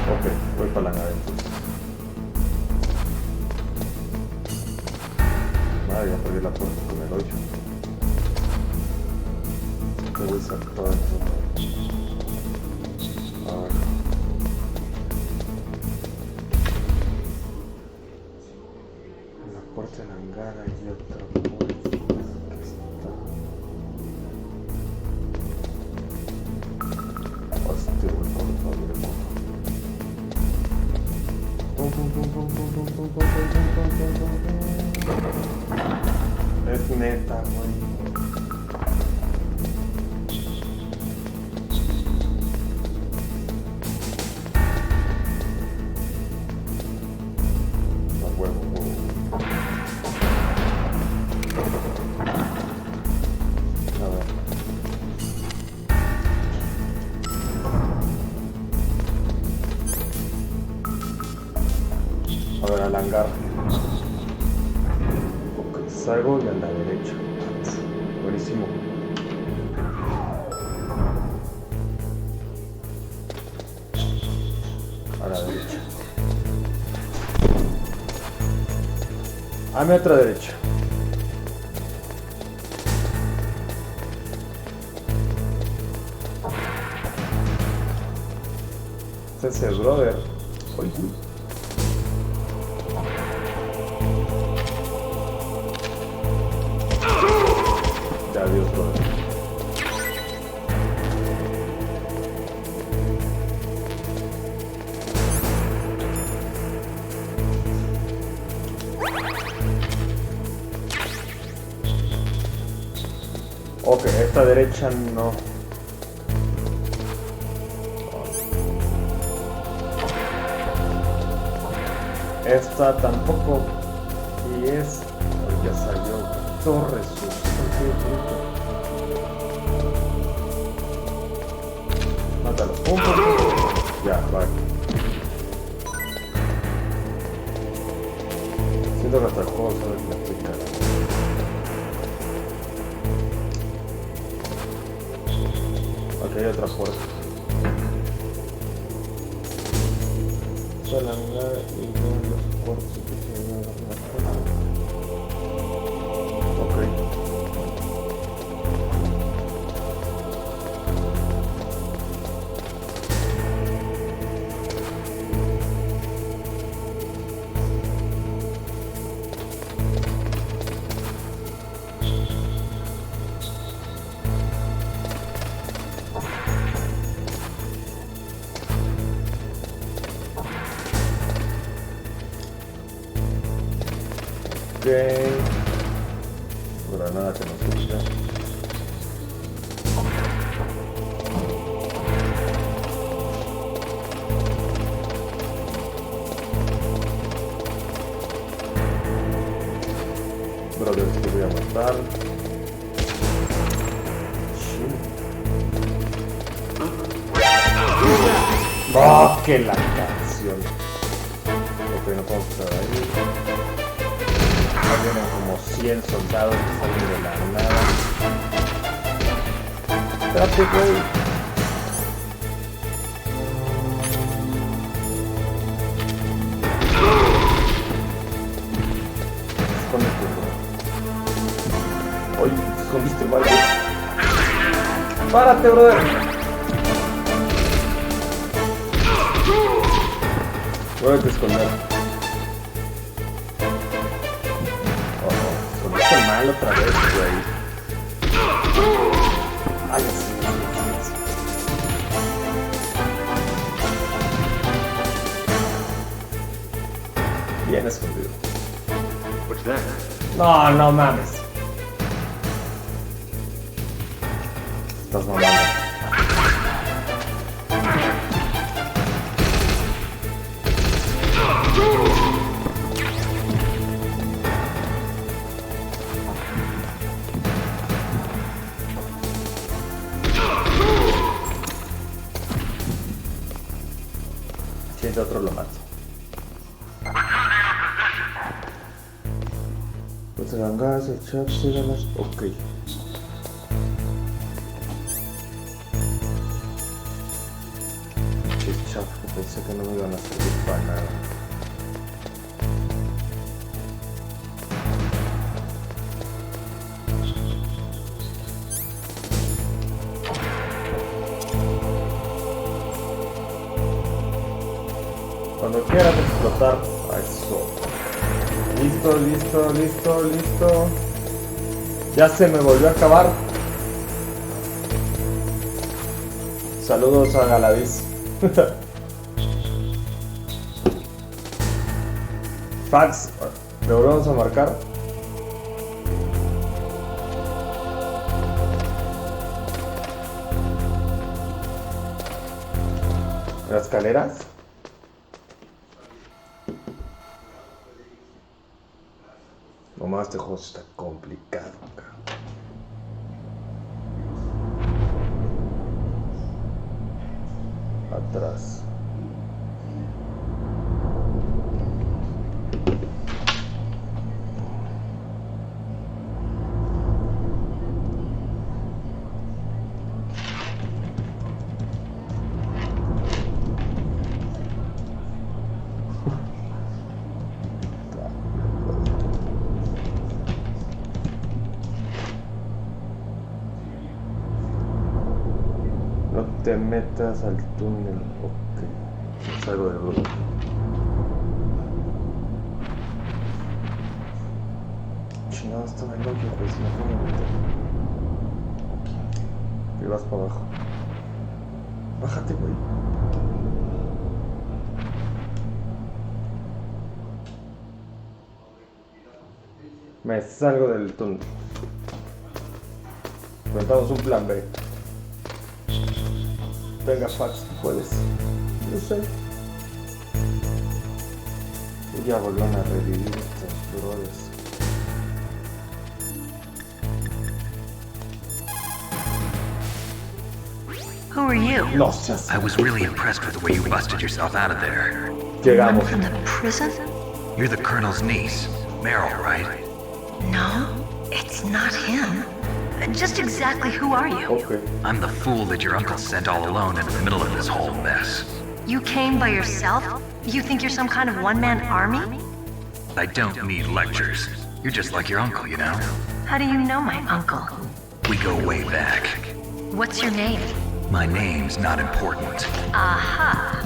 Ok, voy para el hangar entonces. Madre, ya perdí la puerta con el 8. Te voy a sacar todo esto. A ver. En la puerta del hangar hay otra puerta. Aquí está. Hostia, voy por favor. Es neta, güey. A huevo, huevo. A ver. A ver, al hangar. Ok, salgo y a la derecha. Buenísimo. A la derecha. A mi otra derecha. Este es el brother. Uy, uy. Adiós, brother. Ok, esta derecha no. Esta tampoco. Y es... ya salió. Torre sucia. Mátalo. ¡Pum! Ya, vale. Siento que hasta el juego sabe que la estoy cagando. Ok, hay otra puerta. Para mirar y ver los cuartos que tienen la puerta. Ok. Granada que nos gusta. Brothers que voy a matar. ¡Oh, qué la canción! Ok, no podemos estar ahí. Vienen como 100 soldados que salen de la nada. Espérate, güey. Escóndete, bro. Oye, te escondiste, vale. Párate, brother. Voy a esconder. Mal otra vez, güey. Ay, así. Bien escondido.
What's that?
No, no mames. Estás mamando. Otro lo mato. Pues el gas, el chat, sígalas. Ok. Chat, pensé que no me iban a servir para nada. Cuando quieras explotar a eso. Listo, listo, listo, listo. Ya se me volvió a acabar. Saludos a Galaviz. Fax, ¿le volvemos a marcar? ¿Las escaleras? Nomás este juego está complicado, cabrón. Atrás. No te metas al túnel. Ok. Salgo de duda. Chingado, estaba en loco, pues no puedo meter. Y vas para abajo. Bájate, güey. Me salgo del túnel. Inventamos un plan B. Venga, Fax, puedes. No sé. Y ya volvieron a revivir estos brothers.
Who are you?
No seas.
I was really impressed with the way you busted yourself out of there.
Llegamos.
From the prison?
You're the Colonel's niece, Meryl, right?
No, it's not him. Just exactly who are you?
Okay.
I'm the fool that your uncle sent all alone into the middle of this whole mess.
You came by yourself? You think you're some kind of one-man army?
I don't need lectures. You're just like your uncle, you know?
How do you know my uncle?
We go way back.
What's your name?
My name's not important.
Aha.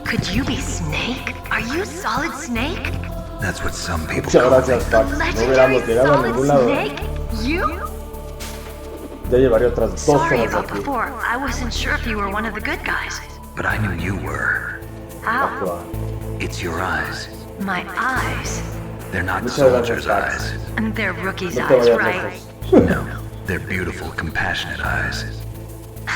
Could you be Snake? Are you Solid Snake?
That's what some people
Muchas
call
gracias,
me.
Pac. No
Legendary
hubiéramos llegado a
Solid
ningún lado.
Snake? You?
Ya llevaría otras 2
Sorry
horas
about
aquí.
before. I wasn't sure if you were one of the good guys.
But I knew you were.
How?
It's your eyes.
My eyes.
They're not
Muchas
soldiers'
gracias,
eyes.
And they're rookies'
No te
eyes,
vayas
right?
lejos.
No, they're beautiful, compassionate eyes.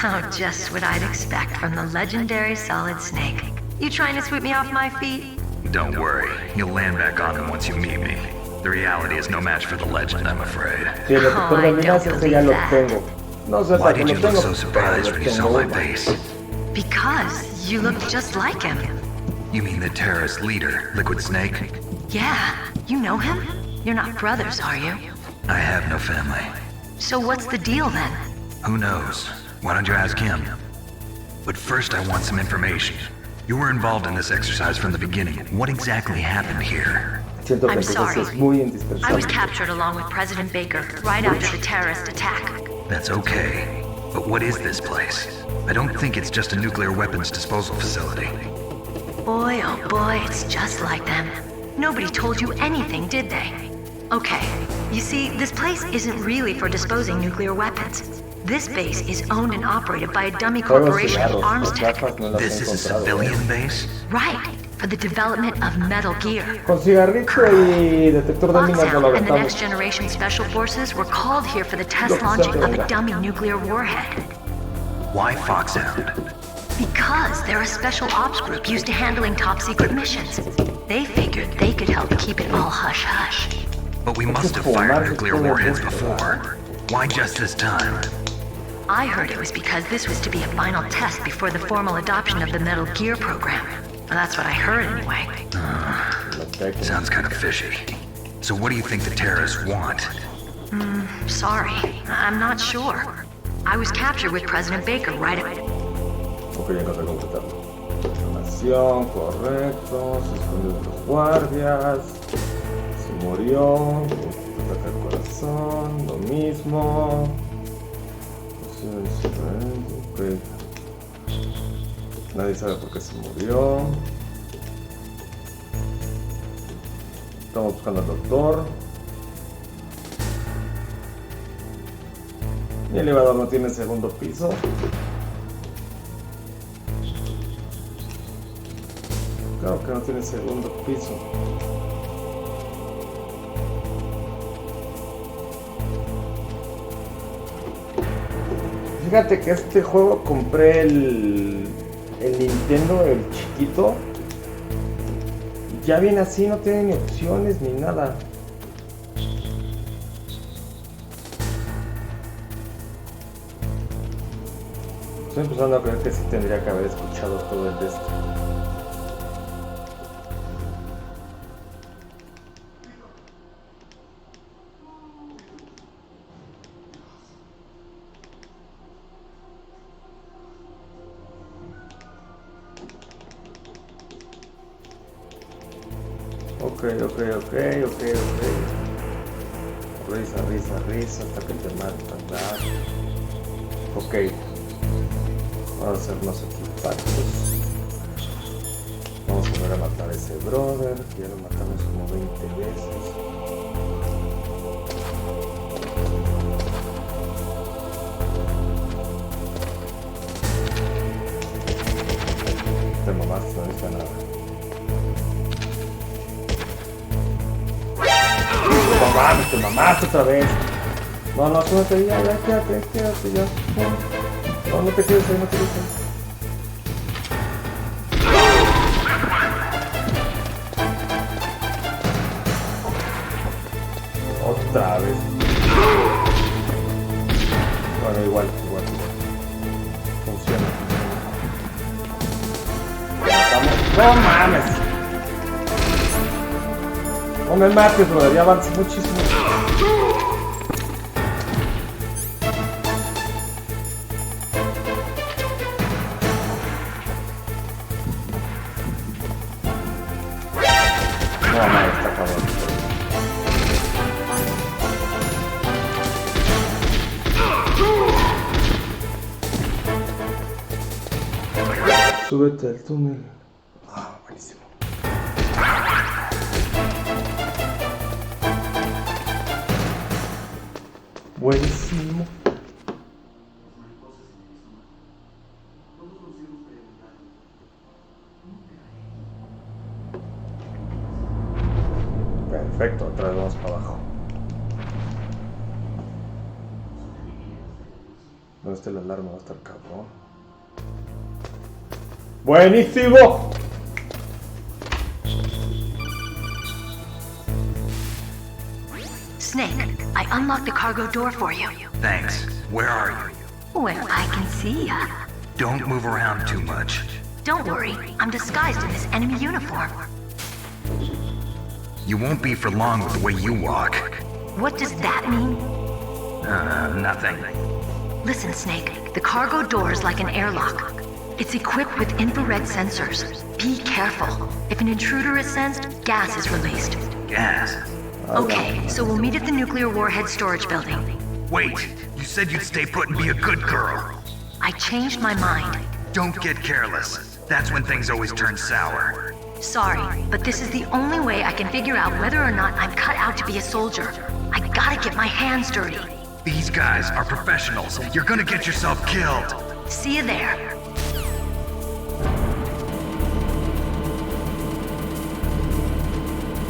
Oh, just what I'd expect from the legendary Solid Snake. You trying to sweep me off my feet?
Don't worry, you'll land back on them once you meet me. The reality is no match for the legend, I'm afraid.
Sí, el detector de minas ese ya lo tengo. No sé
Why
para qué
did
lo
you look
tengo,
so
pero
surprised
lo
when you saw
tengo.
my face?
Because you look just like him.
You mean the terrorist leader, Liquid Snake?
Yeah, you know him? You're not brothers, are you?
I have no family.
So what's the deal then?
Who knows? Why don't you ask him? But first I want some information. You were involved in this exercise from the beginning. What exactly happened here?
Siento que
I'm
entonces
sorry.
es muy
I was
indispensable.
captured along with President Baker right after the terrorist attack.
That's okay. But what is this place? I don't think it's just a nuclear weapons disposal facility.
Boy, oh boy, it's just like them. Nobody told you anything, did they? Okay, you see, this place isn't really for disposing nuclear weapons. This base is owned and operated by a dummy
Juegos
corporation,
cigarros,
Arms
las
Tech.
gafas no las he
This is a
encontrado.
civilian base?
Right, for the development of Metal Gear.
Con cigarrito y detector de minas no lo
Foxhound and the
aventamos.
Next Generation Special Forces were called here for the test
Lo que sea
launching
que
of
venga.
a dummy nuclear warhead.
Why Foxhound?
Because they're a special ops group used to handling top secret missions. They figured they could help keep it all hush-hush.
But we must have fired nuclear warheads before. Why just this time?
I heard it was because this was to be a final test before the formal adoption of the Metal Gear program. Well, that's what I heard anyway.
Sounds kind of fishy. So what do you think the terrorists want?
Sorry, I'm not sure. I was captured with President Baker right at...
Ok, ya encontré completarlo. Información, correcto. Se escondió de los guardias. Se murió. Ataca el corazón. Lo mismo. Ok. Nadie sabe por qué se murió. Estamos buscando al doctor. Y el elevador no tiene segundo piso. Claro que no tiene segundo piso. Fíjate que este juego compré el Nintendo, el chiquito. Y ya viene así, no tiene ni opciones ni nada. Estoy empezando a creer que sí tendría que haber escuchado todo el de esto. Ok. Risa hasta que te matan. Ok. Vamos a hacernos equipachos. Vamos a volver a matar a ese brother. Que ya lo matamos como 20 veces. Te mamaste, no necesita nada. Te mamaste otra vez. No, súbete ya, quédate ya. No te quedes ahí, no te quedes ahí. Otra vez. Bueno, igual. Funciona. funciona. ¡No mames! No me mates, brother, ya avanzas muchísimo. No mames, está cabrón. Súbete al túnel. Ah, buenísimo. Buenísimo. Perfecto, otra vez vamos para abajo. ¿Dónde está la alarma? Va a estar cabrón. ¡Buenísimo!
Snake, I unlocked the cargo door for you.
Thanks. Where are you?
Well, I can see ya.
Don't move around too much.
Don't worry, I'm disguised in this enemy uniform.
You won't be for long with the way you walk.
What does that mean?
Nothing.
Listen, Snake, the cargo door is like an airlock. It's equipped with infrared sensors. Be careful. If an intruder is sensed, gas is released.
Gas?
Okay, so we'll meet at the nuclear warhead storage building.
Wait, you said you'd stay put and be a good girl.
I changed my mind.
Don't get careless. That's when things always turn sour.
Sorry, but this is the only way I can figure out whether or not I'm cut out to be a soldier. I gotta get my hands dirty.
These guys are professionals. You're gonna get yourself killed.
See you there.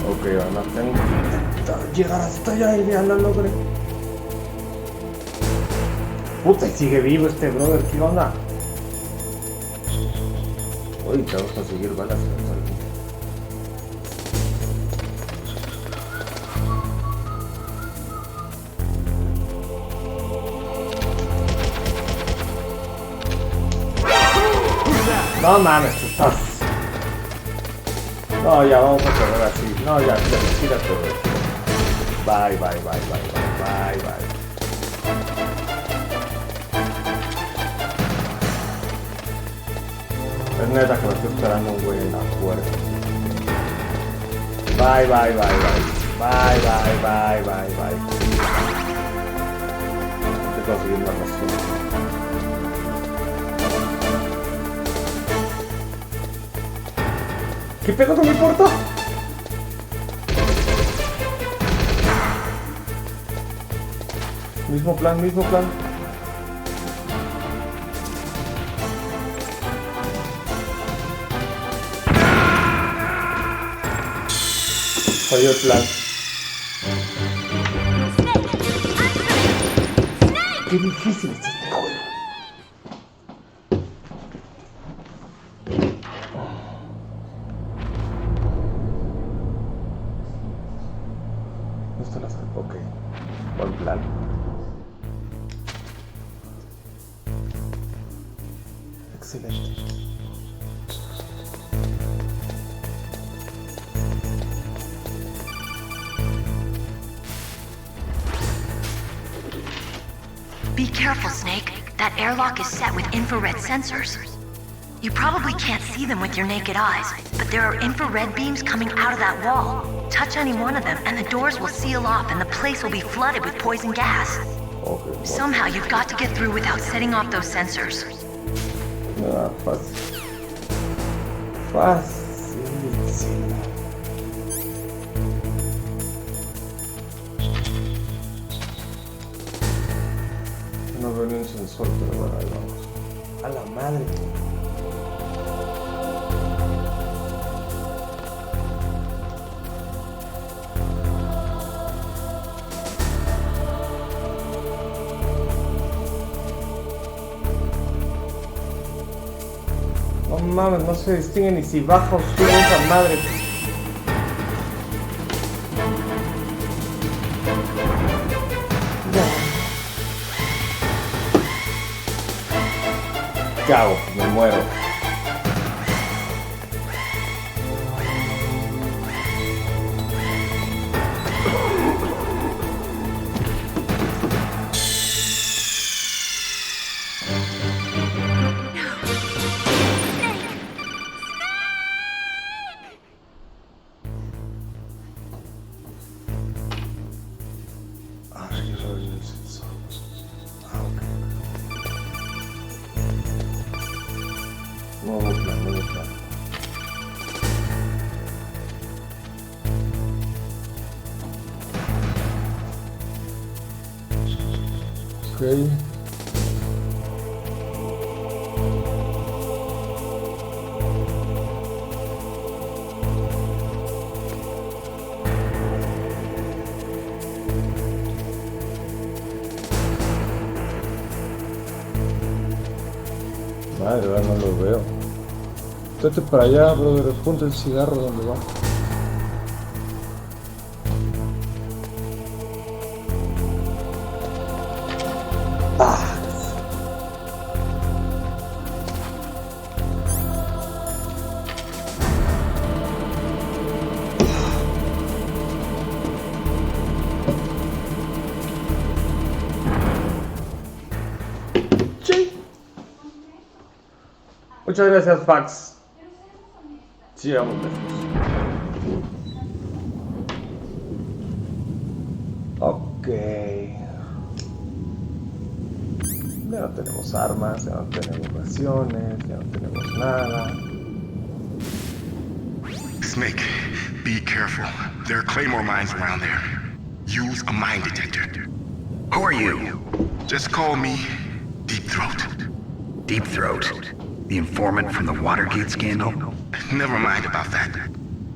Ok, ahora tengo que llegar hasta allá y ya lo logré. Puta, y sigue vivo este brother, ¿qué onda? Uy, tengo que conseguir balas. No mames, tú estás. No, ya vamos a correr así. No, ya, tírate. Bye, bye, bye, bye, bye, bye. Es neta que me estoy esperando un güey en la puerta. Bye, bye, bye, bye. Bye, bye, bye, bye, bye. Hay que conseguir una razón. ¿Qué pedo con mi porta? Mismo plan, mismo plan. Falló el plan. Qué difícil es este juego. Esto las... Ok. Buen plan. Excelente.
Be careful, Snake. That airlock is set with infrared sensors. You probably can't see them with your naked eyes, but there are infrared beams coming out of that wall. Touch any one of them and the doors will seal off and the place will be flooded with poison gas.
Okay,
somehow you've got to get through without setting off those sensors.
No, fácil. Fácil. No veo ni un sensor, pero bueno, ahí vamos. A la madre. No mames, no se distingue ni si baja o sube esa madre. cago, me muero. Nuevo plan. Ok. Madre, ahora no lo veo. Vete para allá, brother. Junta el cigarro donde va. Muchas gracias, Fax. Sí, vamos lejos. Ok. Ya no tenemos armas, ya no tenemos raciones, ya no tenemos nada.
Snake, be careful. There are Claymore mines around there. Use a mine detector.
Who are you?
Just call me Deep Throat.
Deep Throat? The informant from the Watergate scandal?
Never mind about that.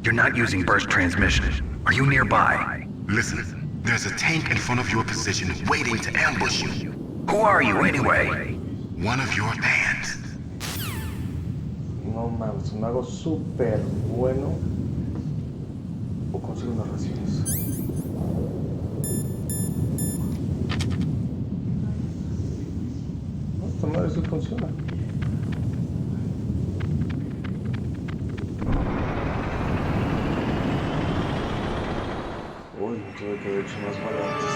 You're not using burst transmission. Are you nearby?
Listen, there's a tank in front of your position waiting to ambush you.
Who are you anyway?
One of your bands.
No mames, me hago súper bueno o consigo unas raciones. Esta madre sí funciona. Uy, tuve que haber hecho más balances.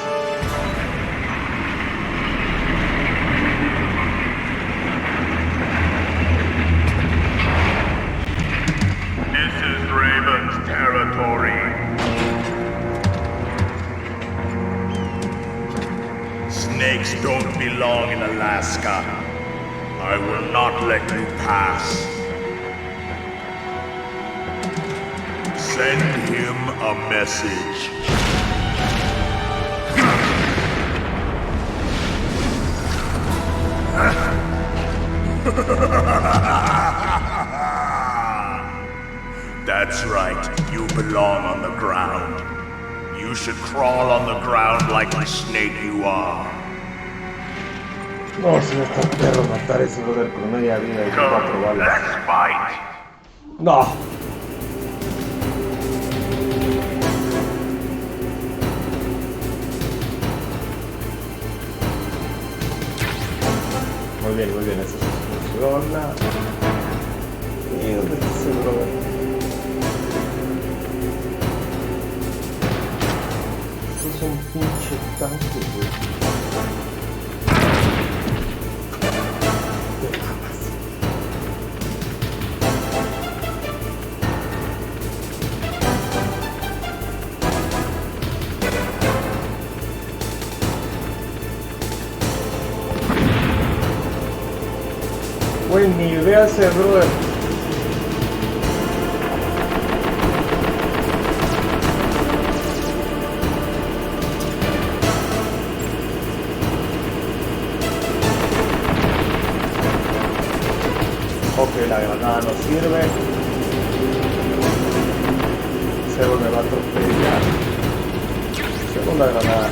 This is Raven's territory. Snakes don't belong in Alaska. I will not let you pass. Send him a message. That's right, you belong on the ground. You should crawl on the ground like the snake you are.
No, si no está perro matar a ese brother con media vida y 4 balas.
Let's fight.
No. Muy bien, eso funciona. ¿Y dónde está ese brother? Esto es un pinche tanque, güey. Güey, ni idea ese brother. Ok, la granada no sirve. Cero me va a atropellar. Segunda granada.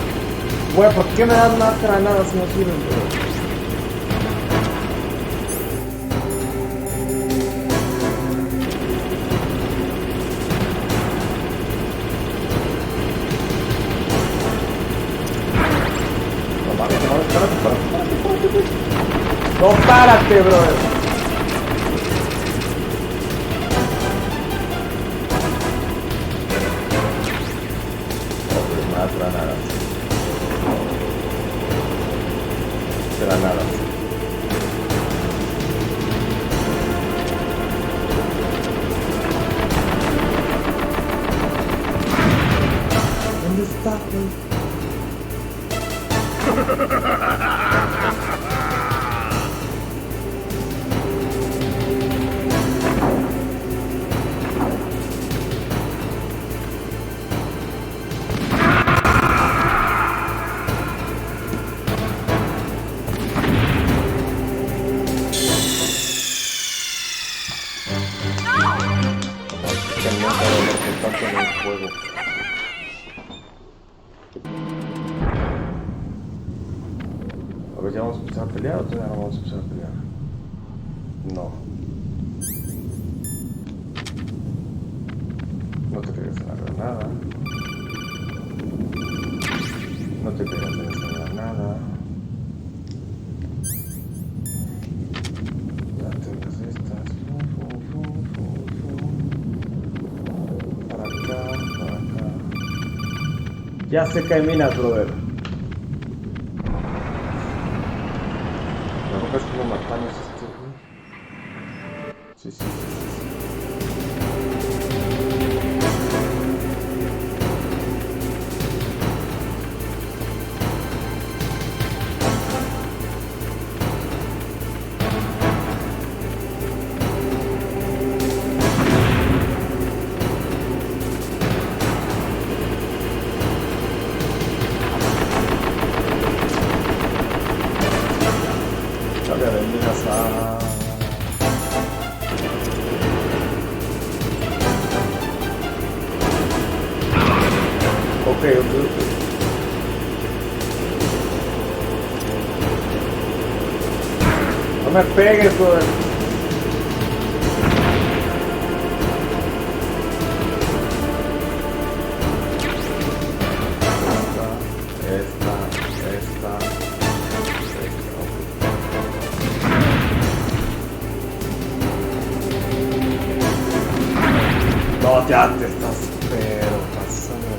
Güey, ¿por qué me dan más granadas si no sirven, bro? No, párate, brother. Granadas. ¿Dónde está, güey? A ver, ¿ya vamos a empezar a pelear o todavía no vamos a empezar a pelear? No. No te pegas en la granada. No te pegas en esa granada. Ya tengas estas. Para acá, para acá. Ya sé que hay minas, brother. Es como matamos este, güey. Sí, sí, sí, sí. No me pegues, brother. Esta. No, ya te estás, pero pasando.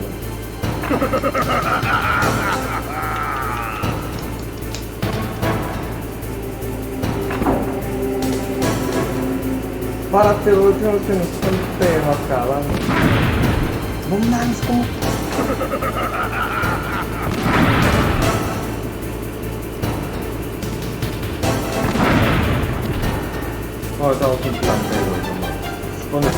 Párate, güey, creo que nos están pero acabando. No mames, ¿cómo? No, estamos en plan B, güey, no mames. Pone.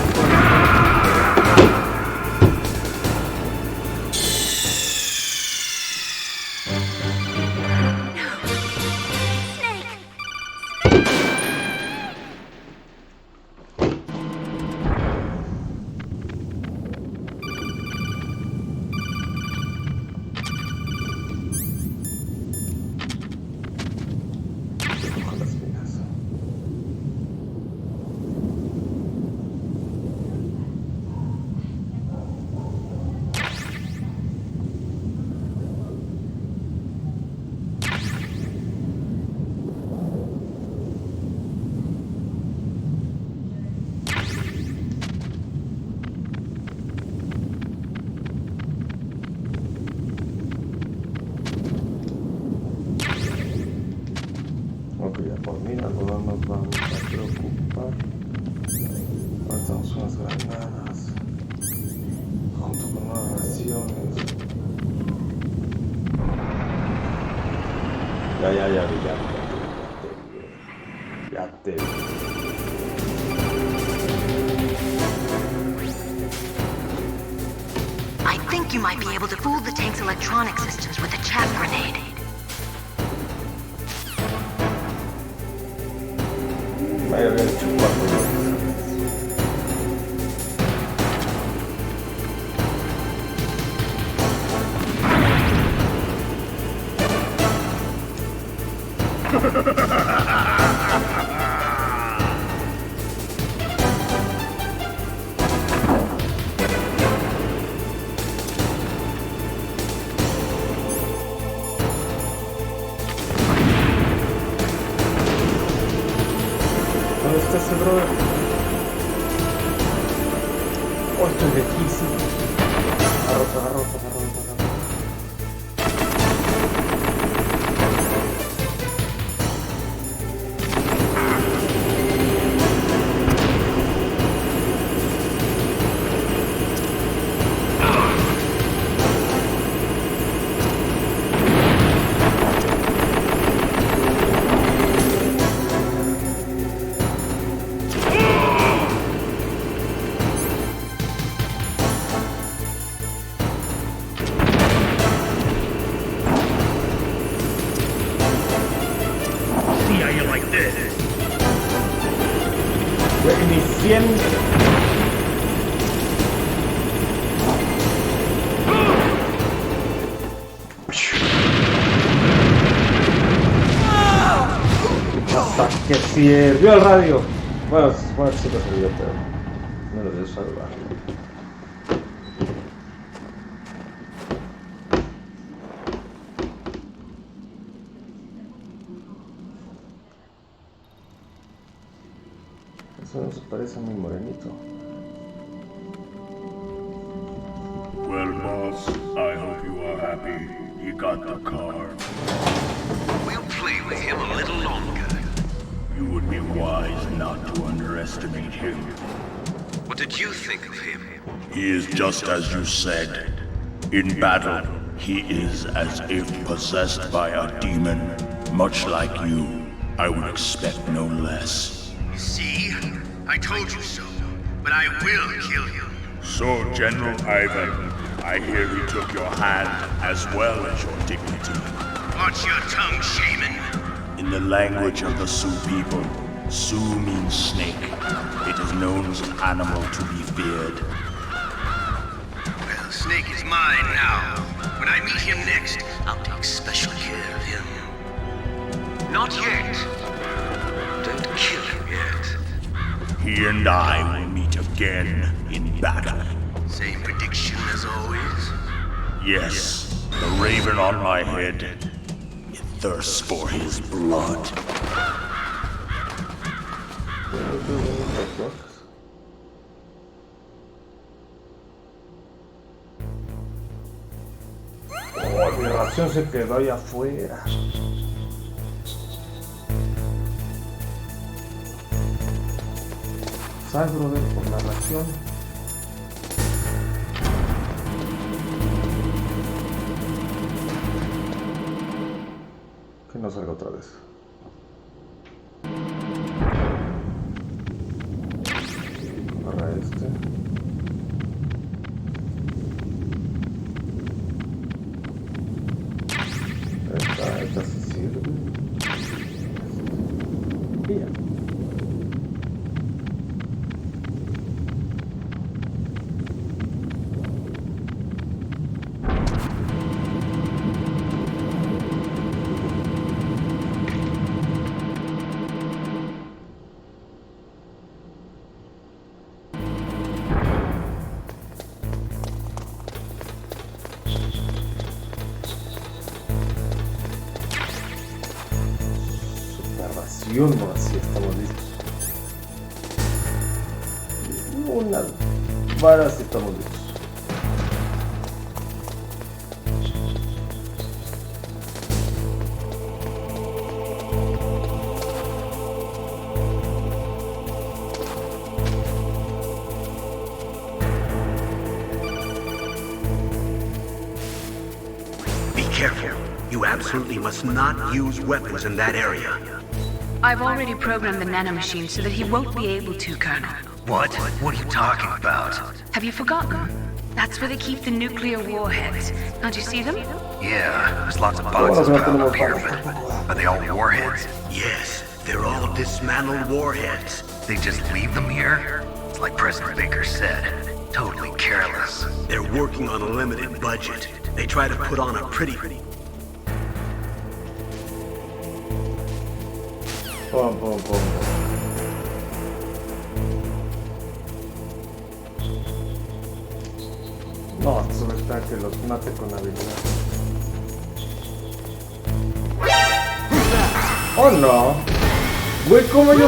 Por mí no nos vamos a preocupar. Faltamos unas granadas junto con unas raciones. Ya te vi.
I think you might be able to fool the tank's electronic systems with a chaff grenade.
Vaya, había hecho 4. ¿Dónde está ese brother? Oh, esto es lejísimo. Agarro. 100. Hasta que sirvió el radio. Bueno, sí lo sirvió, pero no lo dio salvar. Eso no se parece a mi morenito.
Well, boss, I hope you are happy. You got the car.
We'll play with him a little longer.
You would be wise not to underestimate him.
What did you think of him?
He is just as you said. In battle, he is as if possessed by a demon, much like you. I would expect no less.
See? I told you so. But I will kill him.
So, General Ivan, I hear he took your hand as well as your dignity.
Watch your tongue, shaman.
In the language of the Sioux people, Sioux means snake. It is known as an animal to be feared.
Well, Snake is mine now. When I meet him next, I'll take special care of him.
Not yet. Don't kill him yet.
He and I will meet again in battle.
Same prediction as always?
Yes, the raven on my head. It thirsts for his blood.
Oh, mi ración se quedó allá afuera. Sal, brother, por la ración. Que no salga otra vez. Agarra este. Esta sí sirve. Y ya. No, así estamos listos. Una vara, así estamos listos.
Be careful. You absolutely must not use weapons in that area.
I've already programmed the nanomachine so that he won't be able to, Colonel.
What? What are you talking about?
Have you forgotten? That's where they keep the nuclear warheads. Don't you see them?
Yeah, there's lots of boxes piled up here, but are they all warheads?
Yes, they're all dismantled warheads.
They just leave them here? It's like President Baker said. Totally careless.
They're working on a limited budget. They try to put on a pretty...
Pum, pum, pum. No, solo está que los mate con habilidad. Oh no. Güey, ¿cómo yo?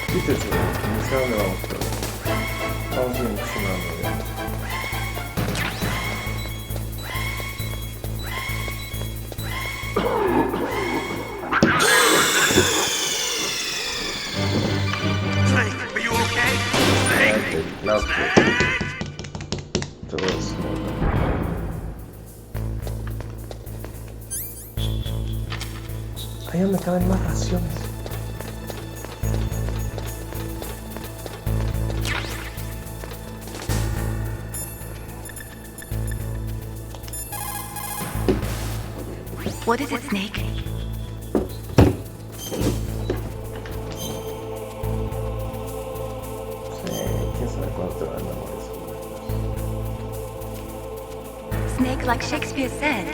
Quítese, no sé a dónde vamos, pero vamos bien funcionando bien. Claro que todo es ahí donde caben más raciones.
What is it, Snake? snake like Shakespeare said.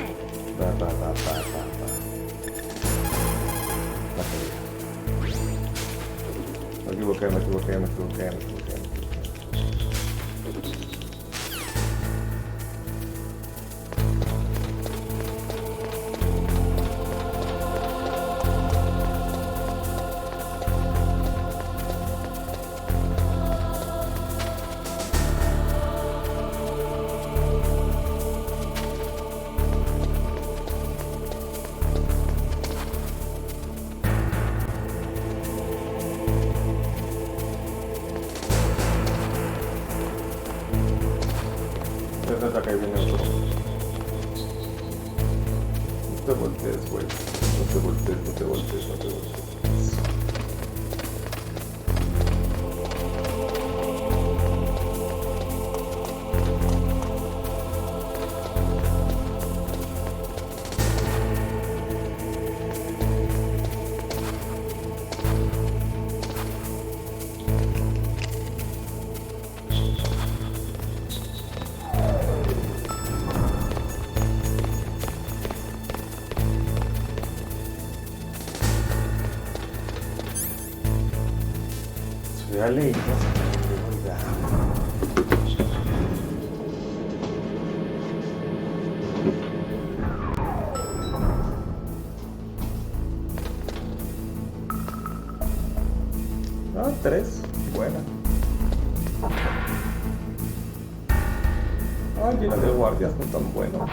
Me equivoqué. Acá viene otro. No te voltees, güey. No te voltees. Ya leí, no, 3, buena. Ay, llena de guardias, no tan bueno.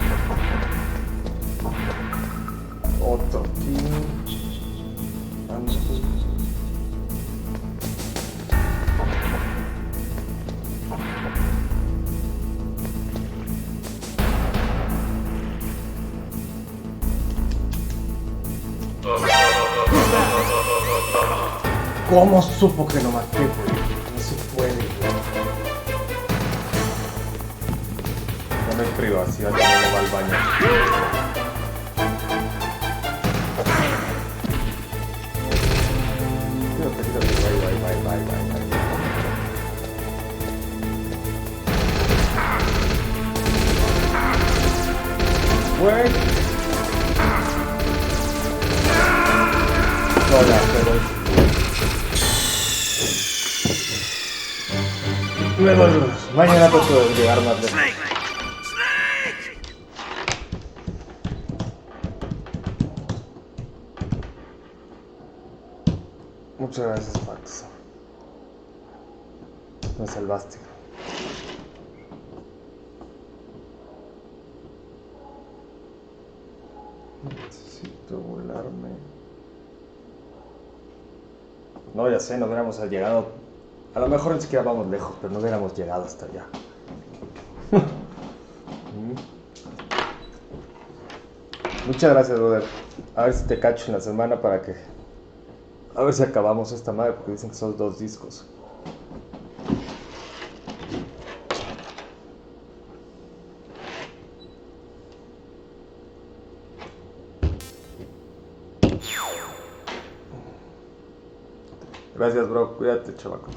Otro aquí. ¿Cómo supo que lo maté, güey? No se puede, güey. No hay privacidad, ya no va al baño. Bye. Güey. Hola, pero... Mañana trato de llegar más lejos. Muchas gracias, Fax. Me salvaste. Necesito volarme. No, ya sé, no hubiéramos llegado. A lo mejor ni siquiera vamos lejos, pero no hubiéramos llegado hasta allá. Muchas gracias, brother. A ver si te cacho en la semana para que... A ver si acabamos esta madre, porque dicen que son 2 discos. Gracias, bro. Cuídate, chavaco.